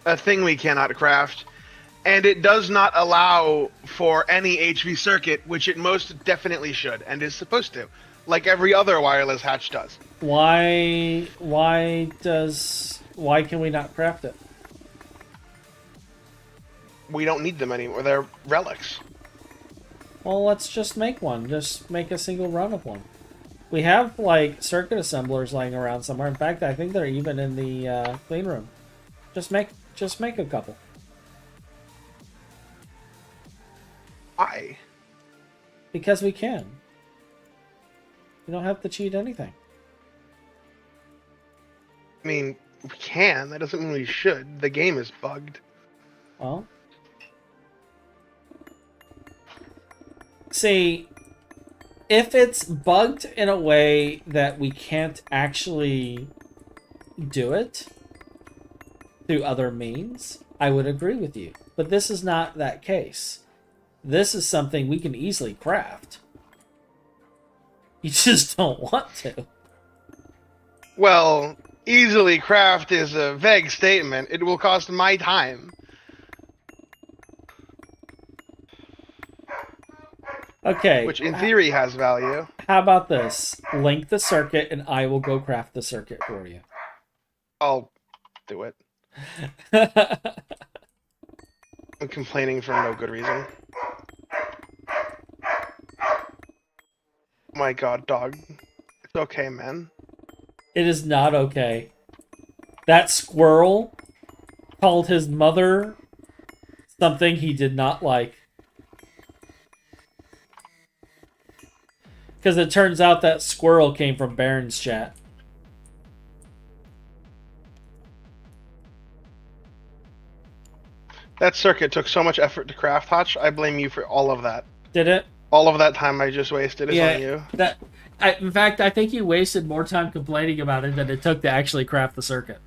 S2: a thing we cannot craft, and it does not allow for any HV circuit, which it most definitely should, and is supposed to, like every other wireless hatch does.
S1: Why can we not craft it?
S2: We don't need them anymore. They're relics.
S1: Well, let's just make one. Just make a single run of one. We have like circuit assemblers lying around somewhere. In fact, I think they're even in the clean room. Just make a couple.
S2: Why?
S1: Because we can. We don't have to cheat anything.
S2: I mean, we can. That doesn't mean we should. The game is bugged.
S1: Well, see, if it's bugged in a way that we can't actually do it through other means, I would agree with you. But this is not that case. This is something we can easily craft. You just don't want to.
S2: Well, easily craft is a vague statement. It will cost my time.
S1: Okay.
S2: Which in theory has value.
S1: How about this? Link the circuit and I will go craft the circuit for you.
S2: I'll do it. I'm complaining for no good reason. Oh my god, dog. It's okay, man.
S1: It is not okay. That squirrel called his mother something he did not like. Because it turns out that squirrel came from Baron's chat.
S2: That circuit took so much effort to craft, Hotch. I blame you for all of that.
S1: Did it?
S2: All of that time I just wasted is on you.
S1: In fact, I think you wasted more time complaining about it than it took to actually craft the circuit.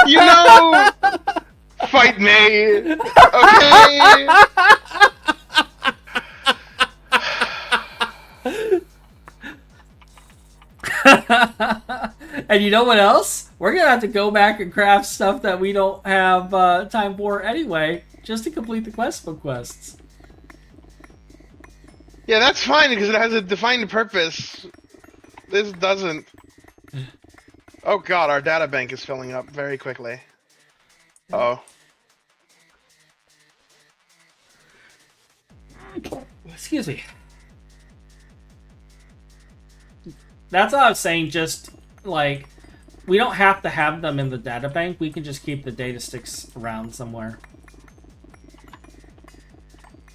S2: You know, fight me, okay?
S1: And you know what else? We're gonna have to go back and craft stuff that we don't have time for anyway, just to complete the quest book quests.
S2: Yeah, that's fine because it has a defined purpose. This doesn't. Oh god, our data bank is filling up very quickly. Uh-oh.
S1: Excuse me. That's what I was saying, just, like, we don't have to have them in the data bank, we can just keep the data sticks around somewhere.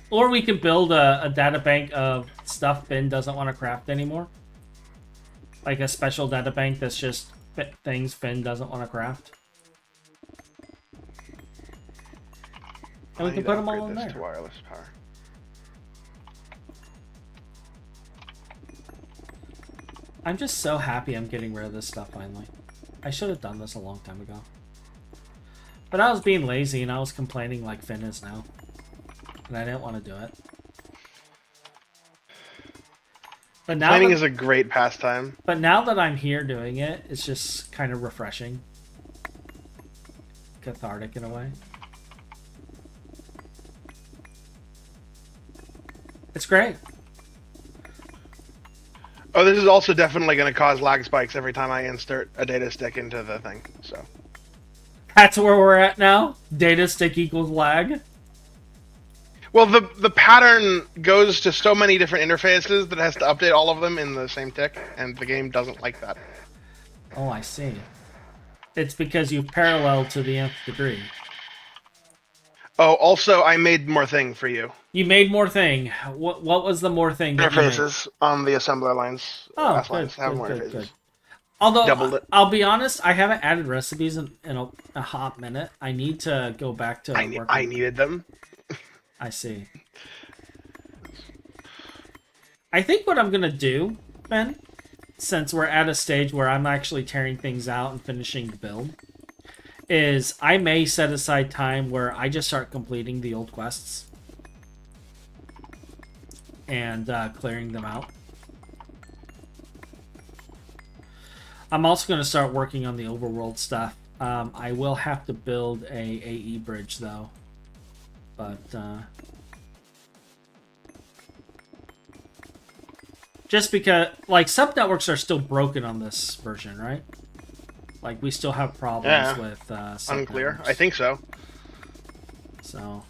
S1: Or we can build a data bank of stuff Phin doesn't want to craft anymore. Like a special data bank that's just things Phin doesn't want to craft. And we can put them all in there.
S2: To wireless power.
S1: I'm just so happy I'm getting rid of this stuff finally. I should have done this a long time ago. But I was being lazy and I was complaining like Phin is now. And I didn't want to do it. But now
S2: Planning is a great pastime.
S1: But now that I'm here doing it, it's just kind of refreshing. Cathartic in a way. It's great.
S2: Oh, this is also definitely going to cause lag spikes every time I insert a data stick into the thing, so.
S1: That's where we're at now? Data stick equals lag?
S2: Well, the pattern goes to so many different interfaces that it has to update all of them in the same tick, and the game doesn't like that.
S1: Oh, I see. It's because you've paralleled to the nth degree.
S2: Oh, also, I made more thing for you.
S1: You made more thing. What was the more thing? That
S2: Interfaces on the assembler lines.
S1: Oh,
S2: lines have more interfaces.
S1: good. Although,
S2: Doubled it.
S1: I'll be honest, I haven't added recipes in a hot minute. I need to go back to working.
S2: I needed them.
S1: I see. I think what I'm going to do, Ben, since we're at a stage where I'm actually tearing things out and finishing the build, is I may set aside time where I just start completing the old quests and clearing them out. I'm also going to start working on the overworld stuff. I will have to build a AE bridge though, but just because, like, sub networks are still broken on this version, right? Like, we still have problems with sub
S2: unclear.
S1: networks.
S2: I think so.
S1: So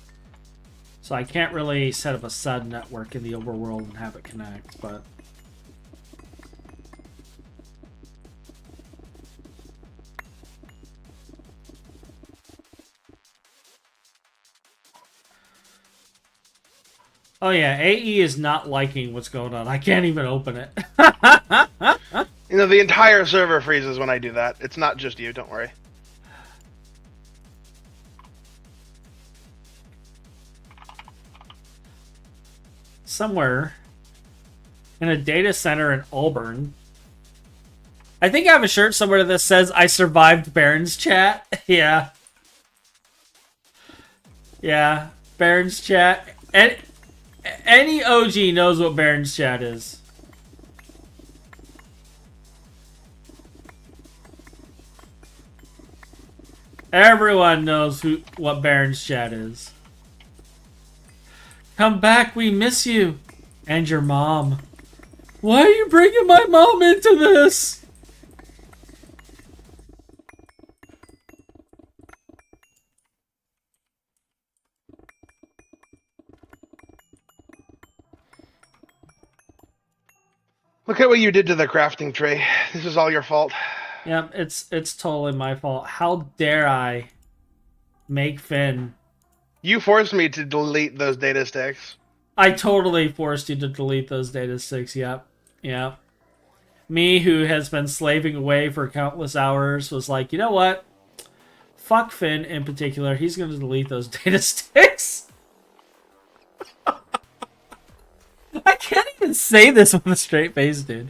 S1: I can't really set up a sud network in the overworld and have it connect, but... Oh yeah, AE is not liking what's going on. I can't even open it.
S2: You know, the entire server freezes when I do that. It's not just you, don't worry.
S1: Somewhere in a data center in Auburn. I think I have a shirt somewhere that says, I survived Baron's chat. Yeah. Yeah, Baron's chat. And any OG knows what Baron's chat is. Everyone knows what Baron's chat is. Come back, we miss you. And your mom. Why are you bringing my mom into this?
S2: Look at what you did to the crafting tray. This is all your fault.
S1: Yep, it's totally my fault. How dare I make Phin?
S2: You forced me to delete those data sticks.
S1: I totally forced you to delete those data sticks, yep. Yep. Me, who has been slaving away for countless hours, was like, you know what? Fuck Phin in particular. He's going to delete those data sticks. I can't even say this with a straight face, dude.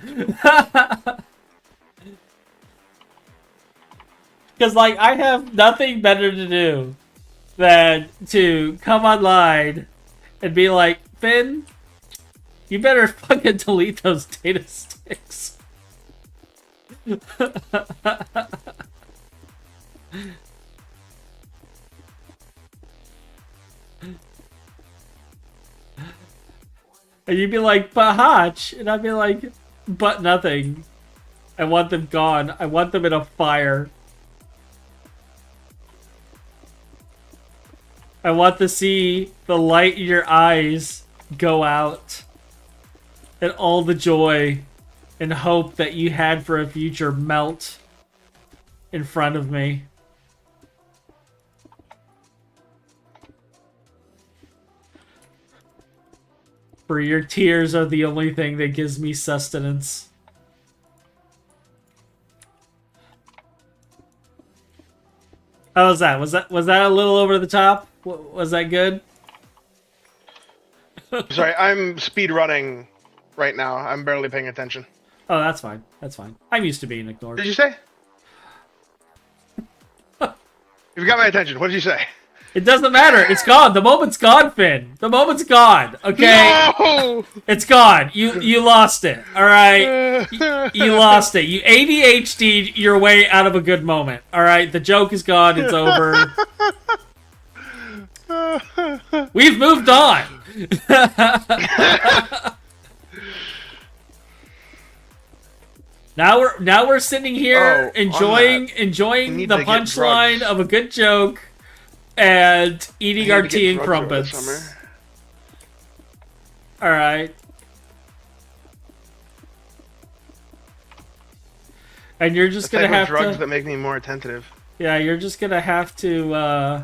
S1: Because, like, I have nothing better to do than to come online and be like, Phin, you better fucking delete those data sticks. And you'd be like, but Hotch. And I'd be like, but nothing. I want them gone. I want them in a fire. I want to see the light in your eyes go out. And all the joy and hope that you had for a future melt in front of me. For your tears are the only thing that gives me sustenance. How was that? Was that a little over the top? Was that good?
S2: Sorry, I'm speed running right now. I'm barely paying attention.
S1: Oh, that's fine. That's fine. I'm used to being ignored.
S2: Did you say? You've got my attention. What did you say?
S1: It doesn't matter. It's gone. The moment's gone, Phin. The moment's gone. Okay?
S2: No!
S1: It's gone. You lost it. All right? You lost it. You ADHD'd your way out of a good moment. All right? The joke is gone. It's over. We've moved on. Now we're sitting here enjoying the punchline of a good joke. And eating our tea and crumpets. Alright. And you're just gonna have
S2: drugs that make me more attentive.
S1: Yeah, you're just gonna have to,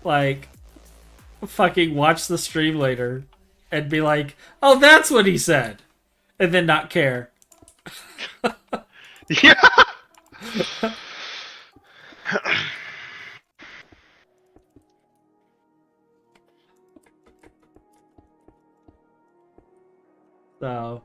S1: like, fucking watch the stream later. And be like, oh, that's what he said. And then not care.
S2: Yeah!
S1: So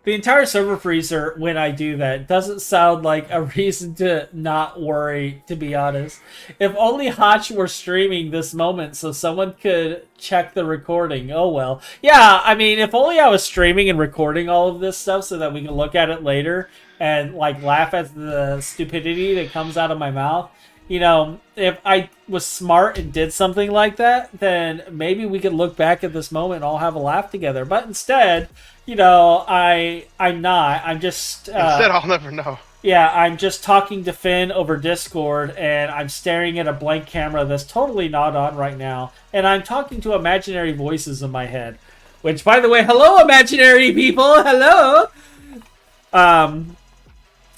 S1: the entire server freezer, when I do that, doesn't sound like a reason to not worry, to be honest. If only Hotch were streaming this moment so someone could check the recording. Oh well. Yeah, I mean, if only I was streaming and recording all of this stuff so that we can look at it later and, like, laugh at the stupidity that comes out of my mouth. You know, if I was smart and did something like that, then maybe we could look back at this moment and all have a laugh together. But instead, you know, I'm not. I'm just...
S2: Instead, I'll never know.
S1: Yeah, I'm just talking to Phin over Discord, and I'm staring at a blank camera that's totally not on right now, and I'm talking to imaginary voices in my head. Which, by the way, hello, imaginary people, hello. Um,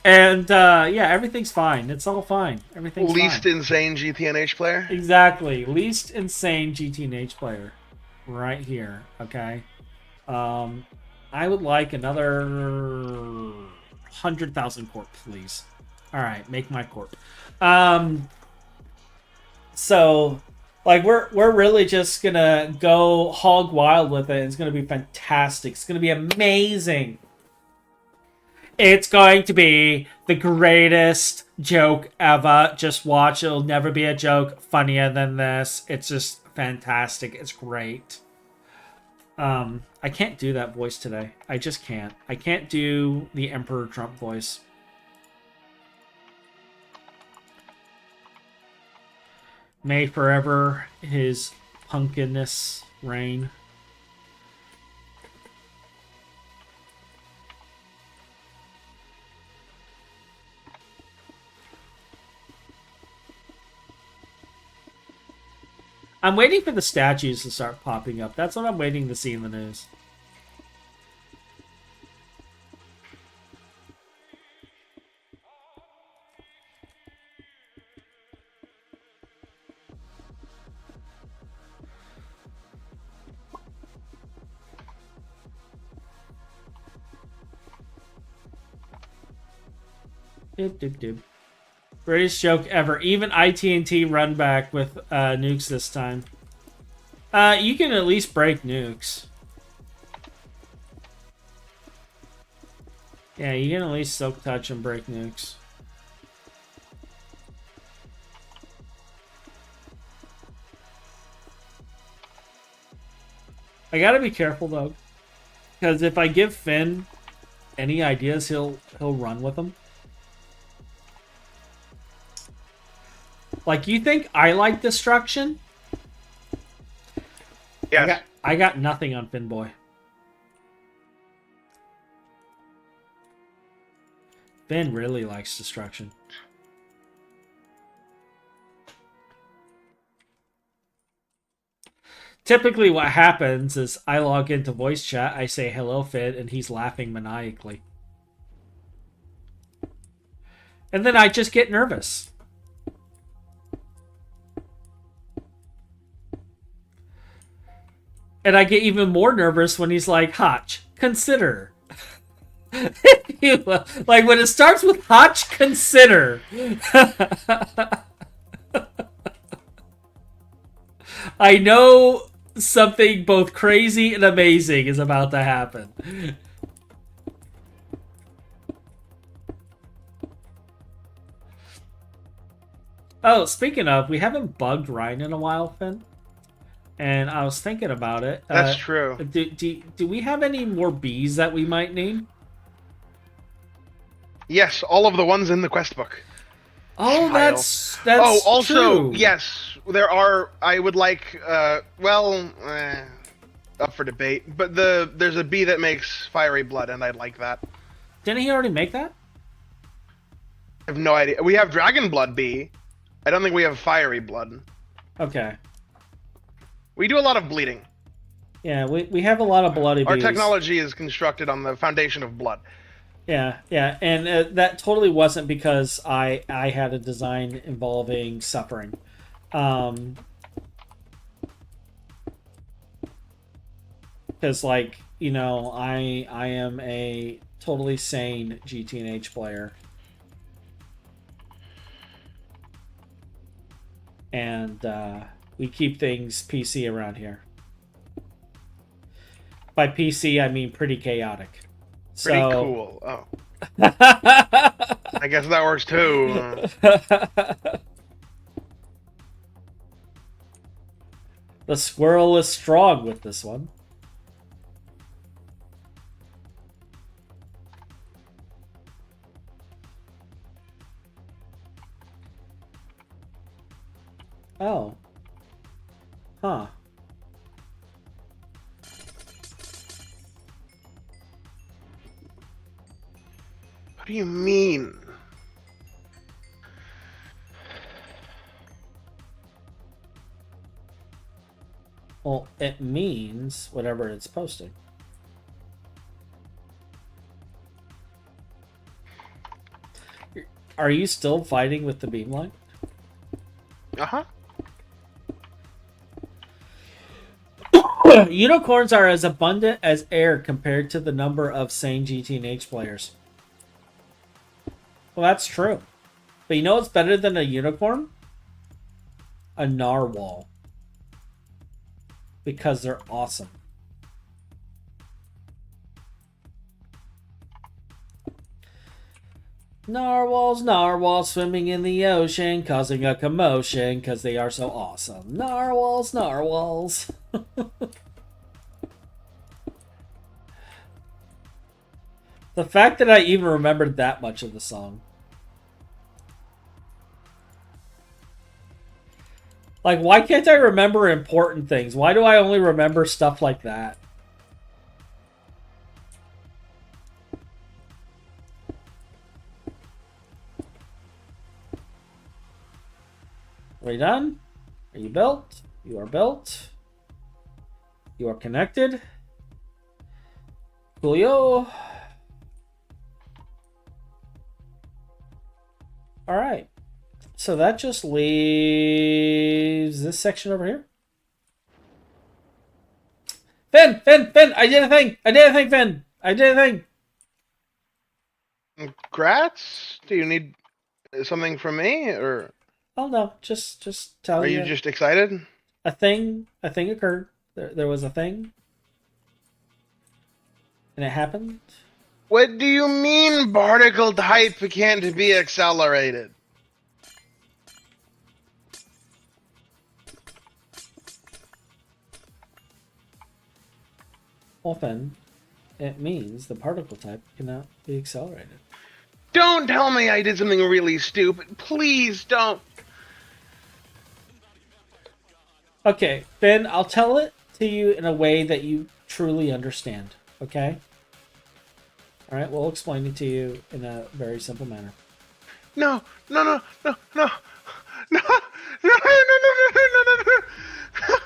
S1: and yeah, everything's fine. It's all fine. Everything's
S2: Least
S1: fine.
S2: insane GTNH player.
S1: Exactly, least insane GTNH player, right here. Okay. I would like another 100,000 corp, please. All right, make my corp. So, like, we're really just gonna go hog wild with it. It's gonna be fantastic. It's gonna be amazing. It's going to be the greatest joke ever. Just watch. It'll never be a joke funnier than this. It's just fantastic. It's great. I can't do that voice today. I just can't. I can't do the Emperor Trump voice. May forever his punkinness reign. I'm waiting for the statues to start popping up. That's what I'm waiting to see in the news. Doop, doop, doop. Greatest joke ever. Even IT&T run back with nukes this time. You can at least break nukes. Yeah, you can at least silk touch and break nukes. I gotta be careful though, because if I give Phin any ideas, he'll run with them. Like, you think I like destruction?
S2: Yes.
S1: I got nothing on Phin Boy. Phin really likes destruction. Typically what happens is I log into voice chat, I say hello Phin, and he's laughing maniacally. And then I just get nervous. And I get even more nervous when he's like, Hotch, consider. Like, when it starts with Hotch, consider. I know something both crazy and amazing is about to happen. Oh, speaking of, we haven't bugged Ryan in a while, Phin. And I was thinking about it.
S2: That's true.
S1: Do we have any more bees that we might need?
S2: Yes, all of the ones in the quest book.
S1: Oh, that's
S2: oh, also,
S1: true.
S2: yes, there are. I would like, up for debate, but there's a bee that makes fiery blood, and I'd like that.
S1: Didn't he already make that?
S2: I have no idea. We have dragon blood bee. I don't think we have fiery blood.
S1: Okay.
S2: We do a lot of bleeding.
S1: Yeah, we have a lot of bloody bees.
S2: Our technology is constructed on the foundation of blood.
S1: Yeah, and that totally wasn't because I had a design involving suffering. Because, like, you know, I am a totally sane GTNH player. And we keep things PC around here. By PC, I mean pretty chaotic.
S2: Pretty
S1: so...
S2: cool. Oh. I guess that works too.
S1: The squirrel is strong with this one. Oh. Huh.
S2: What do you mean?
S1: Well, it means whatever it's posting. Are you still fighting with the beamline?
S2: Uh-huh.
S1: Unicorns are as abundant as air compared to the number of sane GTNH players. Well, that's true. But you know what's better than a unicorn? A narwhal. Because they're awesome. Narwhals, narwhals swimming in the ocean, causing a commotion because they are so awesome. Narwhals, narwhals. The fact that I even remembered that much of the song. Like, why can't I remember important things? Why do I only remember stuff like that? Are we done? Are you built? You are built. You are connected. Coolio. Alright. So that just leaves this section over here. Phin! Phin! Phin! I did a thing! I did a thing, Phin! I did a thing!
S2: Congrats? Do you need something from me, or
S1: Oh no, just tell
S2: are
S1: you.
S2: you just excited?
S1: A thing occurred. There was a thing. And it happened.
S2: What do you mean particle type can't be accelerated?
S1: Often, it means the particle type cannot be accelerated.
S2: Don't tell me I did something really stupid. Please don't.
S1: Okay, Ben, I'll tell it to you in a way that you truly understand. Okay? Alright, we'll explain it to you in a very simple manner.
S2: No, no, no, no, no. No, no, no, no, no, no, no, no.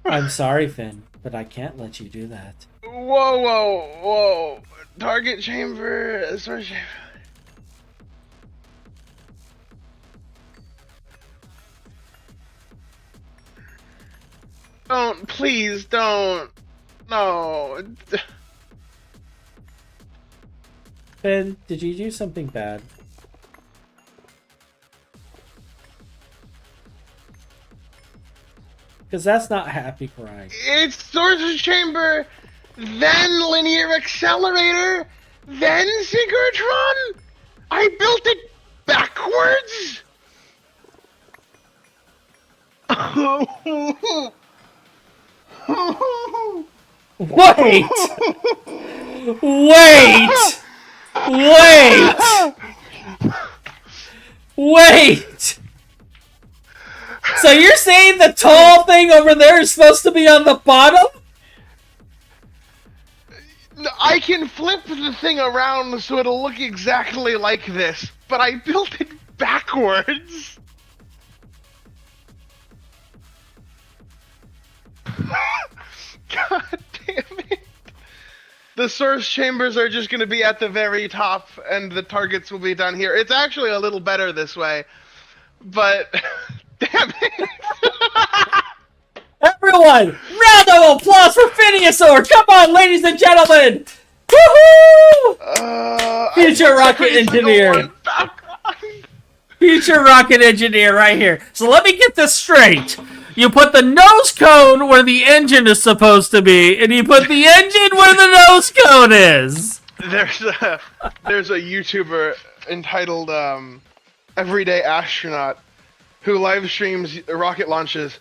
S1: I'm sorry, Phin, but I can't let you do that.
S2: Whoa, whoa, whoa. Target chamber, source chamber. Don't, please don't. No.
S1: Phin, did you do something bad? Because that's not happy crying.
S2: It's source chamber, then linear accelerator, then synchrotron. I built it backwards.
S1: Wait! Wait! Wait! Wait! So you're saying the tall thing over there is supposed to be on the bottom?
S2: I can flip the thing around so it'll look exactly like this, but I built it backwards. God damn it. The source chambers are just going to be at the very top, and the targets will be down here. It's actually a little better this way, but damn it.
S1: Everyone, round of applause for Phineasaur! Come on, ladies and gentlemen! Woohoo! Future rocket engineer. Future rocket engineer right here. So let me get this straight. You put the nose cone where the engine is supposed to be, and you put the engine where the nose cone is.
S2: There's a YouTuber entitled Everyday Astronaut who live streams rocket launches,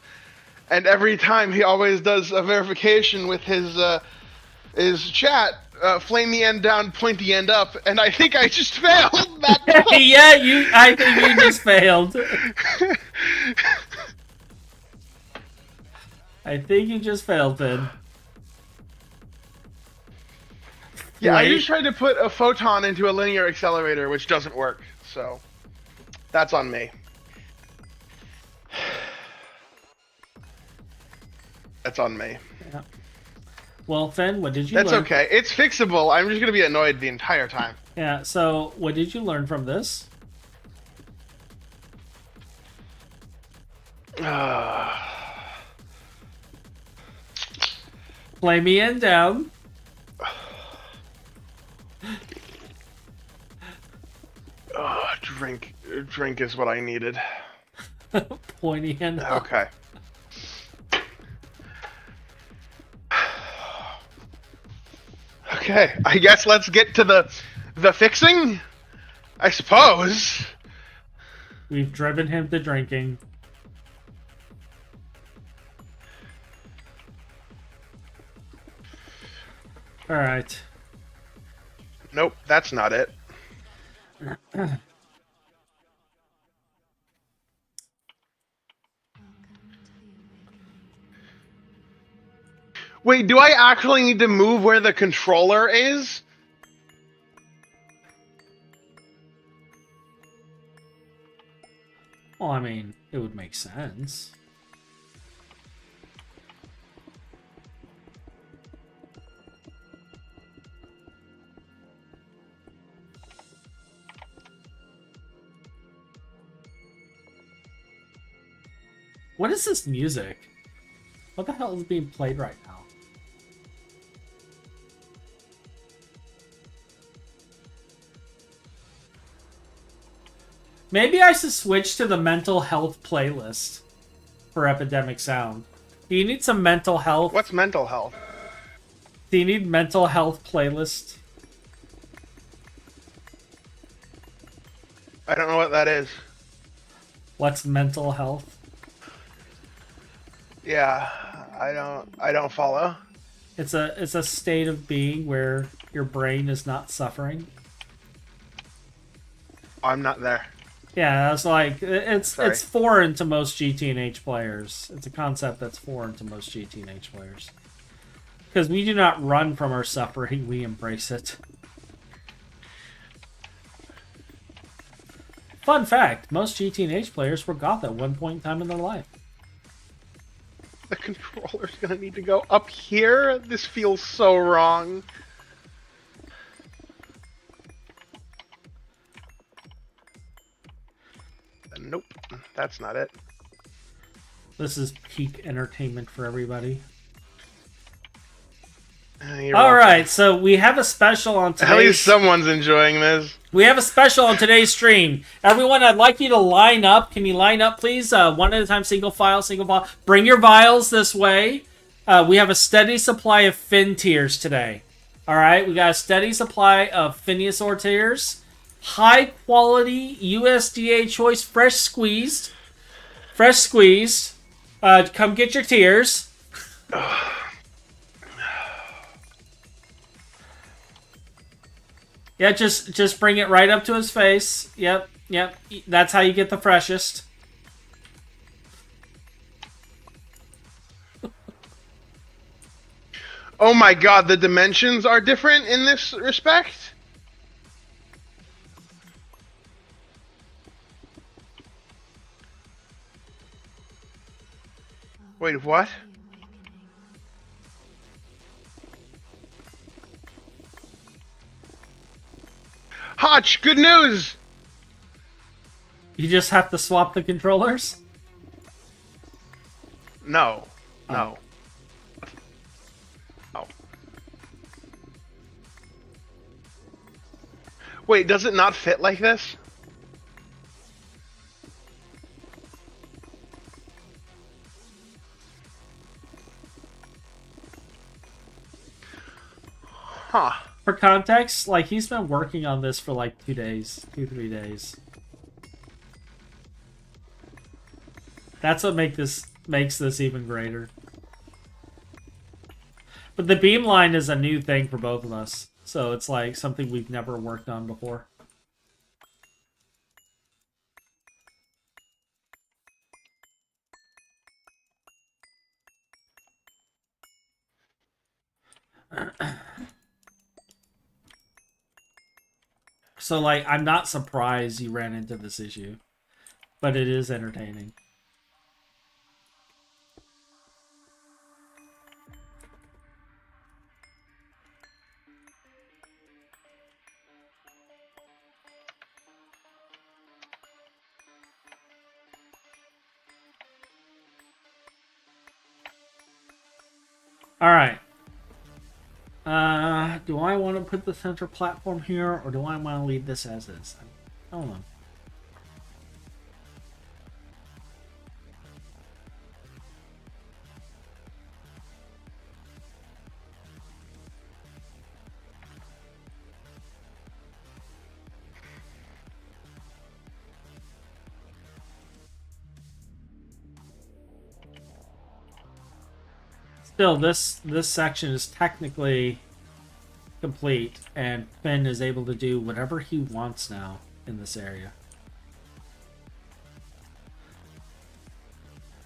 S2: and every time he always does a verification with his chat, flamey end down, pointy end up, and I think I just failed that time.
S1: Yeah, I think you just failed. I think you just failed, Phin.
S2: Yeah,
S1: Right?
S2: I just tried to put a photon into a linear accelerator, which doesn't work, so that's on me. That's on me.
S1: Yeah. Well, Finn, what did you
S2: That's
S1: learn?
S2: okay. It's fixable. I'm just gonna be annoyed the entire time.
S1: Yeah, so what did you learn from this? Play me in down.
S2: Drink is what I needed.
S1: Pointy end up.
S2: Okay. Okay, I guess let's get to the fixing, I suppose.
S1: We've driven him to drinking. All right.
S2: Nope, that's not it. Wait, do I actually need to move where the controller is?
S1: Well, I mean, it would make sense. What is this music? What the hell is being played right now? Maybe I should switch to the mental health playlist for Epidemic Sound. Do you need some mental health?
S2: What's mental health?
S1: Do you need mental health playlist?
S2: I don't know what that is.
S1: What's mental health?
S2: Yeah, I don't follow.
S1: It's a state of being where your brain is not suffering.
S2: I'm not there.
S1: Yeah, that's like it's
S2: Sorry.
S1: it's foreign to most GT&H players. It's a concept that's foreign to most GT&H players. Because we do not run from our suffering, we embrace it. Fun fact, most GT&H players were goth at one point in time in their life.
S2: The controller's gonna need to go up here? This feels so wrong. Nope, that's not it.
S1: This is peak entertainment for everybody.
S2: You're
S1: All
S2: welcome.
S1: right, so we have a special on
S2: At least
S1: today's.
S2: someone's enjoying this.
S1: We have a special on today's stream. Everyone, I'd like you to line up. Can you line up, please? One at a time, single file, single file. Bring your vials this way. We have a steady supply of Phin tears today. All right, we got a steady supply of Phineasaur tears. High quality USDA choice, fresh squeezed. Fresh squeezed. Come get your tears. Yeah, just bring it right up to his face. Yep. That's how you get the freshest.
S2: Oh my god, the dimensions are different in this respect? Wait, what? Hotch, good news!
S1: You just have to swap the controllers?
S2: No. No. Oh. Wait, does it not fit like this? Huh.
S1: For context, like, he's been working on this for like 2 days. 2-3 days. That's what makes this even greater. But the beamline is a new thing for both of us. So it's like something we've never worked on before. So, like, I'm not surprised you ran into this issue. But it is entertaining. All right. Do I want to put the center platform here, or do I want to leave this as is? I don't know. Still, this section is technically complete, and Phin is able to do whatever he wants now in this area.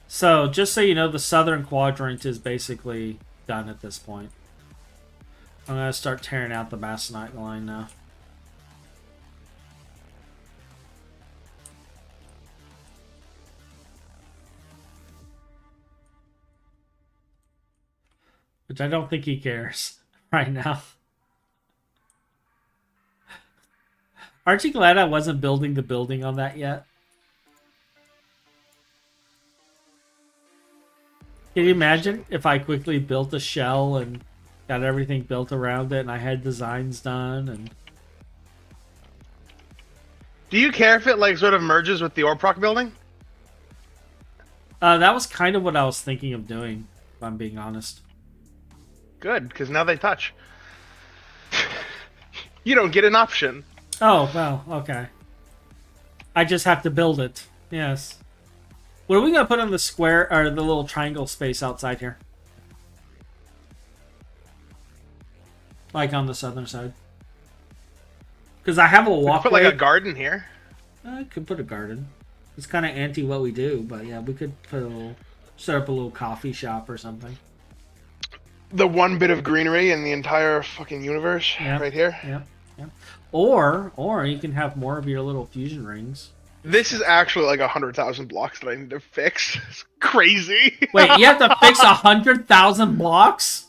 S1: So, just so you know, the southern quadrant is basically done at this point. I'm going to start tearing out the Masonite line now. Which I don't think he cares right now. Aren't you glad I wasn't building the building on that yet? Can you imagine if I quickly built a shell and got everything built around it and I had designs done? And
S2: do you care if it like sort of merges with the Orproc building?
S1: That was kind of what I was thinking of doing, if I'm being honest.
S2: Good, because now they touch. You don't get an option.
S1: Oh, well, okay. I just have to build it. Yes. What are we going to put on the square, or the little triangle space outside here? Like on the southern side. Because I have a walkway.
S2: Put like a garden here.
S1: I could put a garden. It's kind of anti what we do, but yeah, we could put a little, set up a little coffee shop or something.
S2: The one bit of greenery in the entire fucking universe, right here.
S1: Yep. Or you can have more of your little fusion rings.
S2: This is actually like 100,000 blocks that I need to fix. It's crazy.
S1: Wait, you have to fix 100,000 blocks?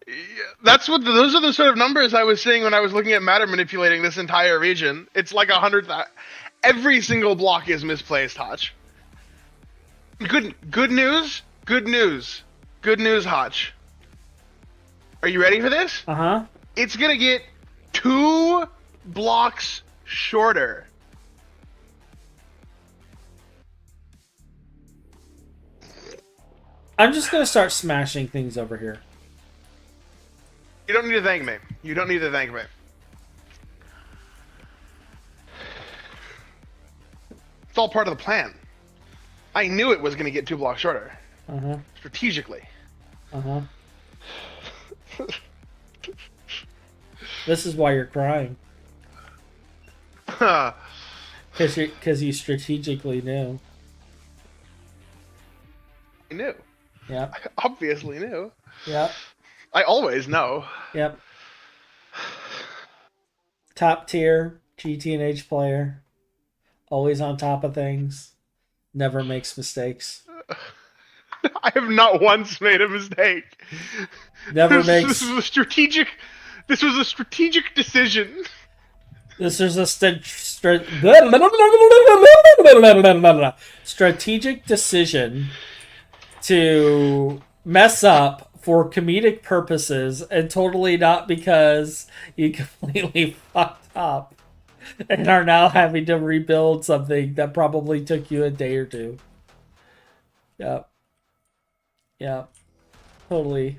S2: Yeah, that's what. Those are the sort of numbers I was seeing when I was looking at matter manipulating this entire region. It's like 100,000. Every single block is misplaced, Hotch. Good news. Good news. Good news, Hotch. Are you ready for this?
S1: Uh-huh.
S2: It's gonna get 2 blocks shorter.
S1: I'm just gonna start smashing things over here.
S2: You don't need to thank me. You don't need to thank me. It's all part of the plan. I knew it was gonna get 2 blocks shorter.
S1: Uh-huh.
S2: Strategically.
S1: Uh-huh. This is why you're crying. Because you strategically knew.
S2: I knew.
S1: Yep.
S2: I obviously knew.
S1: Yep.
S2: I always know.
S1: Yep. Top tier GT&H player. Always on top of things. Never makes mistakes.
S2: I have not once made a mistake.
S1: Never makes.
S2: This was a strategic. This was a strategic decision.
S1: This is a strategic decision to mess up for comedic purposes and totally not because you completely fucked up and are now having to rebuild something that probably took you a day or two. Yep. Yeah, totally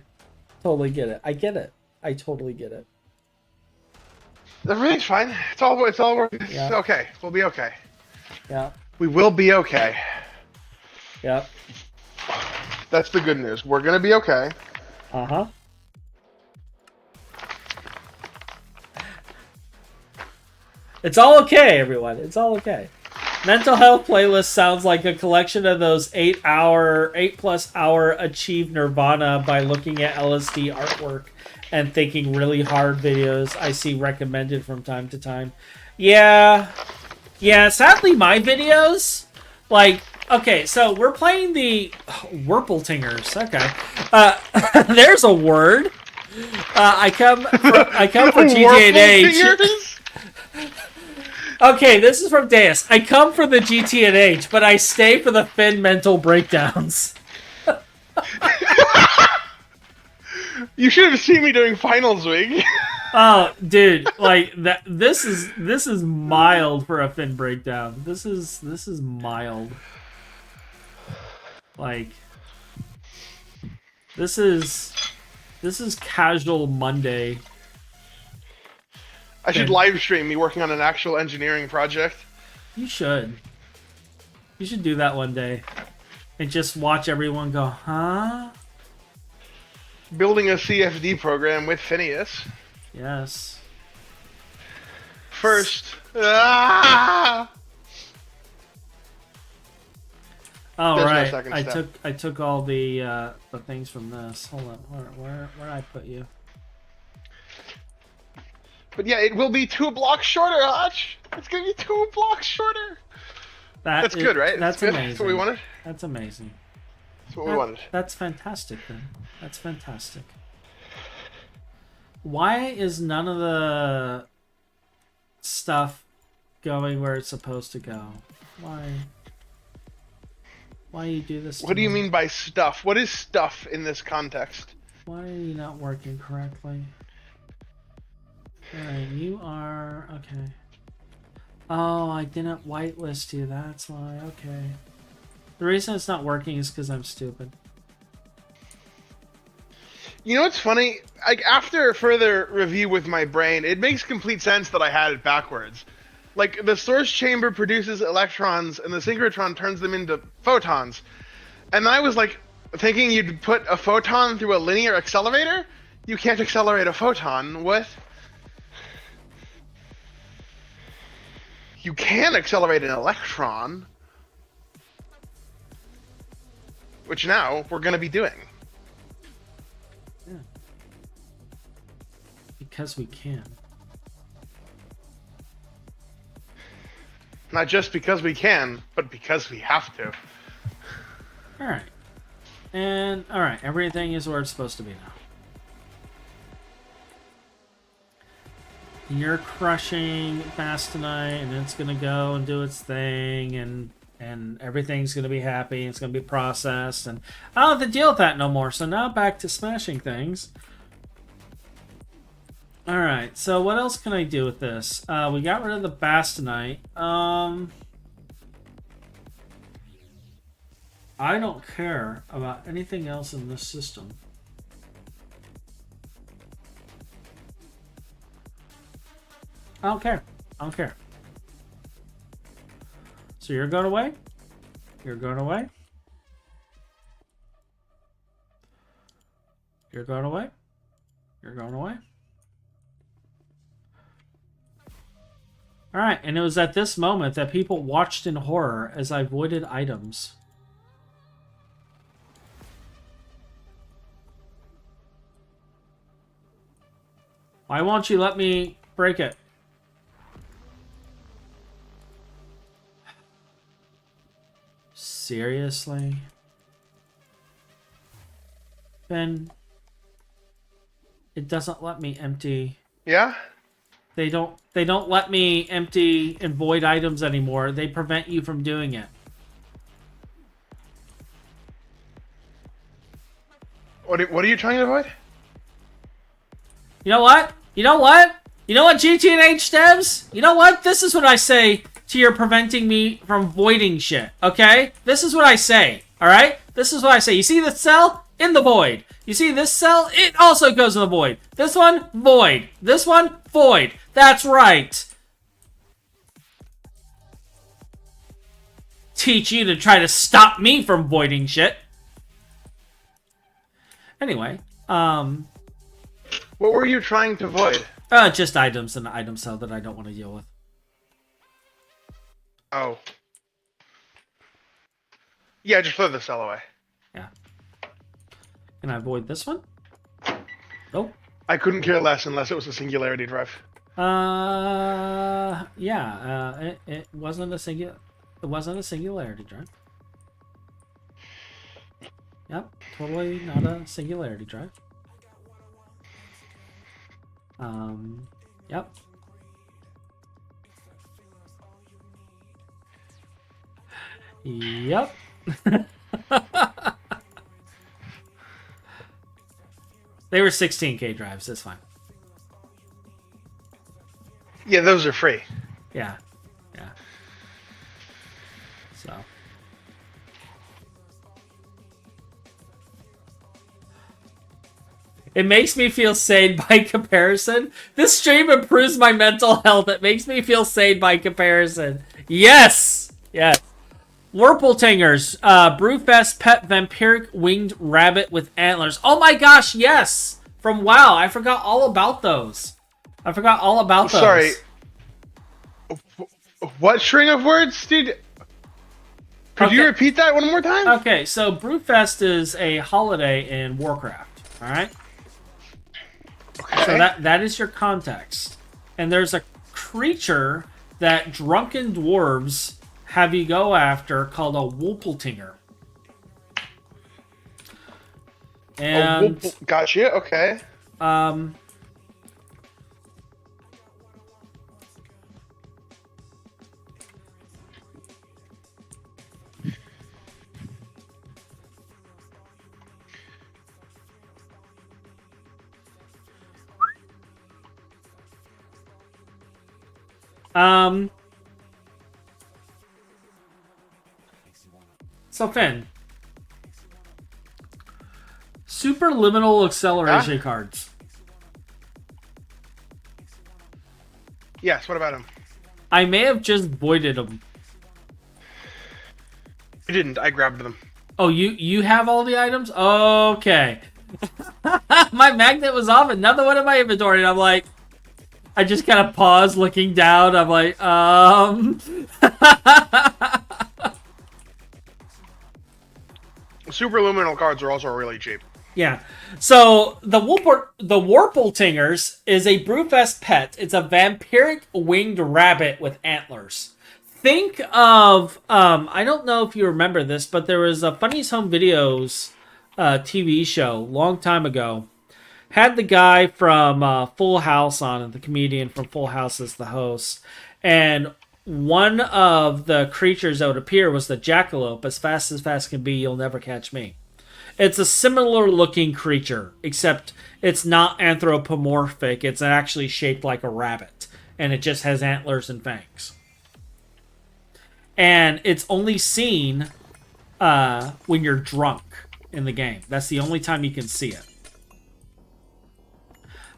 S1: get it. I get it. I totally get it.
S2: Everything's fine. It's all working.
S1: Yeah.
S2: It's okay. We'll be okay.
S1: Yeah.
S2: We will be okay.
S1: Yep.
S2: That's the good news. We're gonna be okay.
S1: Uh-huh. It's all okay, everyone. It's all okay. Mental Health Playlist sounds like a collection of those 8+ hour achieve nirvana by looking at LSD artwork and thinking really hard videos I see recommended from time to time. Yeah, sadly my videos, like, okay, so we're playing the Wurpeltingers, okay. There's a word. I come for GTA. Okay, this is from Deus. I come for the GT&H, but I stay for the Phin mental breakdowns.
S2: You should have seen me during finals week.
S1: Oh, dude, like that. This is mild for a Phin breakdown. This is mild. Like this is casual Monday.
S2: I should live stream me working on an actual engineering project.
S1: You should. You should do that one day, and just watch everyone go, huh?
S2: Building a CFD program with Phineas.
S1: Yes.
S2: First. Ah!
S1: Oh
S2: There's no
S1: right,
S2: second
S1: I
S2: step.
S1: took all the things from this. Hold on, where did I put you?
S2: But yeah, it will be 2 blocks shorter, Hutch. It's gonna be 2 blocks shorter. That's good, right?
S1: That's
S2: good.
S1: amazing.
S2: That's what we wanted.
S1: That's amazing.
S2: That's what we wanted.
S1: That's fantastic, then. That's fantastic. Why is none of the stuff going where it's supposed to go? Why you do this?
S2: What do you mean by stuff? What is stuff in this context?
S1: Why are you not working correctly? Alright, you are... okay. Oh, I didn't whitelist you, that's why. Okay. The reason it's not working is because I'm stupid.
S2: You know what's funny? Like, after further review with my brain, it makes complete sense that I had it backwards. Like, the source chamber produces electrons, and the synchrotron turns them into photons. And I was like, thinking you'd put a photon through a linear accelerator? You can't accelerate a photon. What? You can accelerate an electron. Which now we're going to be doing.
S1: Yeah. Because we can.
S2: Not just because we can, but because we have to.
S1: Alright. And, alright, everything is where it's supposed to be now. You're crushing Bastonite, and it's gonna go and do its thing, and everything's gonna be happy, and it's gonna be processed, and I don't have to deal with that no more. So now back to smashing things. Alright, so what else can I do with this? We got rid of the Bastonite. I don't care about anything else in this system. I don't care. I don't care. So you're going away? You're going away? You're going away? You're going away? Alright, and it was at this moment that people watched in horror as I voided items. Why won't you let me break it? Seriously? Ben, it doesn't let me empty.
S2: Yeah?
S1: They don't let me empty and void items anymore. They prevent you from doing it.
S2: What are you trying to avoid?
S1: You know what? You know what? You know what, GTNH devs? You know what? This is what I say to your preventing me from voiding shit, okay? This is what I say, alright? This is what I say. You see this cell? In the void. You see this cell? It also goes in the void. This one? Void. This one? Void. That's right. Teach you to try to stop me from voiding shit. Anyway,
S2: What were you trying to void?
S1: just items in the item cell that I don't want to deal with.
S2: Oh. Yeah, just throw the cell away.
S1: Yeah. Can I avoid this one? Nope.
S2: I couldn't care less unless it was a singularity drive.
S1: Yeah. It wasn't a singularity drive. Yep, totally not a singularity drive. Yep. Yep. They were 16K drives. That's fine.
S2: Yeah, those are free.
S1: Yeah. Yeah. So. It makes me feel sane by comparison. This stream improves my mental health. It makes me feel sane by comparison. Yes! Yes. Wurpeltingers. Brewfest pet vampiric winged rabbit with antlers. Oh my gosh, yes! From WoW. I forgot all about those. I forgot all about those.
S2: Sorry. What string of words, dude? Could you repeat that one more time?
S1: Okay, so Brewfest is a holiday in Warcraft. Alright?
S2: Okay.
S1: So that is your context. And there's a creature that drunken dwarves have you go after called a Wurpeltinger. And
S2: gotcha, okay.
S1: So Phin, superliminal acceleration cards.
S2: Yes, what about him?
S1: I may have just voided them.
S2: I didn't, I grabbed them.
S1: Oh, you have all the items? Okay. My magnet was off, another one in my inventory, and I'm like, I just kind of paused looking down. I'm like,
S2: Superluminal cards are also really cheap.
S1: Yeah. So the Wurpeltingers is a Brewfest pet. It's a vampiric winged rabbit with antlers. Think of I don't know if you remember this, but there was a Funny's Home Videos TV show long time ago. Had the guy from Full House on it, the comedian from Full House as the host, and one of the creatures that would appear was the jackalope. As fast can be, you'll never catch me. It's a similar looking creature, except it's not anthropomorphic. It's actually shaped like a rabbit, and it just has antlers and fangs. And it's only seen when you're drunk in the game. That's the only time you can see it.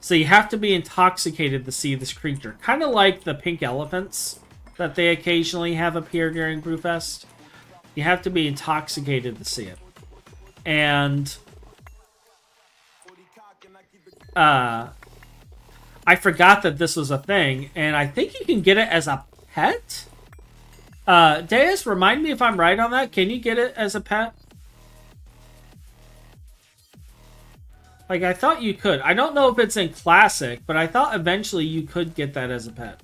S1: So you have to be intoxicated to see this creature. Kind of like the pink elephants that they occasionally have appear during Brewfest. You have to be intoxicated to see it. And I forgot that this was a thing, and I think you can get it as a pet? Deus, remind me if I'm right on that. Can you get it as a pet? Like, I thought you could. I don't know if it's in Classic, but I thought eventually you could get that as a pet.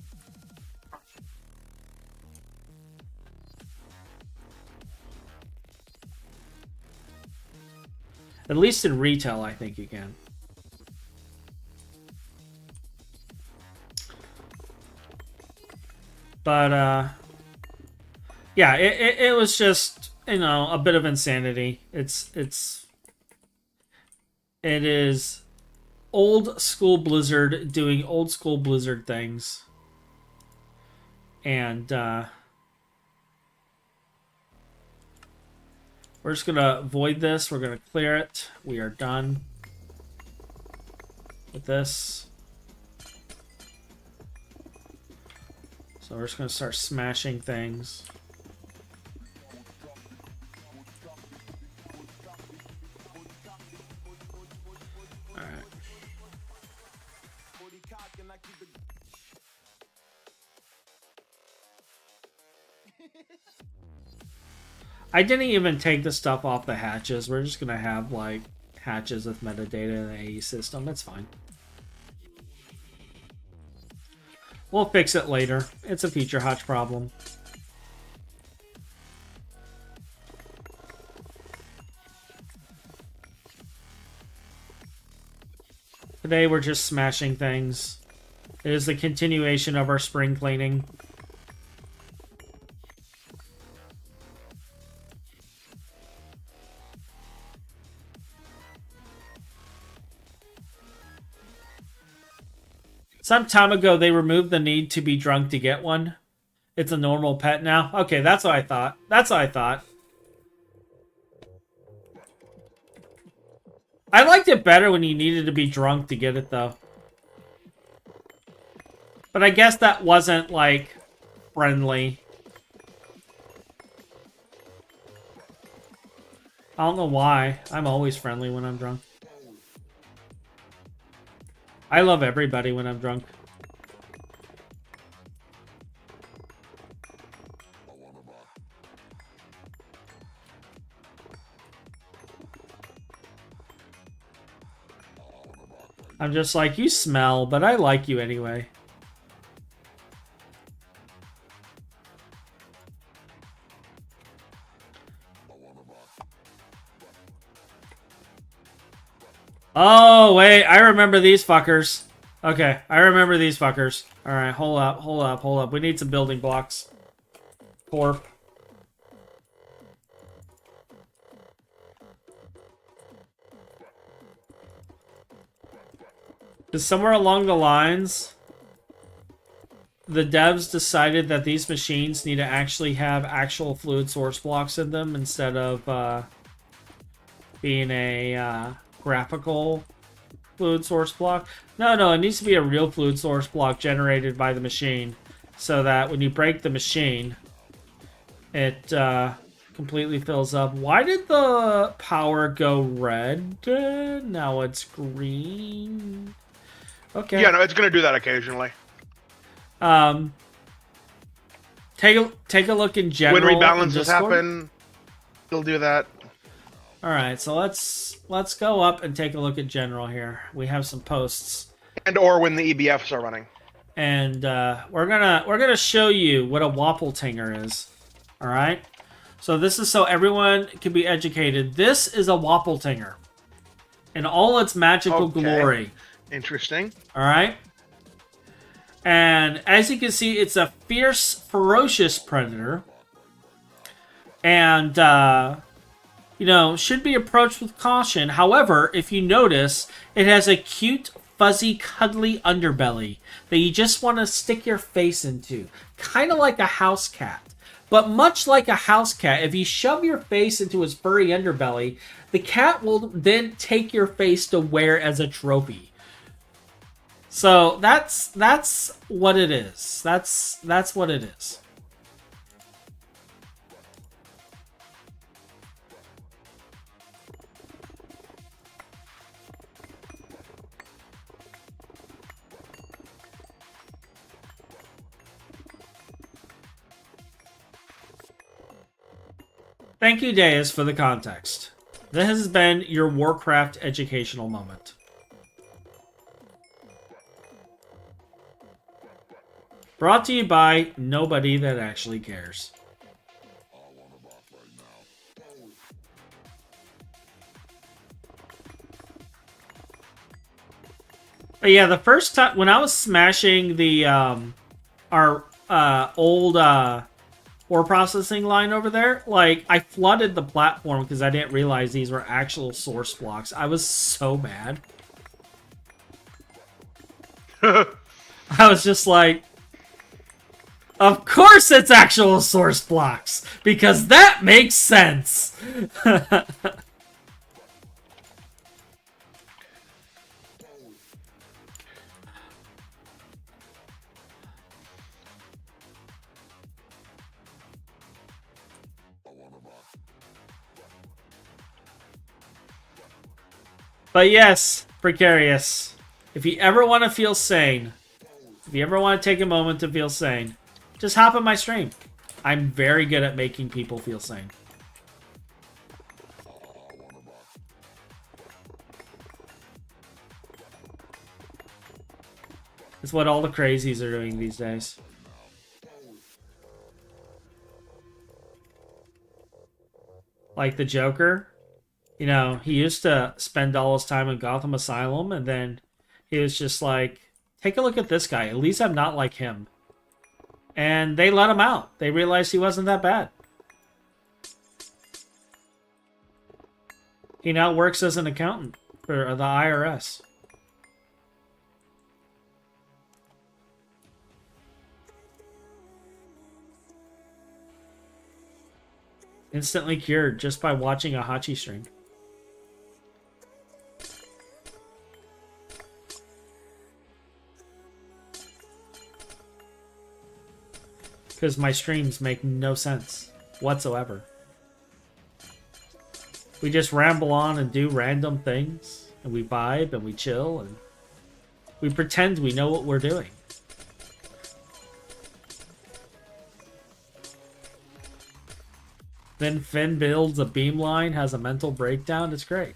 S1: At least in retail, I think you can. But, yeah, it was just, you know, a bit of insanity. It is old school Blizzard doing old school Blizzard things. And, we're just going to void this. We're going to clear it. We are done with this. So we're just going to start smashing things. Alright. I didn't even take the stuff off the hatches. We're just going to have, like, hatches with metadata in the AE system. It's fine. We'll fix it later. It's a feature hotch problem. Today we're just smashing things. It is the continuation of our spring cleaning. Some time ago, they removed the need to be drunk to get one. It's a normal pet now. Okay, that's what I thought. That's what I thought. I liked it better when you needed to be drunk to get it, though. But I guess that wasn't, like, friendly. I don't know why. I'm always friendly when I'm drunk. I love everybody when I'm drunk. I'm just like, you smell, but I like you anyway. Oh, wait, I remember these fuckers. Okay, I remember these fuckers. Alright, hold up, hold up, hold up. We need some building blocks. Corp. Because somewhere along the lines, the devs decided that these machines need to actually have actual fluid source blocks in them instead of being a graphical fluid source block. No, it needs to be a real fluid source block generated by the machine so that when you break the machine, it completely fills up. Why did the power go red? Now it's green. Okay.
S2: Yeah, no, it's gonna do that occasionally.
S1: Take a look in general.
S2: When rebalances happen, it'll do that.
S1: All right, so let's go up and take a look at general here. We have some posts,
S2: And or when the EBFs are running.
S1: and we're gonna show you what a Wappletinger is. All right, so this is so everyone can be educated. This is a Wappletinger in all its magical glory.
S2: Interesting.
S1: All right. And as you can see, it's a fierce, ferocious predator. And, you know, should be approached with caution. However, if you notice, it has a cute, fuzzy, cuddly underbelly that you just want to stick your face into. Kind of like a house cat. But much like a house cat, if you shove your face into its furry underbelly, the cat will then take your face to wear as a trophy. So that's what it is. That's what it is. Thank you, Deus, for the context. This has been your Warcraft educational moment. Brought to you by nobody that actually cares. But yeah, the first time when I was smashing the our old ore processing line over there, like I flooded the platform because I didn't realize these were actual source blocks. I was so mad. I was just like, of course it's actual source blocks, because that makes sense. But yes, Precarious, if you ever want to feel sane, if you ever want to take a moment to feel sane, just hop on my stream. I'm very good at making people feel sane. It's what all the crazies are doing these days. Like the Joker. You know, he used to spend all his time in Gotham Asylum, and then he was just like, take a look at this guy. At least I'm not like him. And they let him out. They realized he wasn't that bad. He now works as an accountant for the IRS. Instantly cured just by watching a Hachi stream. Because my streams make no sense whatsoever. We just ramble on and do random things, and we vibe and we chill, and we pretend we know what we're doing. Then Phin builds a beamline, has a mental breakdown. It's great.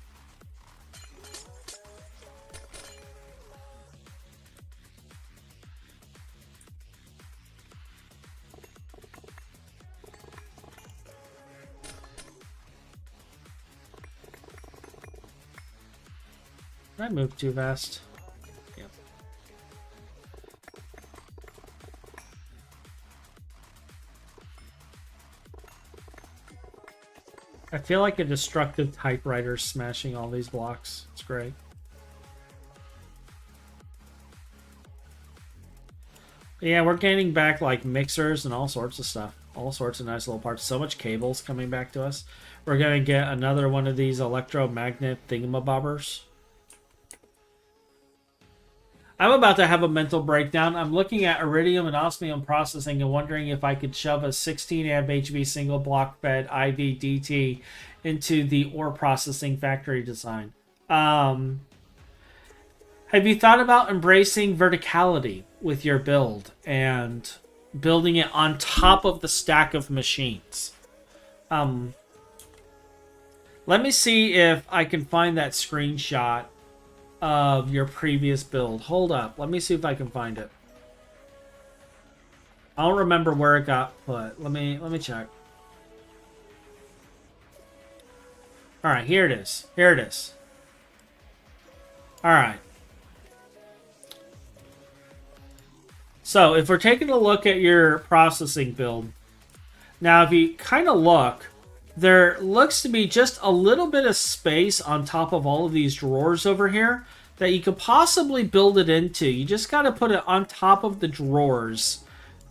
S1: Did I move too fast? Yep. I feel like a destructive typewriter smashing all these blocks. It's great. Yeah, we're gaining back like mixers and all sorts of stuff. All sorts of nice little parts. So much cables coming back to us. We're going to get another one of these electromagnet thingamabobbers. I'm about to have a mental breakdown. I'm looking at iridium and osmium processing and wondering if I could shove a 16 amp HV single block fed IV DT into the ore processing factory design. Have you thought about embracing verticality with your build and building it on top of the stack of machines? Let me see if I can find that screenshot of your previous build. Hold up. Let me see if I can find it. I don't remember where it got put. Let me check. All right, here it is. Here it is. All right. So, if we're taking a look at your processing build, now if you kind of look, there looks to be just a little bit of space on top of all of these drawers over here that you could possibly build it into. You just got to put it on top of the drawers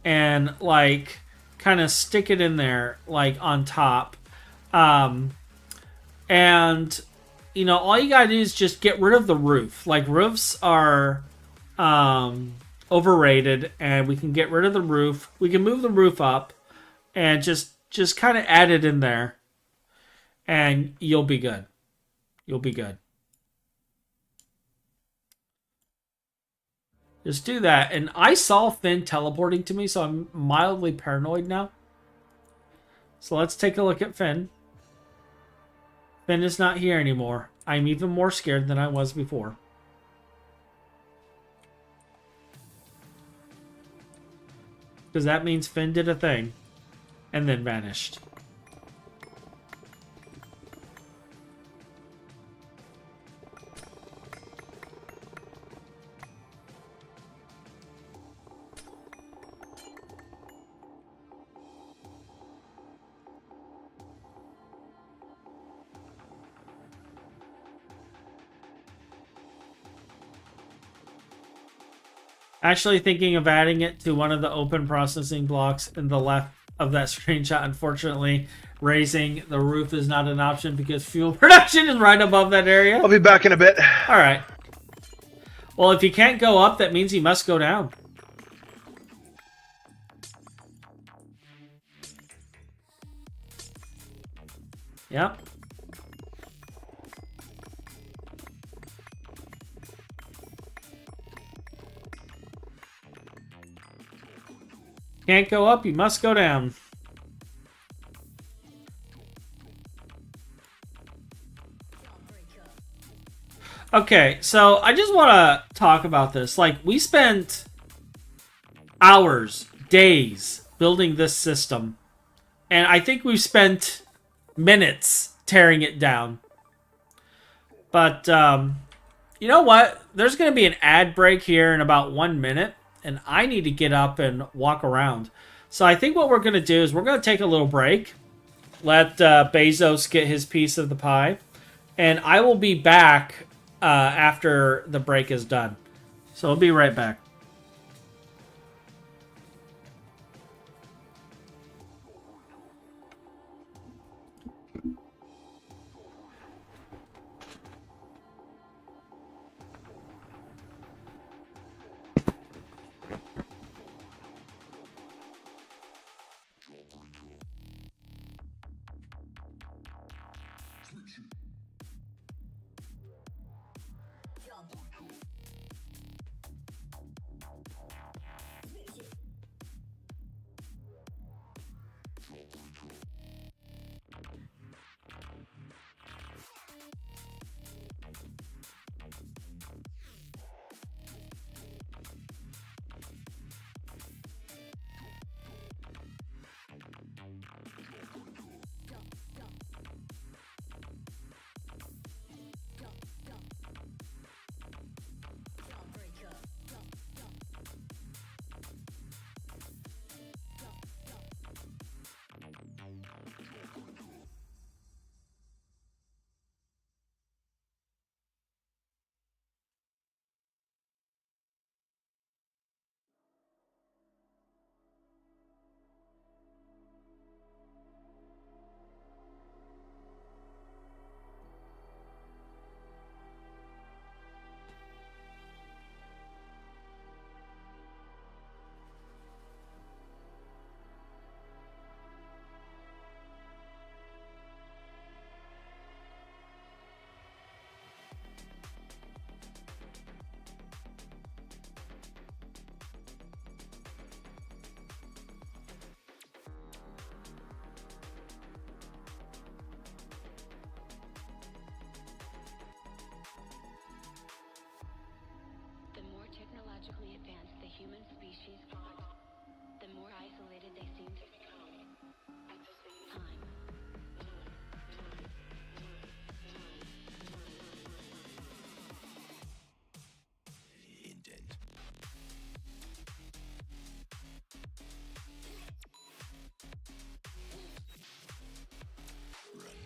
S1: and like kind of stick it in there like on top. And you know, all you got to do is just get rid of the roof. Like roofs are overrated, and we can get rid of the roof. We can move the roof up and just kind of add it in there, and you'll be good. You'll be good. Just do that. And I saw Phin teleporting to me, so I'm mildly paranoid now. So let's take a look at Phin. Phin is not here anymore. I'm even more scared than I was before. Because that means Phin did a thing and then vanished. Actually thinking of adding it to one of the open processing blocks in the left of that screenshot. Unfortunately, raising the roof is not an option because fuel production is right above that area.
S2: I'll be back in a bit.
S1: All right. Well, if you can't go up, that means you must go down. Yep. Can't go up, you must go down. Okay, so I just want to talk about this. Like, we spent hours, days building this system, and I think we've spent minutes tearing it down. But, you know what? There's going to be an ad break here in about 1 minute. And I need to get up and walk around. So I think what we're going to do is we're going to take a little break. Let Bezos get his piece of the pie. And I will be back after the break is done. So I'll be right back.
S3: human species, the more isolated they seem to become at the same time.
S4: Indent. Run.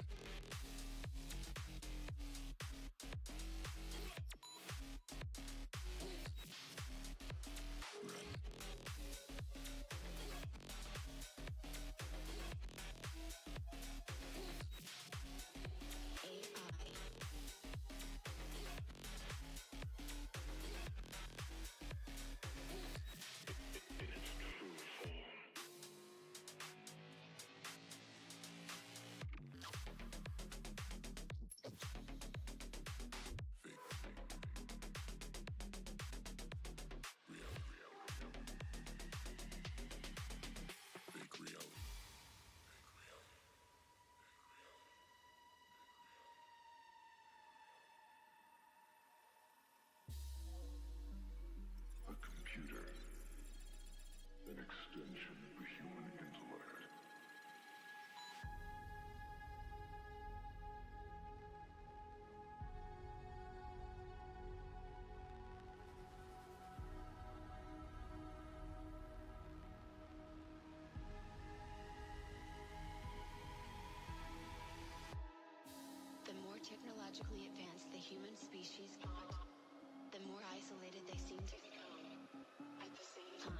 S4: Fake reality. A computer. An extension of human intellect.
S3: The more technologically advanced the human species got, the more isolated they seem to become at the same time.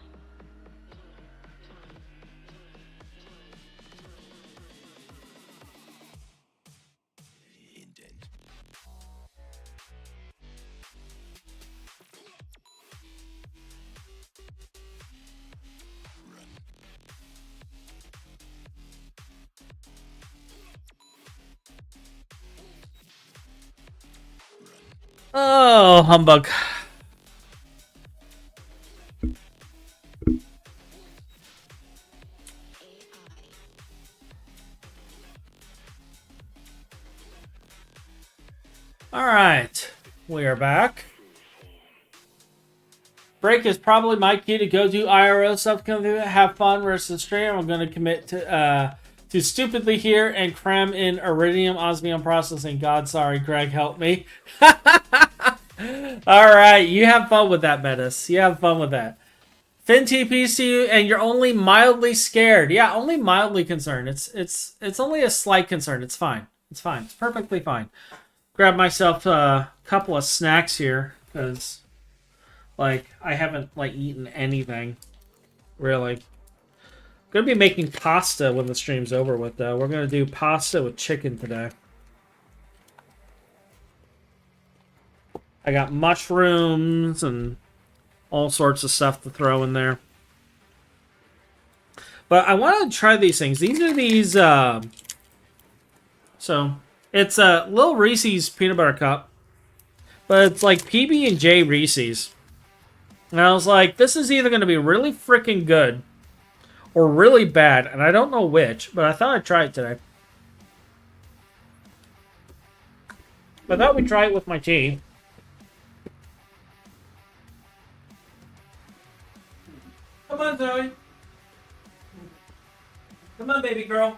S4: Indent. Run.
S1: Oh, humbug. All right, we are back. Break is probably my key to go do IRL stuff, come through it, have fun versus stream. I'm going to commit to stupidly here and cram in iridium osmium processing. God, sorry, Greg, help me. All right, you have fun with that, Metis. You have fun with that. Phin TPs to you, and you're only mildly scared. Yeah, only mildly concerned. It's only a slight concern. It's fine. It's fine. It's perfectly fine. Grab myself a couple of snacks here because, like, I haven't eaten anything really. Gonna be making pasta when the stream's over with, though. We're gonna do pasta with chicken today. I got mushrooms and all sorts of stuff to throw in there. But I want to try these things. These are these. So it's a little Reese's peanut butter cup, but it's like PB&J Reese's. And I was like, this is either going to be really freaking good or really bad, and I don't know which, but I thought I'd try it today. I thought we'd try it with my tea. Come on, Zoe. Come on, baby girl.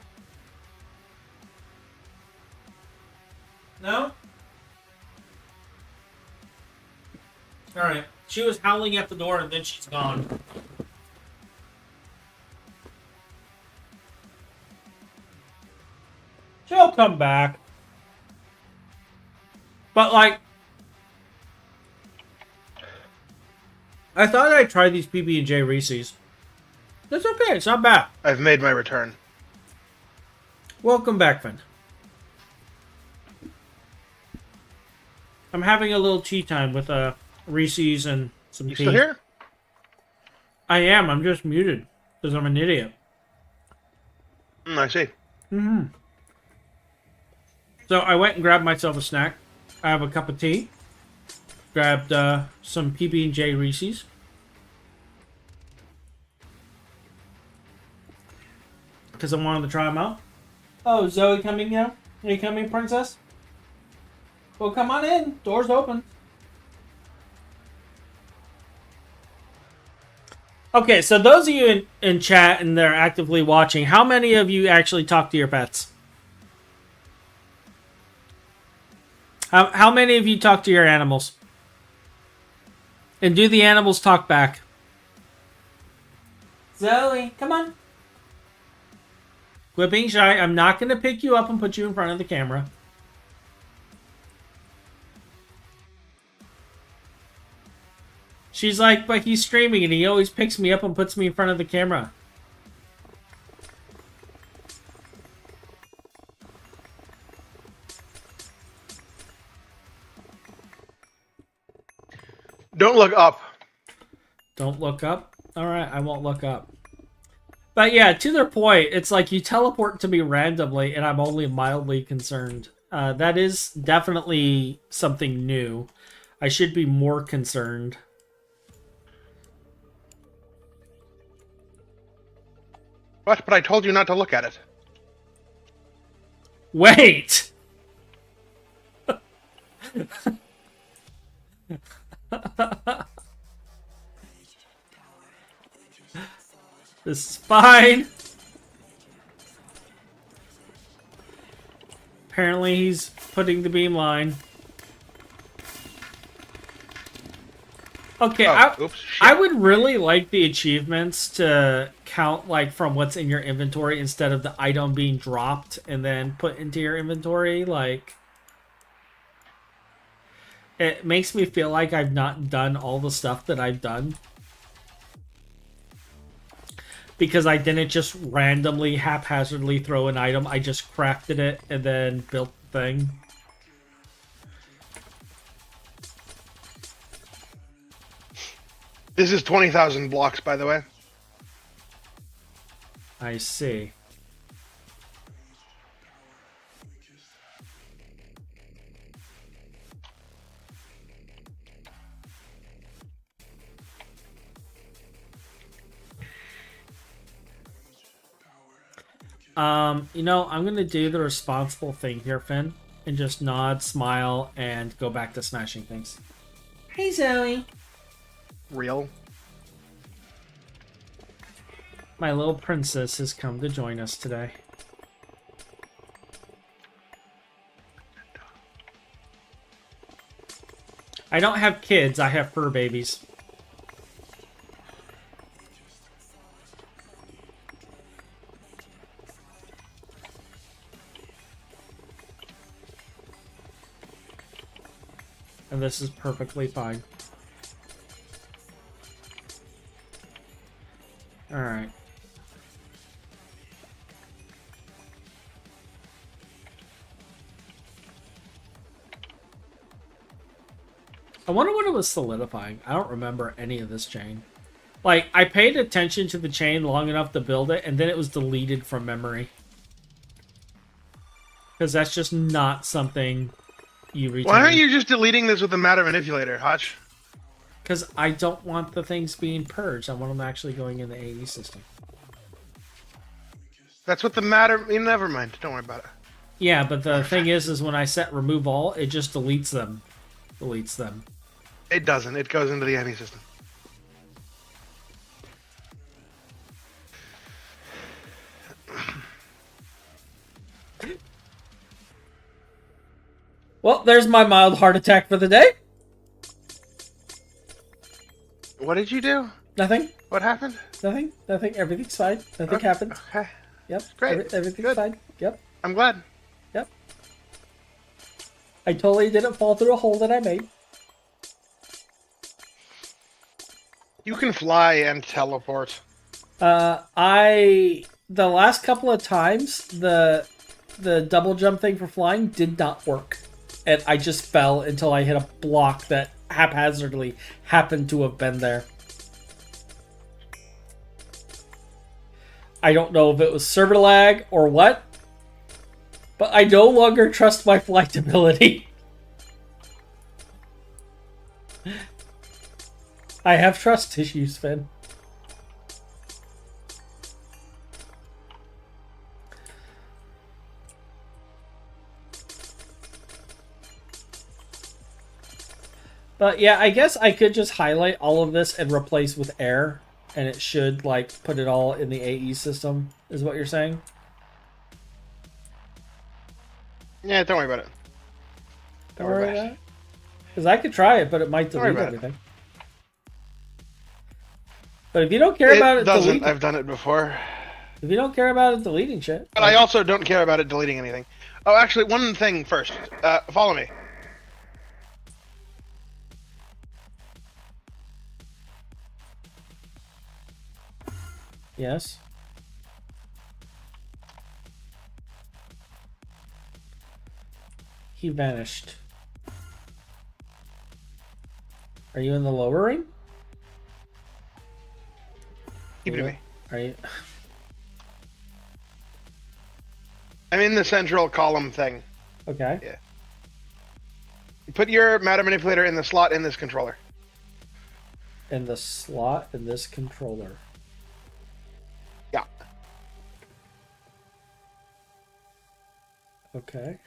S1: No? Alright. She was howling at the door and then she's gone. She'll come back. But, I thought I'd try these PB&J Reese's. That's okay. It's not bad.
S2: I've made my return.
S1: Welcome back, Phin. I'm having a little tea time with Reese's and some
S2: You
S1: tea.
S2: still here?
S1: I am. I'm just muted because I'm an idiot.
S2: I see.
S1: Mm-hmm. So I went and grabbed myself a snack. I have a cup of tea. Grabbed some PB&J Reese's. Because I wanted to try them out. Oh, Zoe coming now? Are you coming, princess? Well, come on in. Door's open. Okay, so those of you in chat and they're actively watching, how many of you actually talk to your pets? How many of you talk to your animals? And do the animals talk back? Zoe, come on. Quit being shy. I'm not going to pick you up and put you in front of the camera. She's like, but he's streaming and he always picks me up and puts me in front of the camera.
S2: Don't look up.
S1: Don't look up? Alright, I won't look up. But yeah, to their point, it's like you teleport to me randomly and I'm only mildly concerned. That is definitely something new. I should be more concerned.
S2: What? But I told you not to look at it.
S1: Wait! This is fine. Apparently he's putting the beam line. Okay,
S2: Oops,
S1: I would really like the achievements to count like from what's in your inventory instead of the item being dropped and then put into your inventory. Like, it makes me feel like I've not done all the stuff that I've done. Because I didn't just randomly, haphazardly throw an item. I just crafted it and then built the thing.
S2: This is 20,000 blocks, by the way.
S1: I see. You know, I'm gonna do the responsible thing here, Phin, and just nod, smile, and go back to smashing things. Hey, Zoe.
S2: Real.
S1: My little princess has come to join us today. I don't have kids, I have fur babies. And this is perfectly fine. Alright. I wonder what it was solidifying. I don't remember any of this chain. Like, I paid attention to the chain long enough to build it, and then it was deleted from memory. Because that's just not something you retain.
S2: Why aren't you just deleting this with the matter manipulator, Hutch?
S1: Because I don't want the things being purged. I want them actually going in the AE system.
S2: That's what the matter... Never mind. Don't worry about it.
S1: Yeah, but the thing is when I set remove all, it just deletes them. Deletes them.
S2: It doesn't. It goes into the AE system.
S1: Well, there's my mild heart attack for the day.
S2: What did you do?
S1: Nothing.
S2: What happened?
S1: Nothing. Nothing. Everything's fine. Nothing happened.
S2: Okay.
S1: Yep.
S2: Great.
S1: Everything's
S2: Good.
S1: fine. Yep.
S2: I'm glad.
S1: Yep. I totally didn't fall through a hole that I made.
S2: You can fly and teleport.
S1: The last couple of times the double jump thing for flying did not work. And I just fell until I hit a block that haphazardly happened to have been there. I don't know if it was server lag or what, but I no longer trust my flight ability. I have trust issues, Phin. But yeah, I guess I could just highlight all of this and replace with air and it should like put it all in the AE system. Is what you're saying?
S2: Yeah, don't worry about it.
S1: Don't worry about it. Because I could try it, but it might
S2: Don't worry
S1: delete
S2: about it.
S1: everything. But if you don't care about it
S2: doesn't.
S1: deleting,
S2: I've done it before.
S1: if you don't care about it deleting shit,
S2: But I also don't care about it deleting anything. Oh, actually, one thing first. Follow me.
S1: yes. He vanished. Are you in the lower ring?
S2: Keep it to me.
S1: Are you?
S2: I'm in the central column thing.
S1: Okay.
S2: Yeah. Put your matter manipulator in the slot in this controller.
S1: In the slot in this controller.
S2: Yeah.
S1: Okay.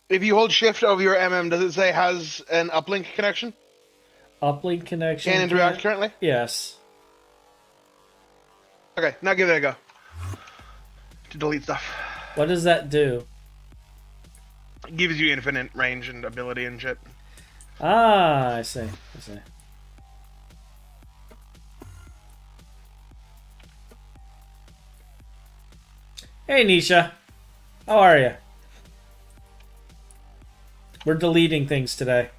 S2: If you hold shift over your MM, does it say has an uplink connection?
S1: Uplink connection.
S2: Can interact currently?
S1: Yes.
S2: Okay, now give it a go. To delete stuff.
S1: What does that do?
S2: It gives you infinite range and ability and shit.
S1: Ah, I see. I see. Hey, Nisha. How are you? We're deleting things today.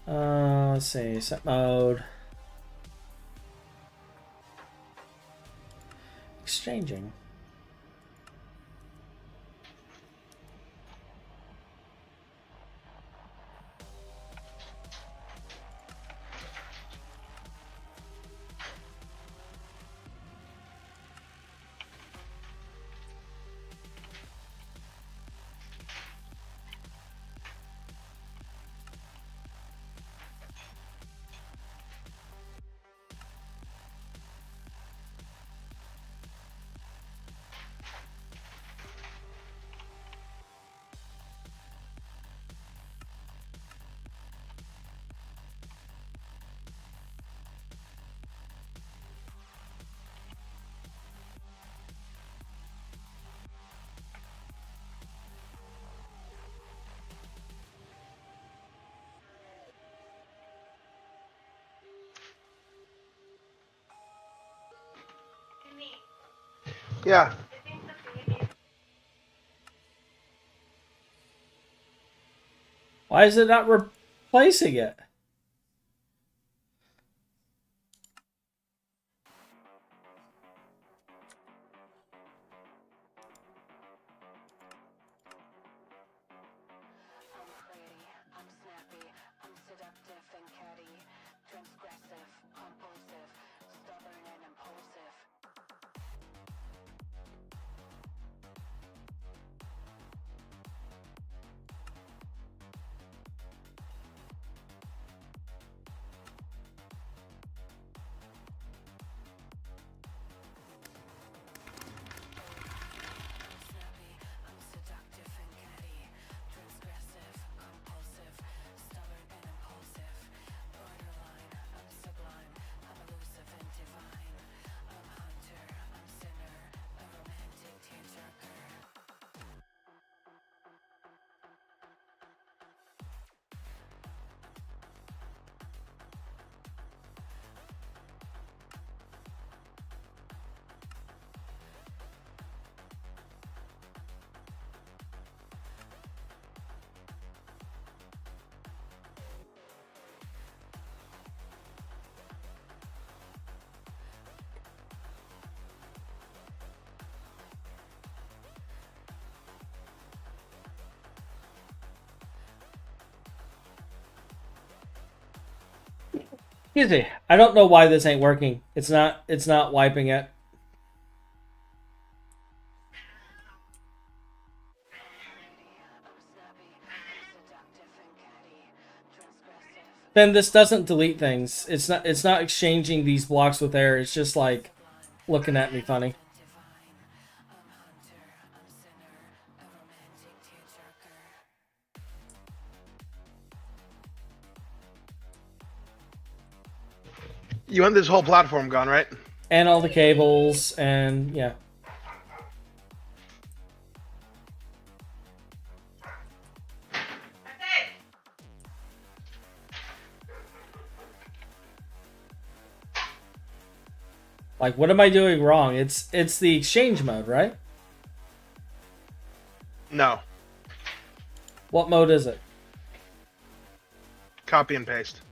S1: Let's see. Set mode. Exchanging.
S2: Yeah.
S1: Why is it not replacing it?
S3: I'm pretty, I'm snappy, I'm seductive and catty, transgressive, compulsive, stubborn and impulsive. Snappy, I'm seductive and catty, transgressive, compulsive, stubborn and impulsive. Borderline, I'm sublime, I'm elusive and divine. I'm hunter, I'm sinner, a romantic tearjerker.
S1: Excuse me. I don't know why this ain't working. It's not wiping it. Then this doesn't delete things. It's not exchanging these blocks with air. It's just like looking at me funny.
S2: You want this whole platform gone, right?
S1: And all the cables, and yeah. Like, what am I doing wrong? It's the exchange mode, right?
S2: No.
S1: What mode is it?
S2: Copy and paste.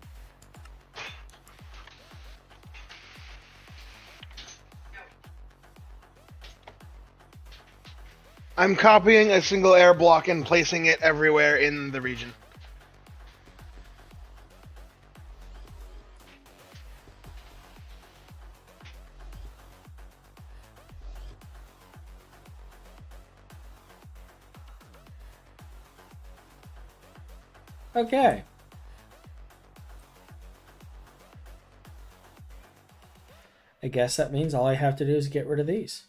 S2: I'm copying a single air block and placing it everywhere in the region.
S1: Okay. I guess that means all I have to do is get rid of these.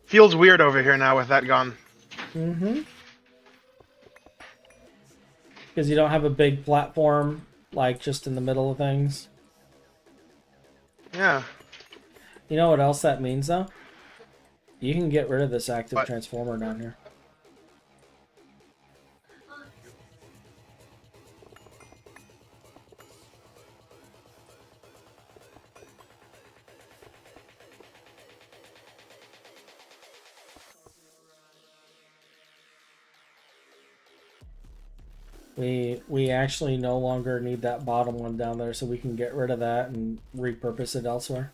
S2: Feels weird over here now with that gone.
S1: Mm-hmm. Because you don't have a big platform, like, just in the middle of things.
S2: Yeah.
S1: You know what else that means, though? You can get rid of this active
S2: What?
S1: transformer down here. We actually no longer need that bottom one down there, so we can get rid of that and repurpose it elsewhere.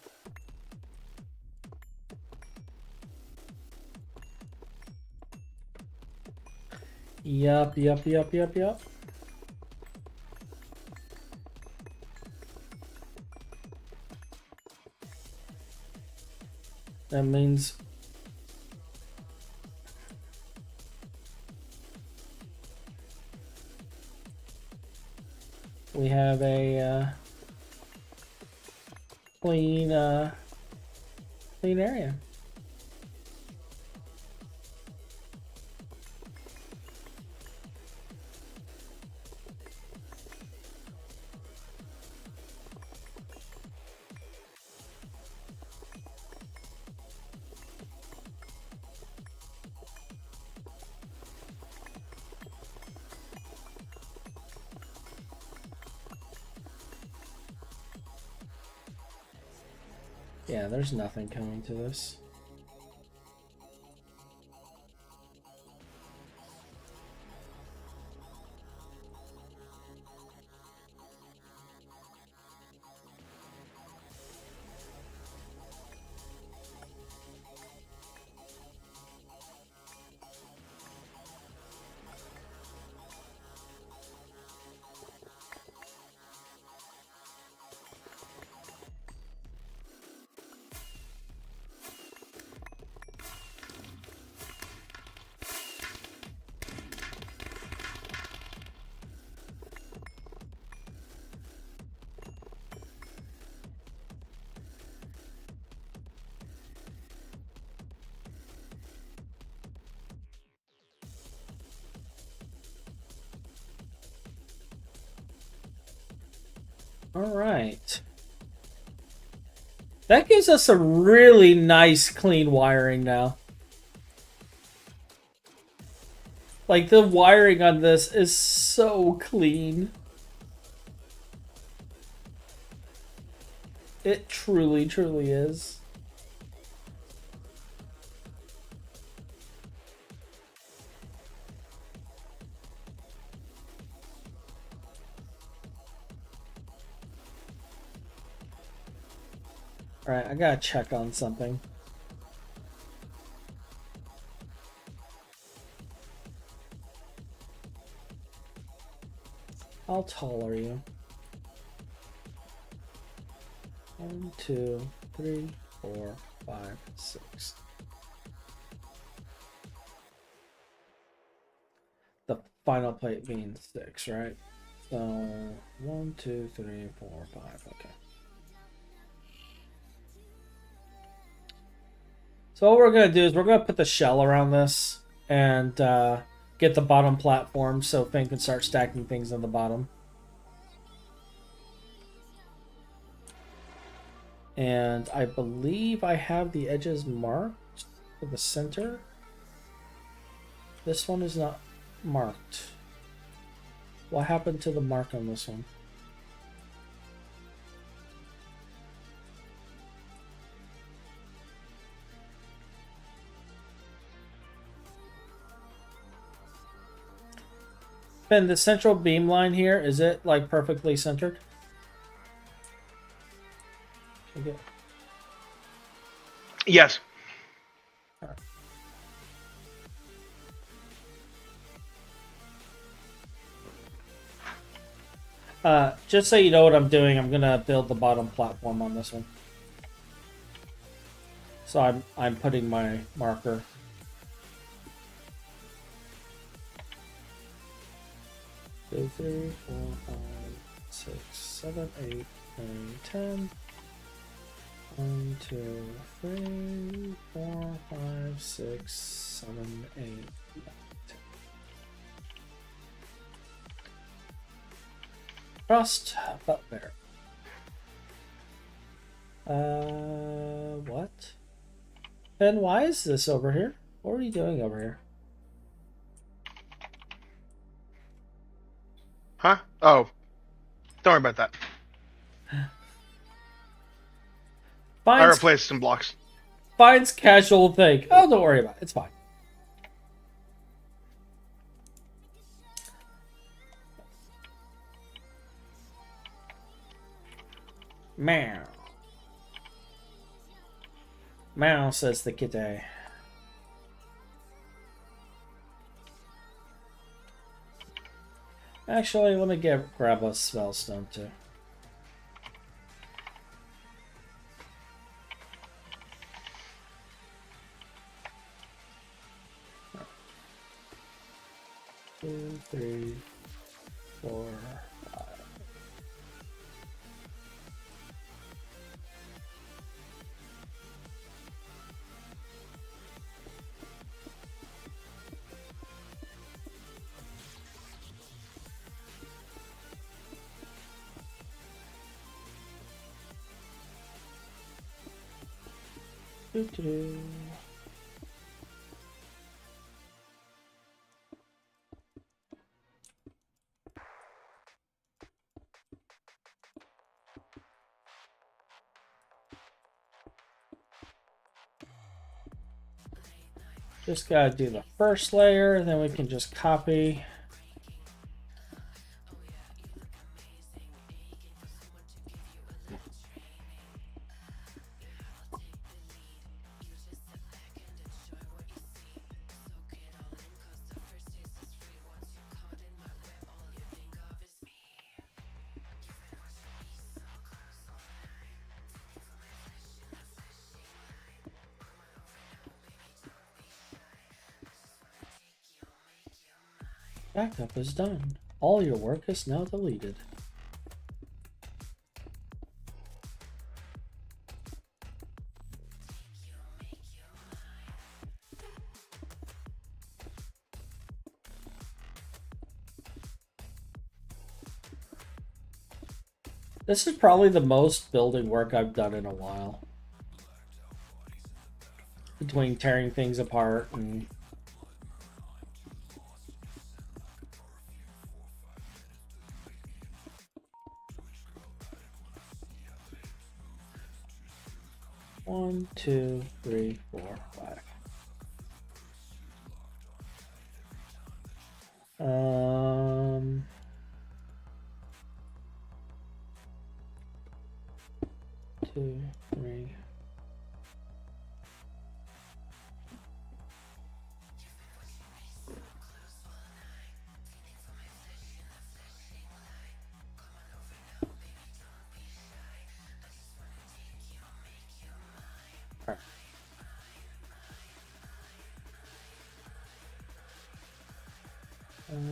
S1: Yup. That means we have a clean area. Yeah, there's nothing coming to this. All right. That gives us a really nice clean wiring now. Like, the wiring on this is so clean. It truly, truly is. Alright, I gotta check on something. How tall are you? 1, 2, 3, 4, 5, 6. The final plate being 6, right? So 1, 2, 3, 4, 5. Okay. So what we're gonna do is we're gonna put the shell around this and get the bottom platform so Phin can start stacking things on the bottom. And I believe I have the edges marked for the center. This one is not marked. What happened to the mark on this one? Phin, the central beam line here, is it like perfectly centered? Okay.
S2: Yes.
S1: Just so you know what I'm doing, I'm gonna build the bottom platform on this one. So I'm putting my marker. Two, 3, 4, 5, 6, 7, 8, 9, 10. 1, 2, 3, 4, 5, 6, 7, 8, 9, 10. Crossed, about there. What? Phin, why is this over here? What are you doing over here?
S2: Huh? Oh. Don't worry about that. I
S1: Finds,
S2: replaced some blocks.
S1: finds casual thing. Oh, don't worry about it. It's fine. Meow. Meow, says the kitty. Actually, let me grab a spell stone too. Two, 3, 4, 5. Doo-doo. Just gotta do the first layer, then we can just copy. Backup is done. All your work is now deleted. This is probably the most building work I've done in a while. Between tearing things apart and... One, 2, 3, 4, 5. Two, 3.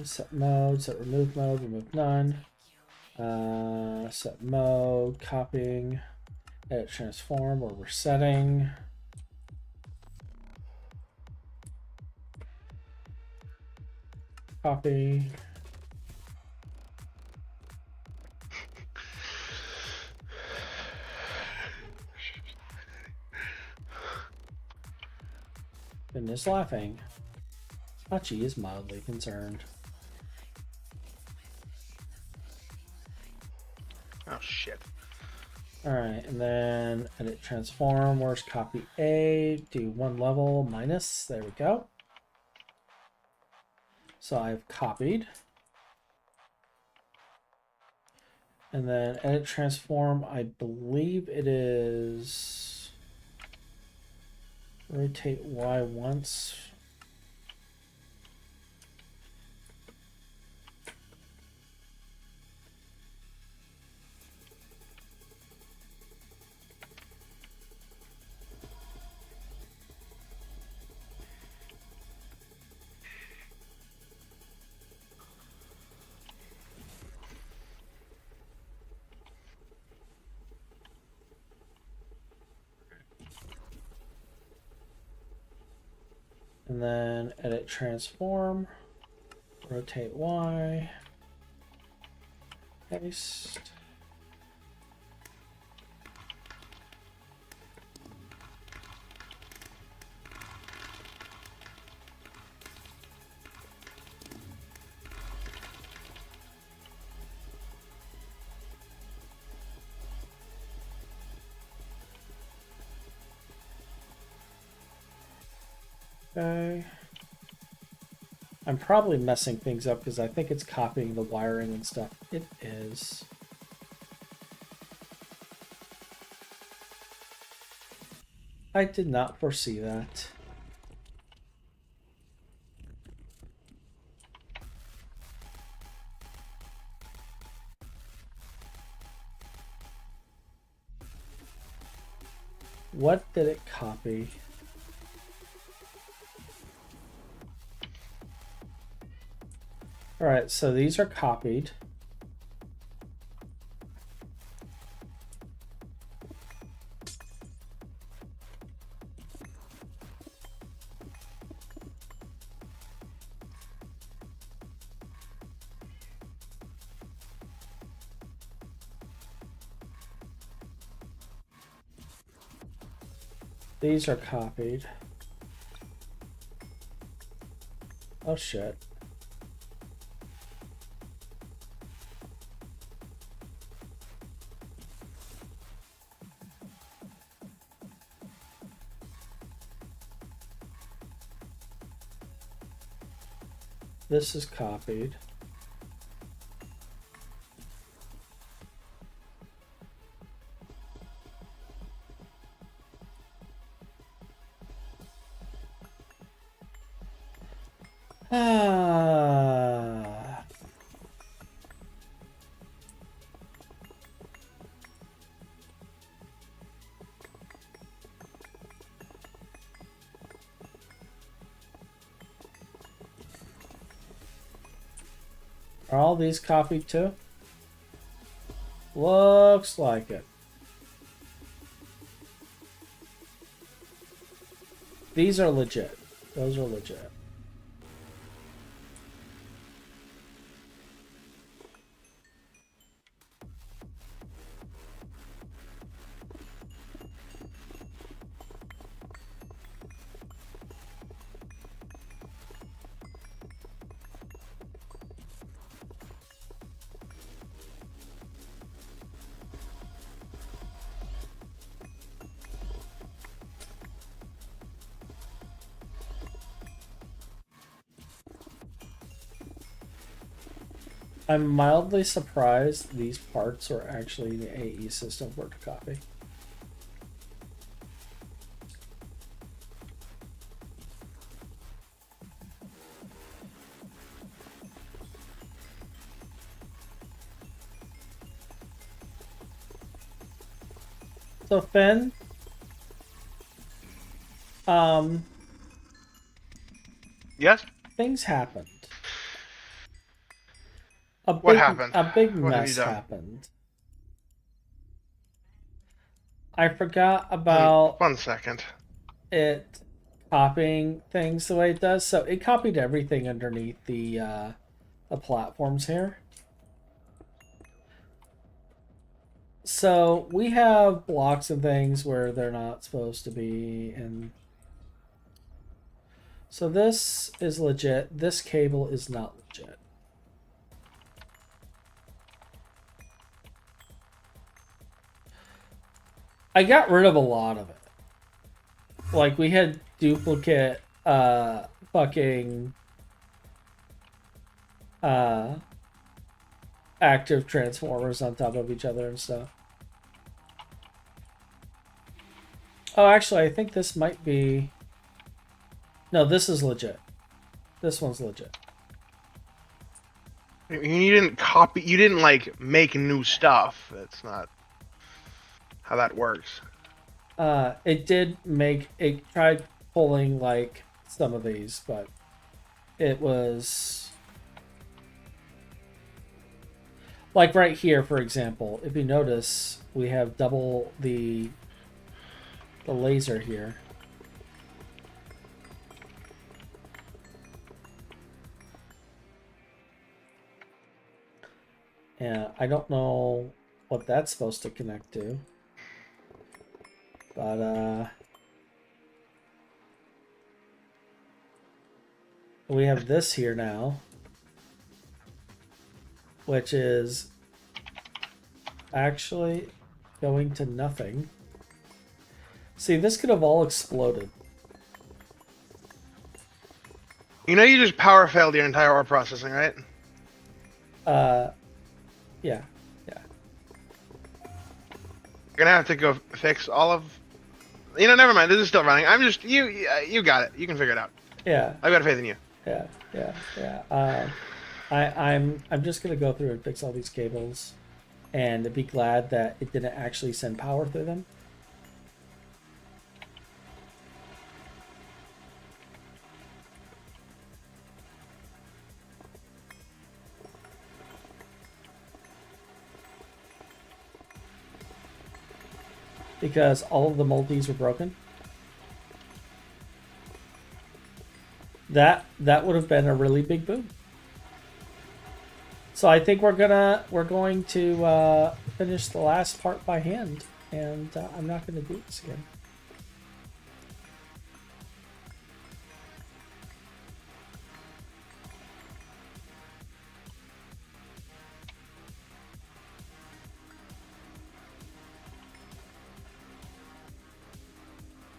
S1: Set mode, set remove mode, remove none. Set mode, copying, edit transform, or resetting. Copy. Phin is laughing. Hachi is mildly concerned.
S2: Oh shit.
S1: Alright, and then edit transform. Where's copy A? Do one level minus. There we go. So I've copied. And then edit transform. I believe it is rotate Y once. And then edit transform, rotate Y, paste. Okay. I'm probably messing things up because I think it's copying the wiring and stuff. It is. I did not foresee that. What did it copy? All right, so these are copied. These are copied. Oh shit. This is copied. Ah. Are all these copied too? Looks like it. These are legit. Those are legit. I'm mildly surprised these parts are actually in the AE system for it to copy. So Phin,
S2: Yes?
S1: things happened. A
S2: What happened?
S1: A big
S2: What have you
S1: mess
S2: done?
S1: happened. I forgot about
S2: One second.
S1: it copying things the way it does. So it copied everything underneath the platforms here. So we have blocks and things where they're not supposed to be, and so this is legit. This cable is not legit. I got rid of a lot of it. Like we had duplicate fucking active transformers on top of each other and stuff. Oh, actually, I think this might be... No, this is legit. This one's legit.
S2: You didn't copy. You didn't like make new stuff. That's not how that works.
S1: It did make... It tried pulling, like, some of these, but it was... Like right here, for example, if you notice, we have double the laser here. Yeah, I don't know what that's supposed to connect to. But we have this here now, which is actually going to nothing. See, this could have all exploded.
S2: You know, you just power failed your entire ore processing, right?
S1: Yeah.
S2: You're gonna have to go fix all of. You know, never mind. This is still running. I'm just you. You got it. You can figure it out.
S1: Yeah.
S2: I've got faith in you.
S1: Yeah. I'm just gonna go through and fix all these cables, and be glad that it didn't actually send power through them. Because all of the multis were broken. That would have been a really big boom. So I think we're going to finish the last part by hand, and I'm not going to do this again.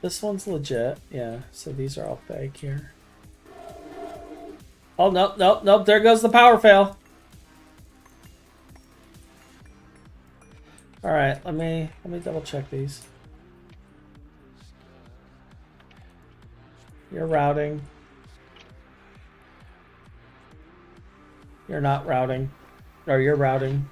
S1: This one's legit, yeah. So these are all fake here. Oh, nope. There goes the power fail. All right, let me double check these. You're routing. You're not routing. Or you're routing.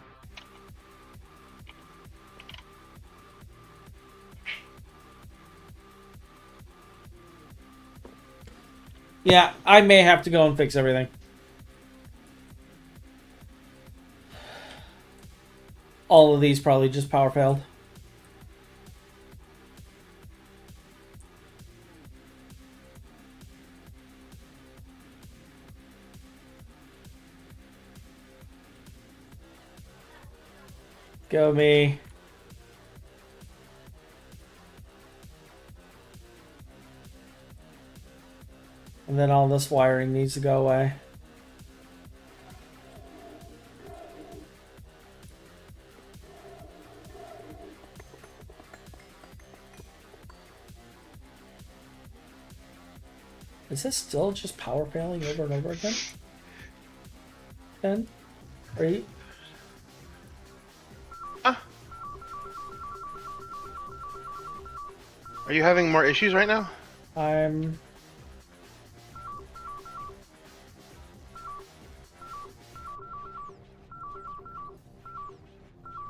S1: Yeah, I may have to go and fix everything. All of these probably just power failed. Go me. And then all this wiring needs to go away. Is this still just power failing over and over again? Ben? Are you...
S2: Are you having more issues right now?
S1: I'm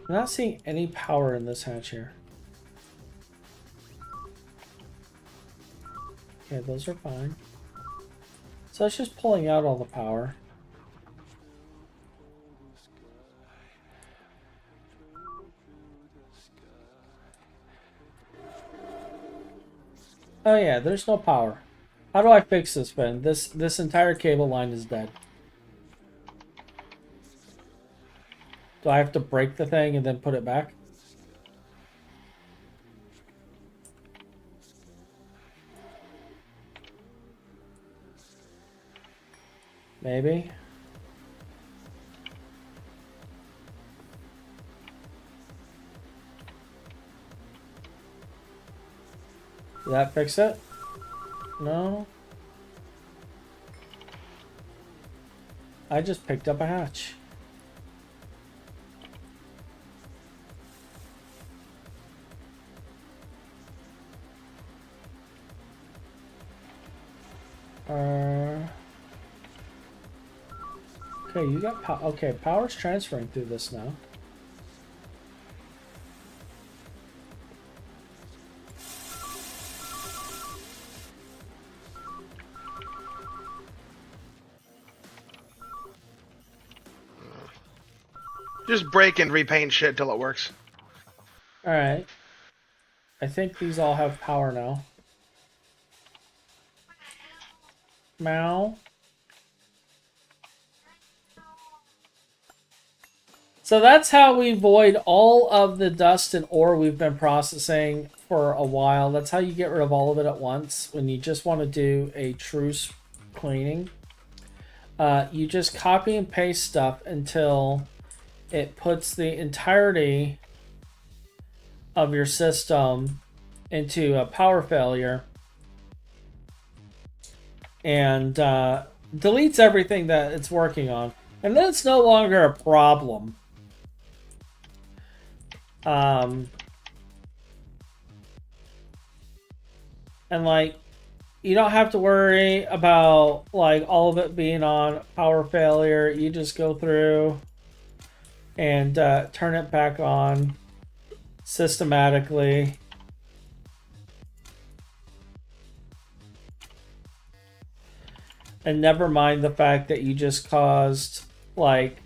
S1: not seeing any power in this hatch here. Okay, those are fine. So it's just pulling out all the power. Oh yeah, there's no power. How do I fix this, Ben? This entire cable line is dead. Do I have to break the thing and then put it back? Maybe. Did that fix it? No. I just picked up a hatch. Okay, you got power. Okay, power's transferring through this now.
S2: Just break and repaint shit till it works.
S1: Alright. I think these all have power now. Meow. So that's how we void all of the dust and ore we've been processing for a while. That's how you get rid of all of it at once when you just want to do a true cleaning. You just copy and paste stuff until it puts the entirety of your system into a power failure and deletes everything that it's working on. And then it's no longer a problem. And like, you don't have to worry about like all of it being on power failure. You just go through and turn it back on systematically. And never mind the fact that you just caused like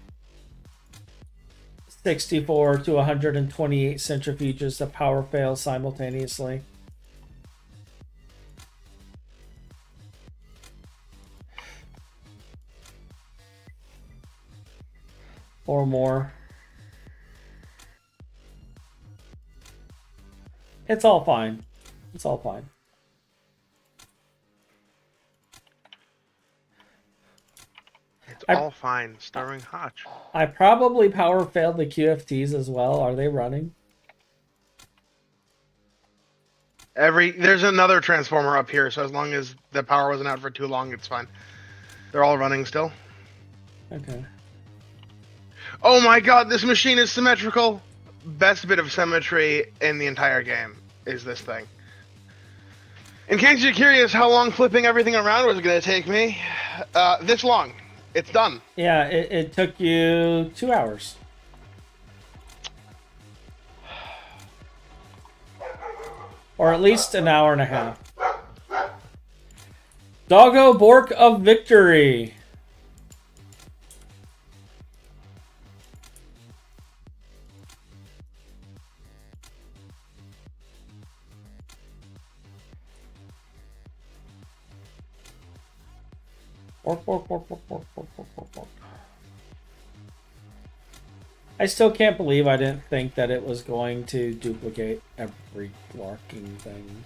S1: 64 to 128 centrifuges to power fail simultaneously. Or more. It's all fine. It's all fine.
S2: It's all fine. Stirring hotch.
S1: I probably power failed the QFTs as well. Are they running?
S2: There's another transformer up here, so as long as the power wasn't out for too long, it's fine. They're all running still.
S1: Okay.
S2: Oh my god, this machine is symmetrical! Best bit of symmetry in the entire game is this thing. In case you're curious how long flipping everything around was going to take me, this long. It's done.
S1: Yeah, it took you 2 hours. Or at least an hour and a half. Doggo Bork of Victory. I still can't believe I didn't think that it was going to duplicate every walking thing.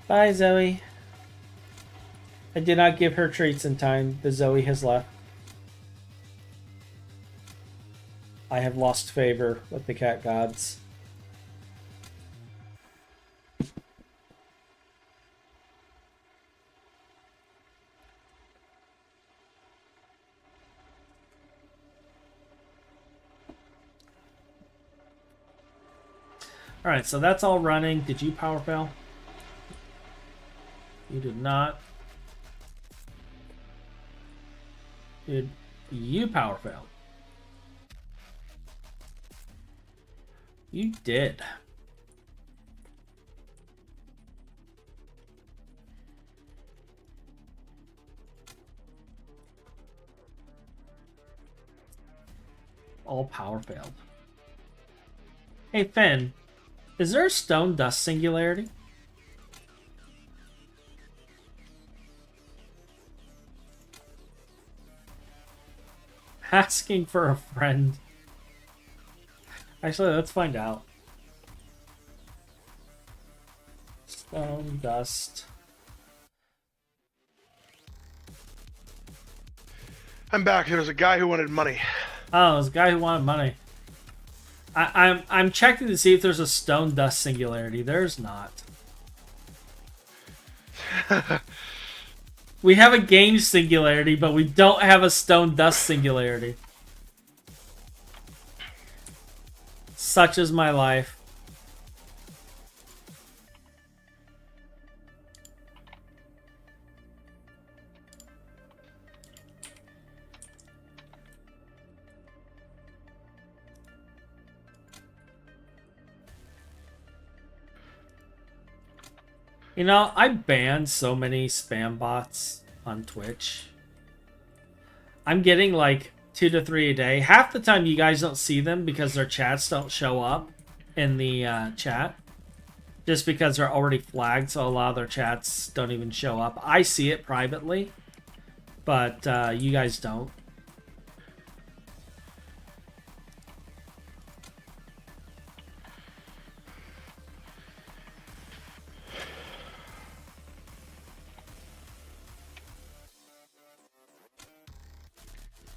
S1: Bye, Zoe. I did not give her treats in time. The Zoe has left. I have lost favor with the cat gods. Alright, so that's all running. Did you power fail? You did not. Did you power fail? You did. All power failed. Hey, Phin. Is there a stone dust singularity? Asking for a friend. Actually, let's find out. Stone dust.
S2: I'm back. There was a guy who wanted money.
S1: Oh, there's a guy who wanted money. I'm checking to see if there's a stone dust singularity. There's not. We have a game singularity, but we don't have a stone dust singularity. Such is my life. You know, I banned so many spam bots on Twitch. I'm getting like 2 to 3 a day. Half the time you guys don't see them because their chats don't show up in the chat. Just because they're already flagged, so a lot of their chats don't even show up. I see it privately, but you guys don't.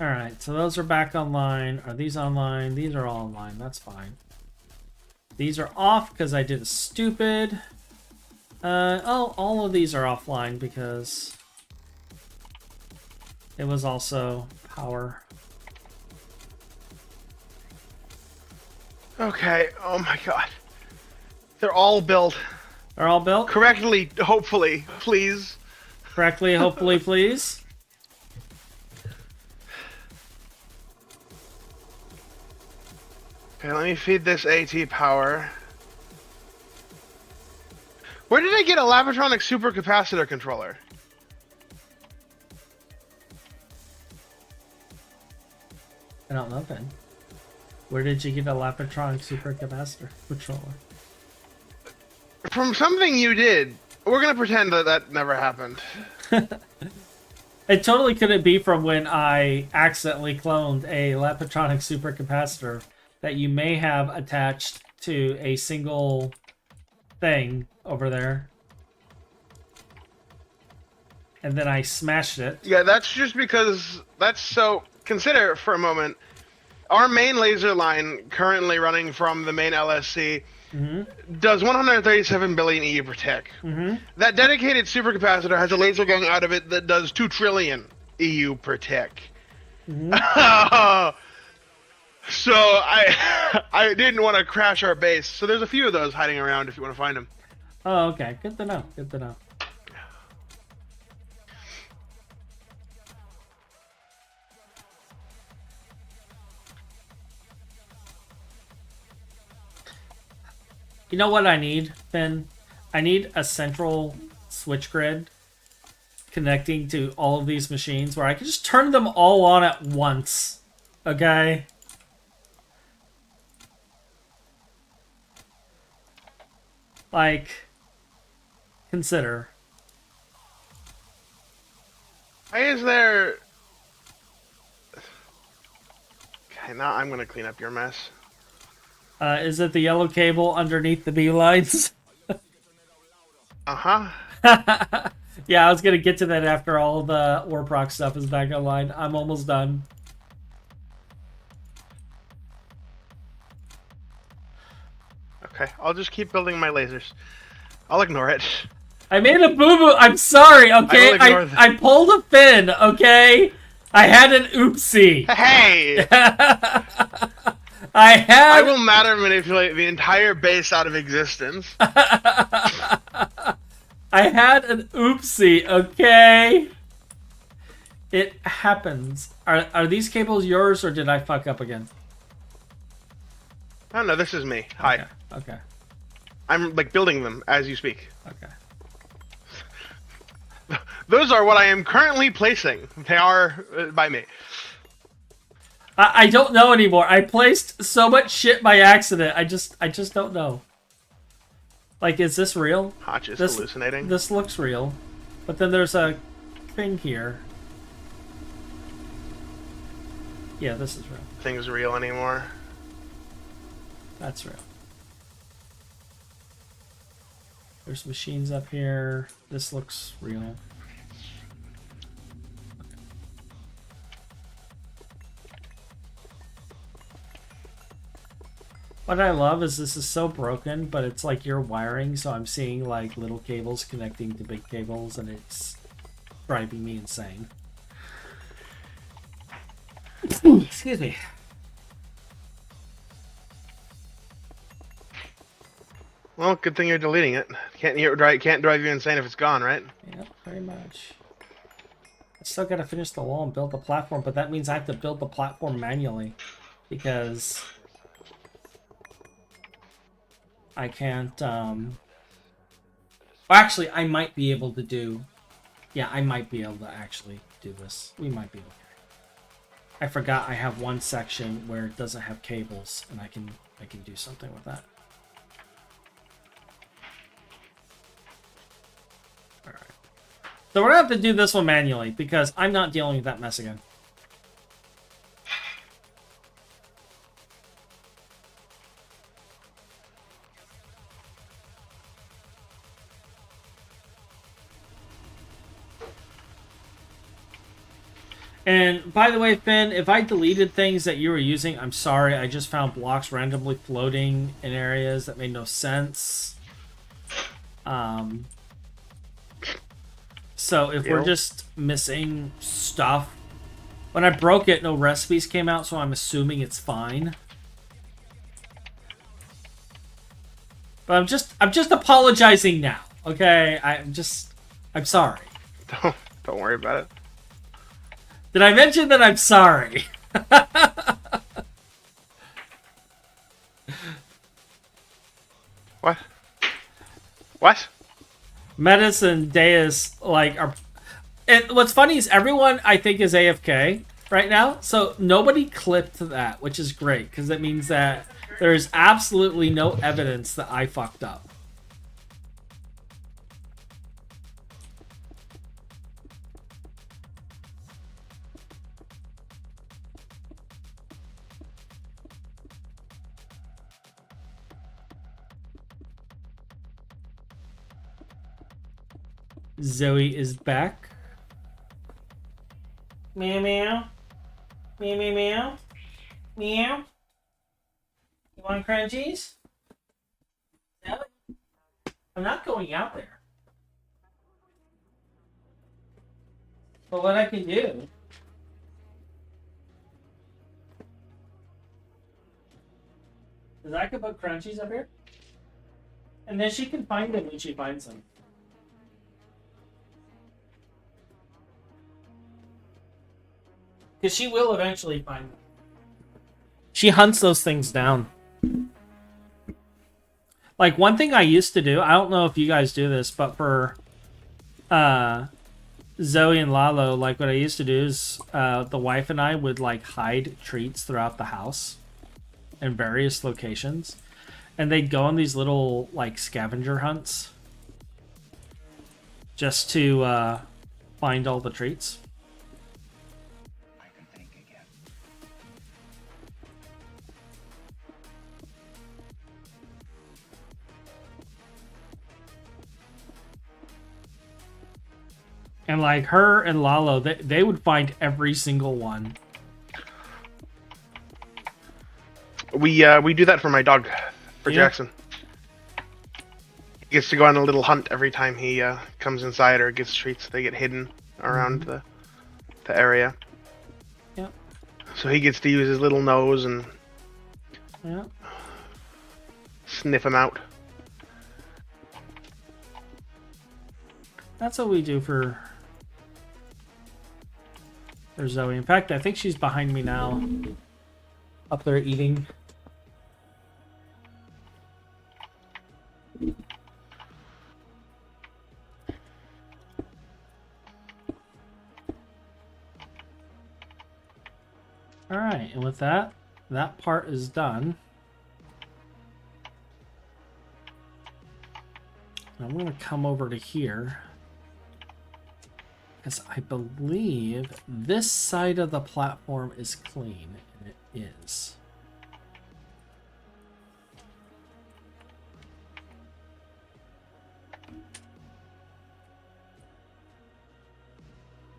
S1: Alright, so those are back online. Are these online? These are all online. That's fine. These are off because I did a stupid. Oh, all of these are offline because it was also power.
S2: Okay. Oh my god. They're all built.
S1: They're all built?
S2: Correctly, hopefully. Please.
S1: Correctly, hopefully, please.
S2: Okay, let me feed this AT power. Where did I get a Lapatronic supercapacitor controller?
S1: I don't know, Phin. Where did you get a Lapatronic supercapacitor controller?
S2: From something you did. We're gonna pretend that that never happened.
S1: It totally couldn't be from when I accidentally cloned a Lapatronic supercapacitor that you may have attached to a single thing over there. And then I smashed it.
S2: Yeah, that's just because that's so. Consider for a moment, our main laser line currently running from the main LSC does 137 billion EU per tick. That dedicated supercapacitor has a laser going out of it that does 2 trillion EU per tick. So I didn't want to crash our base. So there's a few of those hiding around if you want to find them.
S1: Oh, okay. Good to know. Good to know. You know what I need, Phin? I need a central switch grid connecting to all of these machines where I can just turn them all on at once. Okay? Like, consider.
S2: Why is there... Okay, now I'm going to clean up your mess.
S1: Is it the yellow cable underneath the B lines?
S2: Uh-huh.
S1: Yeah, I was going to get to that after all the Warproc stuff is back online. I'm almost done.
S2: Okay, I'll just keep building my lasers. I'll ignore it.
S1: I made a boo-boo. I'm sorry, okay? I pulled a Phin, okay? I had an oopsie.
S2: Hey!
S1: I
S2: will matter manipulate the entire base out of existence.
S1: I had an oopsie, okay? It happens. Are these cables yours or did I fuck up again?
S2: Oh no, this is me. Hi.
S1: Okay.
S2: I'm like building them as you speak.
S1: Okay.
S2: Those are what I am currently placing. They are by me.
S1: I don't know anymore. I placed so much shit by accident. I just don't know. Like, is this real?
S2: Hotch is
S1: This-
S2: hallucinating.
S1: This looks real. But then there's a thing here. Yeah, this is real.
S2: thing's real anymore.
S1: That's real. There's machines up here. This looks real. What I love is this is so broken, but it's like you're wiring, so I'm seeing like little cables connecting to big cables, and it's driving me insane. Excuse me.
S2: Well, good thing you're deleting it. Can't drive you insane if it's gone, right?
S1: Yep, pretty much. I still gotta finish the wall and build the platform, but that means I have to build the platform manually because I can't. Well, actually, I might be able to do. Yeah, I might be able to actually do this. We might be okay. I forgot I have one section where it doesn't have cables, and I can do something with that. All right. So we're gonna have to do this one manually because I'm not dealing with that mess again. And by the way, Phin, if I deleted things that you were using, I'm sorry. I just found blocks randomly floating in areas that made no sense. So if we're just missing stuff, when I broke it, no recipes came out, so I'm assuming it's fine. But I'm just apologizing now. Okay, I'm sorry.
S2: Don't worry about it.
S1: Did I mention that I'm sorry?
S2: What? What?
S1: Metis and Deus like are, and what's funny is everyone I think is AFK right now, so nobody clipped that, which is great because that means that there is absolutely no evidence that I fucked up. Zoe is back. Meow meow. Meow meow meow. Meow. You want crunchies? No. I'm not going out there. But what I can do is I can put crunchies up here. And then she can find them when she finds them. Because she will eventually find them. She hunts those things down. Like, one thing I used to do, I don't know if you guys do this, but for Zoe and Lalo, like, what I used to do is the wife and I would, like, hide treats throughout the house in various locations. And they'd go on these little, like, scavenger hunts just to find all the treats. And like her and Lalo, they would find every single one.
S2: We do that for my dog, for Jackson. He gets to go on a little hunt every time he comes inside or gets treats. They get hidden around the area.
S1: Yep.
S2: So he gets to use his little nose and sniff them out.
S1: That's what we do for Zoe. In fact, I think she's behind me now. Up there eating. Alright, and with that part is done. I'm going to come over to here. Because I believe this side of the platform is clean, and it is.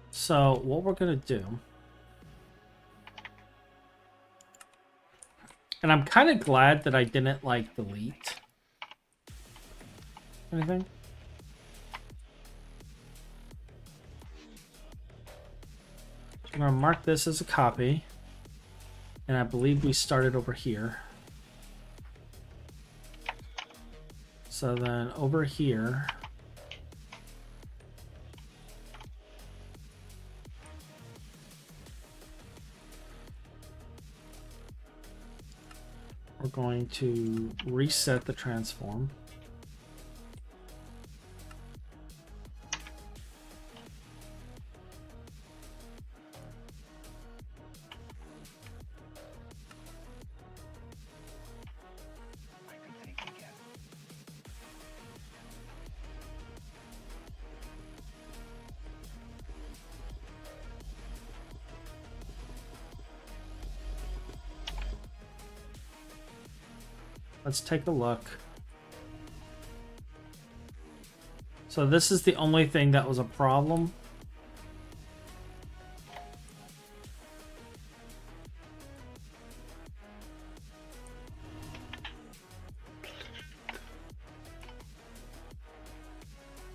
S1: So what we're gonna do, and I'm kind of glad that I didn't like delete anything. I'm gonna mark this as a copy, and I believe we started over here. So then over here, we're going to reset the transform. Let's take a look. So this is the only thing that was a problem.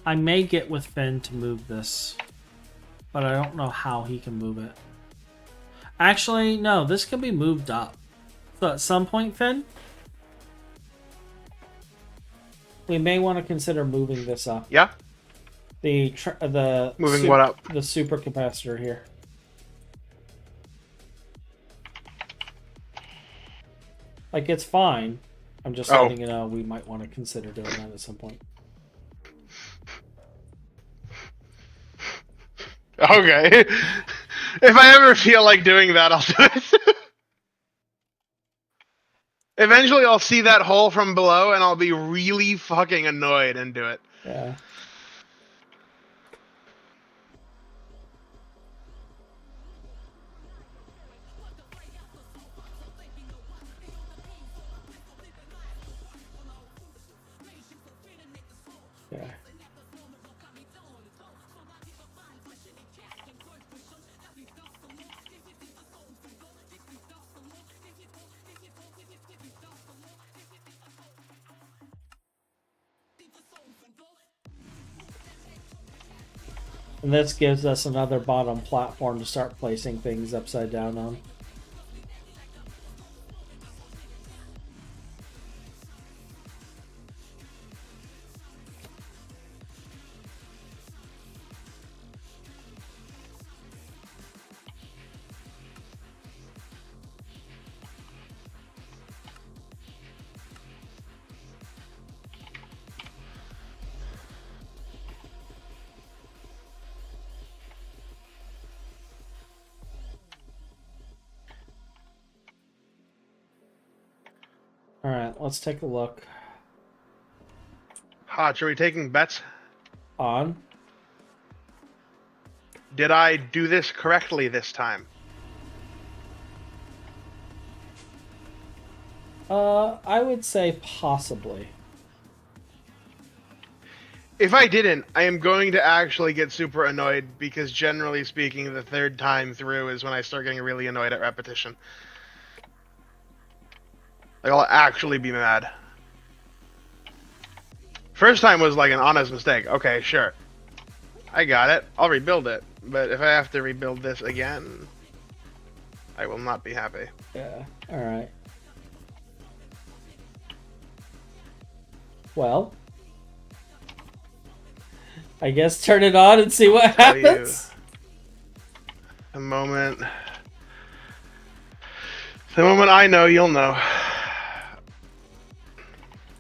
S1: I may get with Phin to move this, but I don't know how he can move it. Actually, no, this can be moved up. So at some point, Phin, we may want to consider moving this up.
S2: Yeah?
S1: The
S2: Moving what up?
S1: The super capacitor here. Like, it's fine. I'm just letting you know we might want to consider doing that at some point.
S2: Okay. If I ever feel like doing that, I'll do it. Eventually, I'll see that hole from below, and I'll be really fucking annoyed and do it.
S1: Yeah. Yeah. And this gives us another bottom platform to start placing things upside down on. Alright, let's take a look.
S2: Hotch, are we taking bets?
S1: On.
S2: Did I do this correctly this time?
S1: I would say possibly.
S2: If I didn't, I am going to actually get super annoyed because generally speaking, the third time through is when I start getting really annoyed at repetition. Like, I'll actually be mad. First time was like an honest mistake. Okay, sure. I got it. I'll rebuild it. But if I have to rebuild this again, I will not be happy.
S1: Yeah, alright. Well, I guess turn it on and see what happens.
S2: The moment I know, you'll know.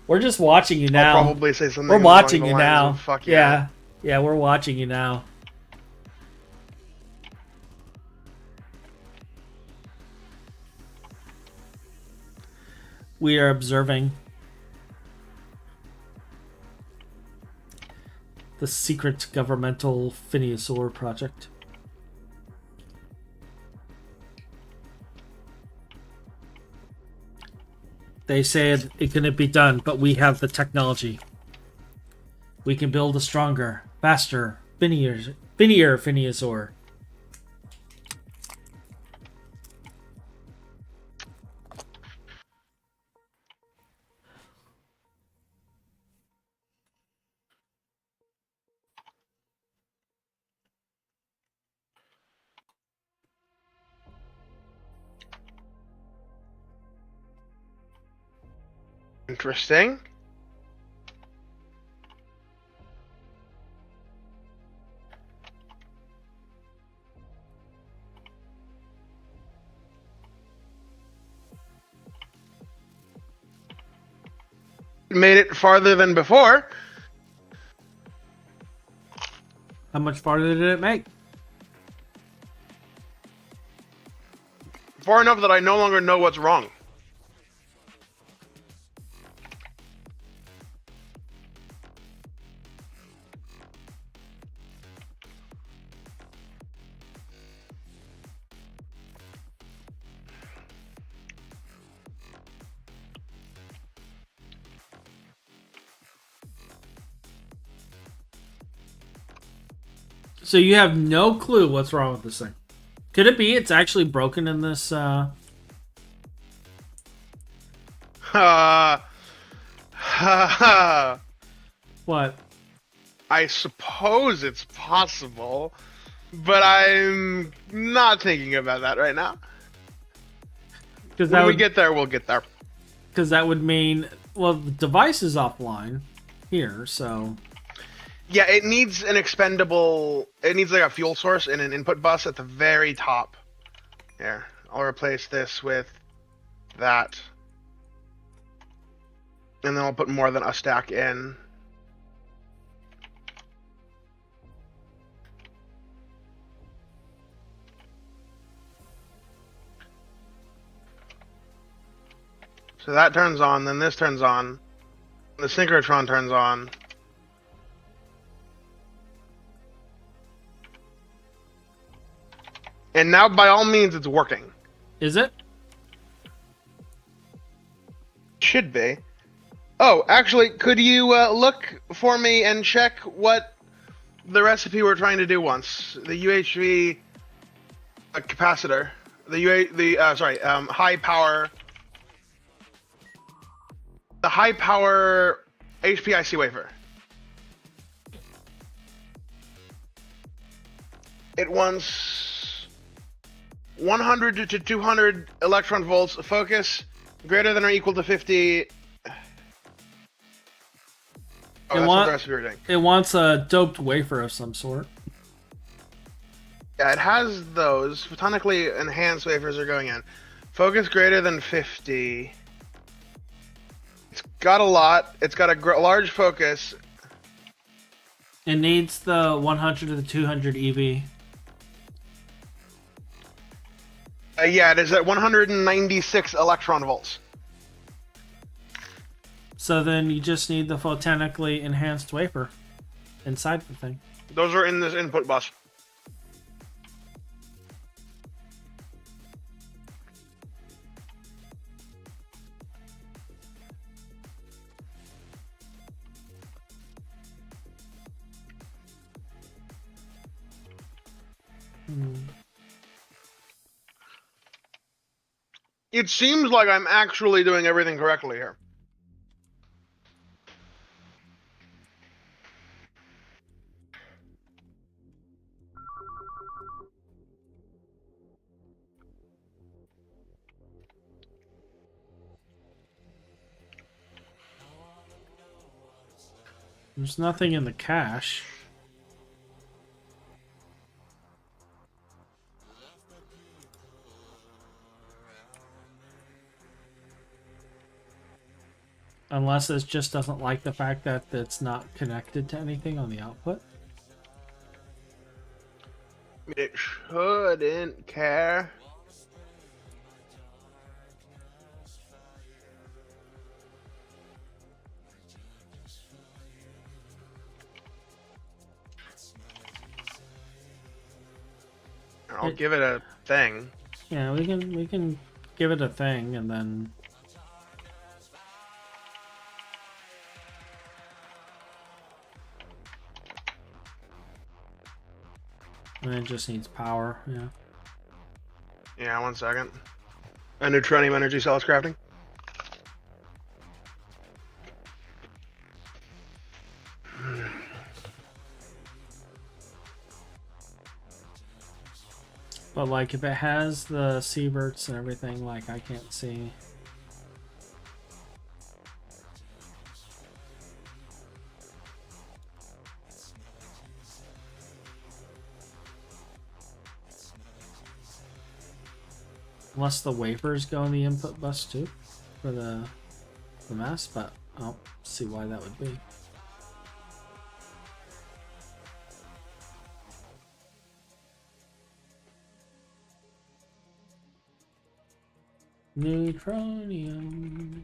S1: We're just watching you now.
S2: I'll probably say something.
S1: We're watching you
S2: along the lines
S1: now.
S2: of, Fuck yeah.
S1: Yeah, we're watching you now. We are observing the secret governmental Phineasaur project. They said it couldn't be done, but we have the technology. We can build a stronger, faster, finnier Phineasaur.
S2: Interesting. Made it farther than before.
S1: How much farther did it make?
S2: Far enough that I no longer know what's wrong.
S1: So you have no clue what's wrong with this thing. Could it be it's actually broken in this? What?
S2: I suppose it's possible, but I'm not thinking about that right now.
S1: Because
S2: When we get there, we'll get there.
S1: Because that would mean, well, the device is offline here, so
S2: Yeah, it needs an expendable. It needs like a fuel source and an input bus at the very top. Here, I'll replace this with that, and then I'll put more than a stack in. So that turns on, then this turns on, the synchrotron turns on. And now, by all means, it's working.
S1: is it?
S2: Should be. Oh, actually, could you look for me and check what the recipe we're trying to do once? The UHV capacitor. High power. The high power HPIC wafer. It wants 100 to 200 electron volts focus, greater than or equal to 50. Oh, that's what the recipe we're doing.
S1: It wants a doped wafer of some sort.
S2: Yeah, it has those. Photonically enhanced wafers are going in. Focus greater than 50. It's got a lot. It's got a large focus.
S1: It needs the 100 to the 200 EV.
S2: Yeah, it is at 196 electron volts.
S1: So then you just need the photonically enhanced wafer inside the thing.
S2: Those are in this input bus. It seems like I'm actually doing everything correctly here.
S1: There's nothing in the cache. Unless it just doesn't like the fact that it's not connected to anything on the output.
S2: It shouldn't care. I'll give it a thing.
S1: Yeah, we can give it a thing and then. And it just needs power, yeah.
S2: Yeah, 1 second. A neutronium energy cell is crafting.
S1: But like if it has the sieverts and everything, like I can't see. Unless the wafers go in the input bus too for the mass, but I don't see why that would be. Neutronium.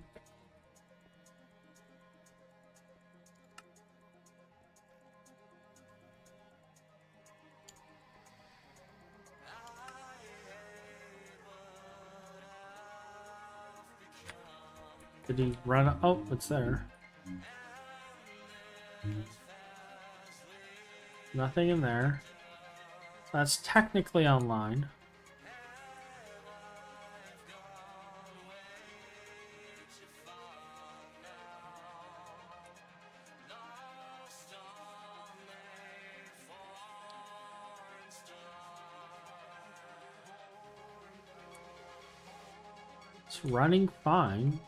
S1: Did he run? Oh, it's there. Nothing in there. That's technically online. It's running fine.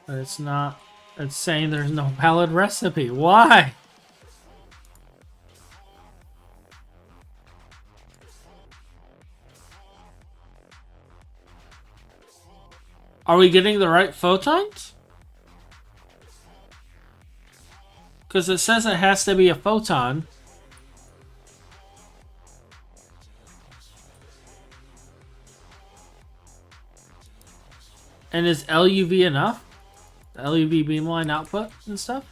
S1: But it's not. It's saying there's no valid recipe. Why? Are we getting the right photons? Because it says it has to be a photon. And is LUV enough? The LUV beamline output and stuff?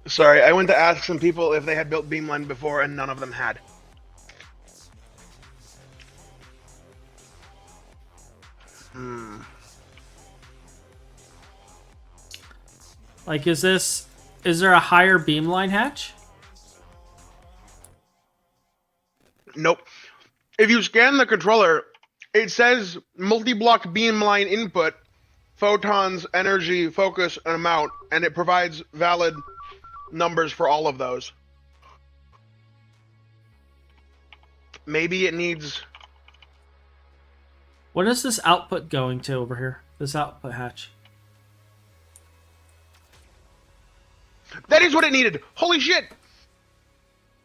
S2: Sorry, I went to ask some people if they had built Beamline before, and none of them had.
S1: Like, is there a higher beamline hatch?
S2: Nope. If you scan the controller, it says multi-block beamline input, photons, energy, focus, and amount, and it provides valid numbers for all of those. Maybe it needs...
S1: What is this output going to over here? This output hatch.
S2: That is what it needed! Holy shit!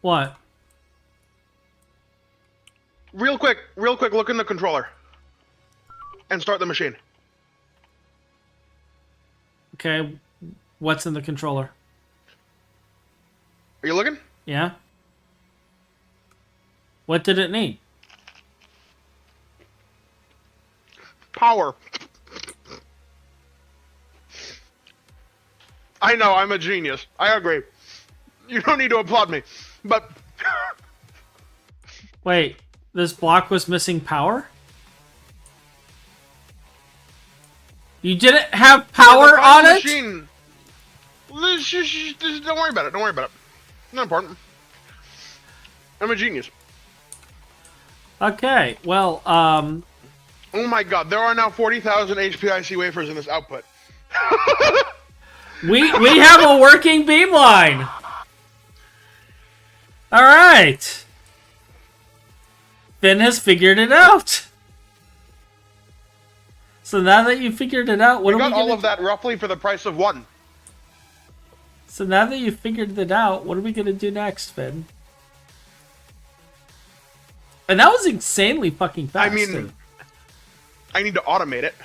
S1: What?
S2: Real quick, look in the controller. And start the machine.
S1: Okay, what's in the controller?
S2: Are you looking?
S1: Yeah? What did it need?
S2: Power. I know, I'm a genius. I agree. You don't need to applaud me. But...
S1: Wait, this block was missing power? You didn't have power on it?
S2: Machine. Just don't worry about it. Don't worry about it. Not important. I'm a genius.
S1: Okay, well,
S2: Oh my god, there are now 40,000 HPIC wafers in this output.
S1: we have a working beamline. All right. Phin has figured it out. So now that you figured it out, what
S2: We
S1: are we
S2: got all of that roughly for the price of one.
S1: So now that you figured it out, what are we gonna do next, Phin? And that was insanely fucking fast.
S2: I mean,
S1: too.
S2: I need to automate it.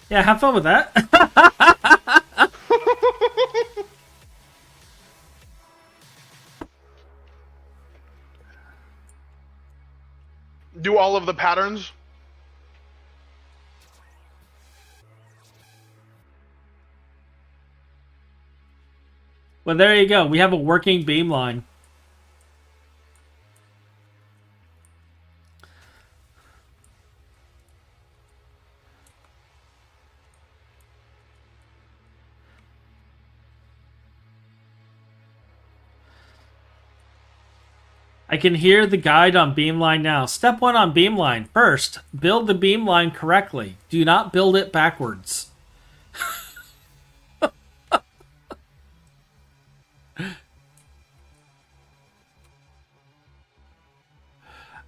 S1: Yeah, have fun with that.
S2: Do all of the patterns.
S1: Well, there you go. We have a working beam line. I can hear the guide on beamline now. Step 1 on beamline. First, build the beamline correctly. Do not build it backwards.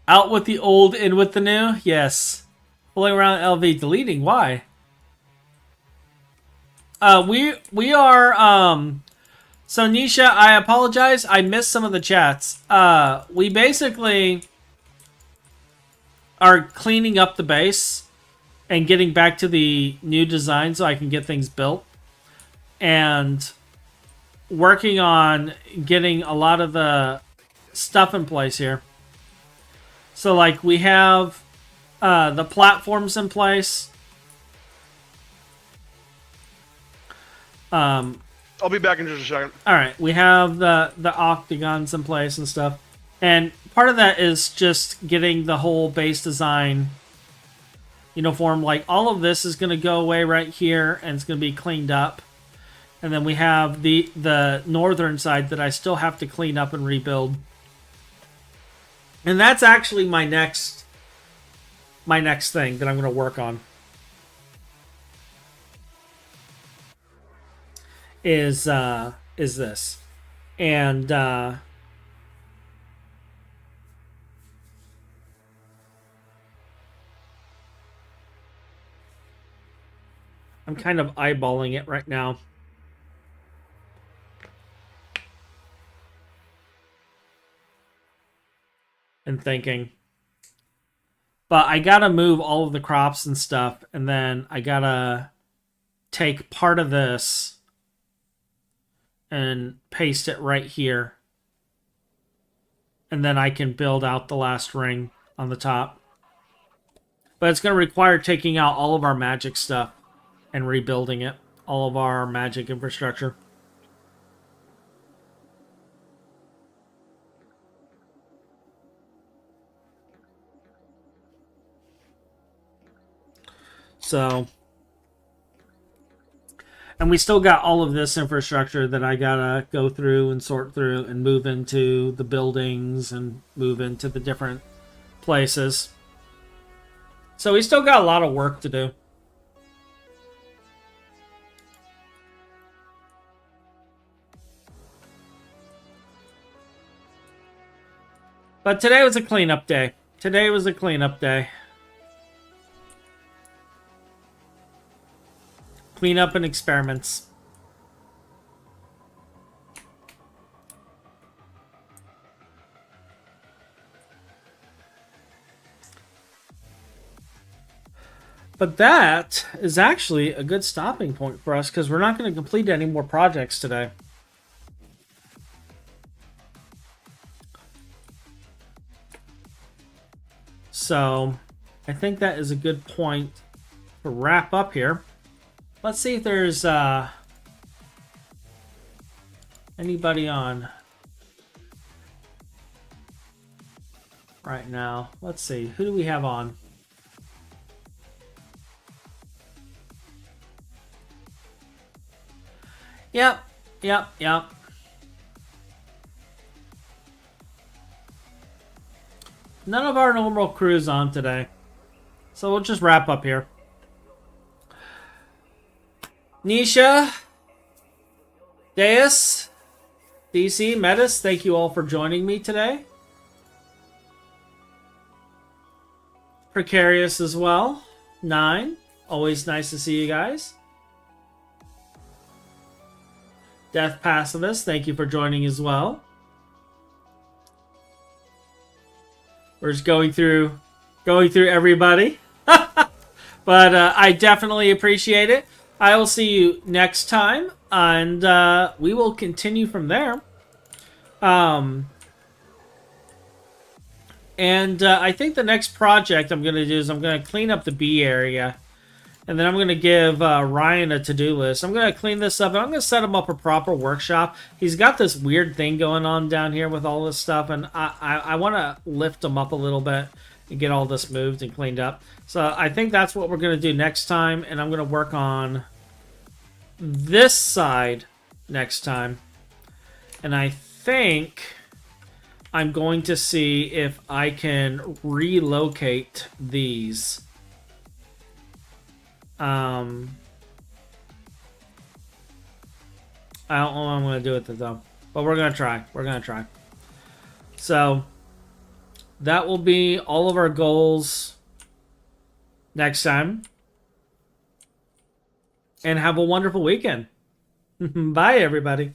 S1: Out with the old, in with the new? Yes. Pulling around LV, deleting. Why? We are, so Nisha, I apologize. I missed some of the chats. We basically are cleaning up the base and getting back to the new design so I can get things built. And working on getting a lot of the stuff in place here. So, like, we have the platforms in place.
S2: I'll be back in just a second.
S1: All right, we have the octagons in place and stuff. And part of that is just getting the whole base design uniform. Like, all of this is going to go away right here, and it's going to be cleaned up. And then we have the northern side that I still have to clean up and rebuild. And that's actually my next thing that I'm going to work on. Is this. And I'm kind of eyeballing it right now. And thinking. But I gotta move all of the crops and stuff, and then I gotta take part of this and paste it right here. And then I can build out the last ring on the top. But it's gonna require taking out all of our magic stuff and rebuilding it. All of our magic infrastructure. So, and we still got all of this infrastructure that I gotta go through and sort through and move into the buildings and move into the different places. So we still got a lot of work to do. But today was a cleanup day. Today was a cleanup day. Cleanup and experiments. But that is actually a good stopping point for us because we're not going to complete any more projects today. So I think that is a good point to wrap up here. Let's see if there's anybody on right now. Let's see. Who do we have on? Yep. None of our normal crews on today. So we'll just wrap up here. Nisha, Deus, DC, Metis, thank you all for joining me today. Precarious as well. 9, always nice to see you guys. Death Pacifist, thank you for joining as well. We're just going through everybody. But I definitely appreciate it. I will see you next time, and we will continue from there. And I think the next project I'm going to do is I'm going to clean up the B area And then I'm going to give Ryan a to-do list. I'm going to clean this up, and I'm going to set him up a proper workshop. He's got this weird thing going on down here with all this stuff, and I want to lift him up a little bit and get all this moved and cleaned up. So I think that's what we're going to do next time, and I'm going to work on this side next time. And I think I'm going to see if I can relocate these. I don't know what I'm going to do with it though, but we're going to try. We're going to try. So that will be all of our goals next time. And have a wonderful weekend. Bye, everybody.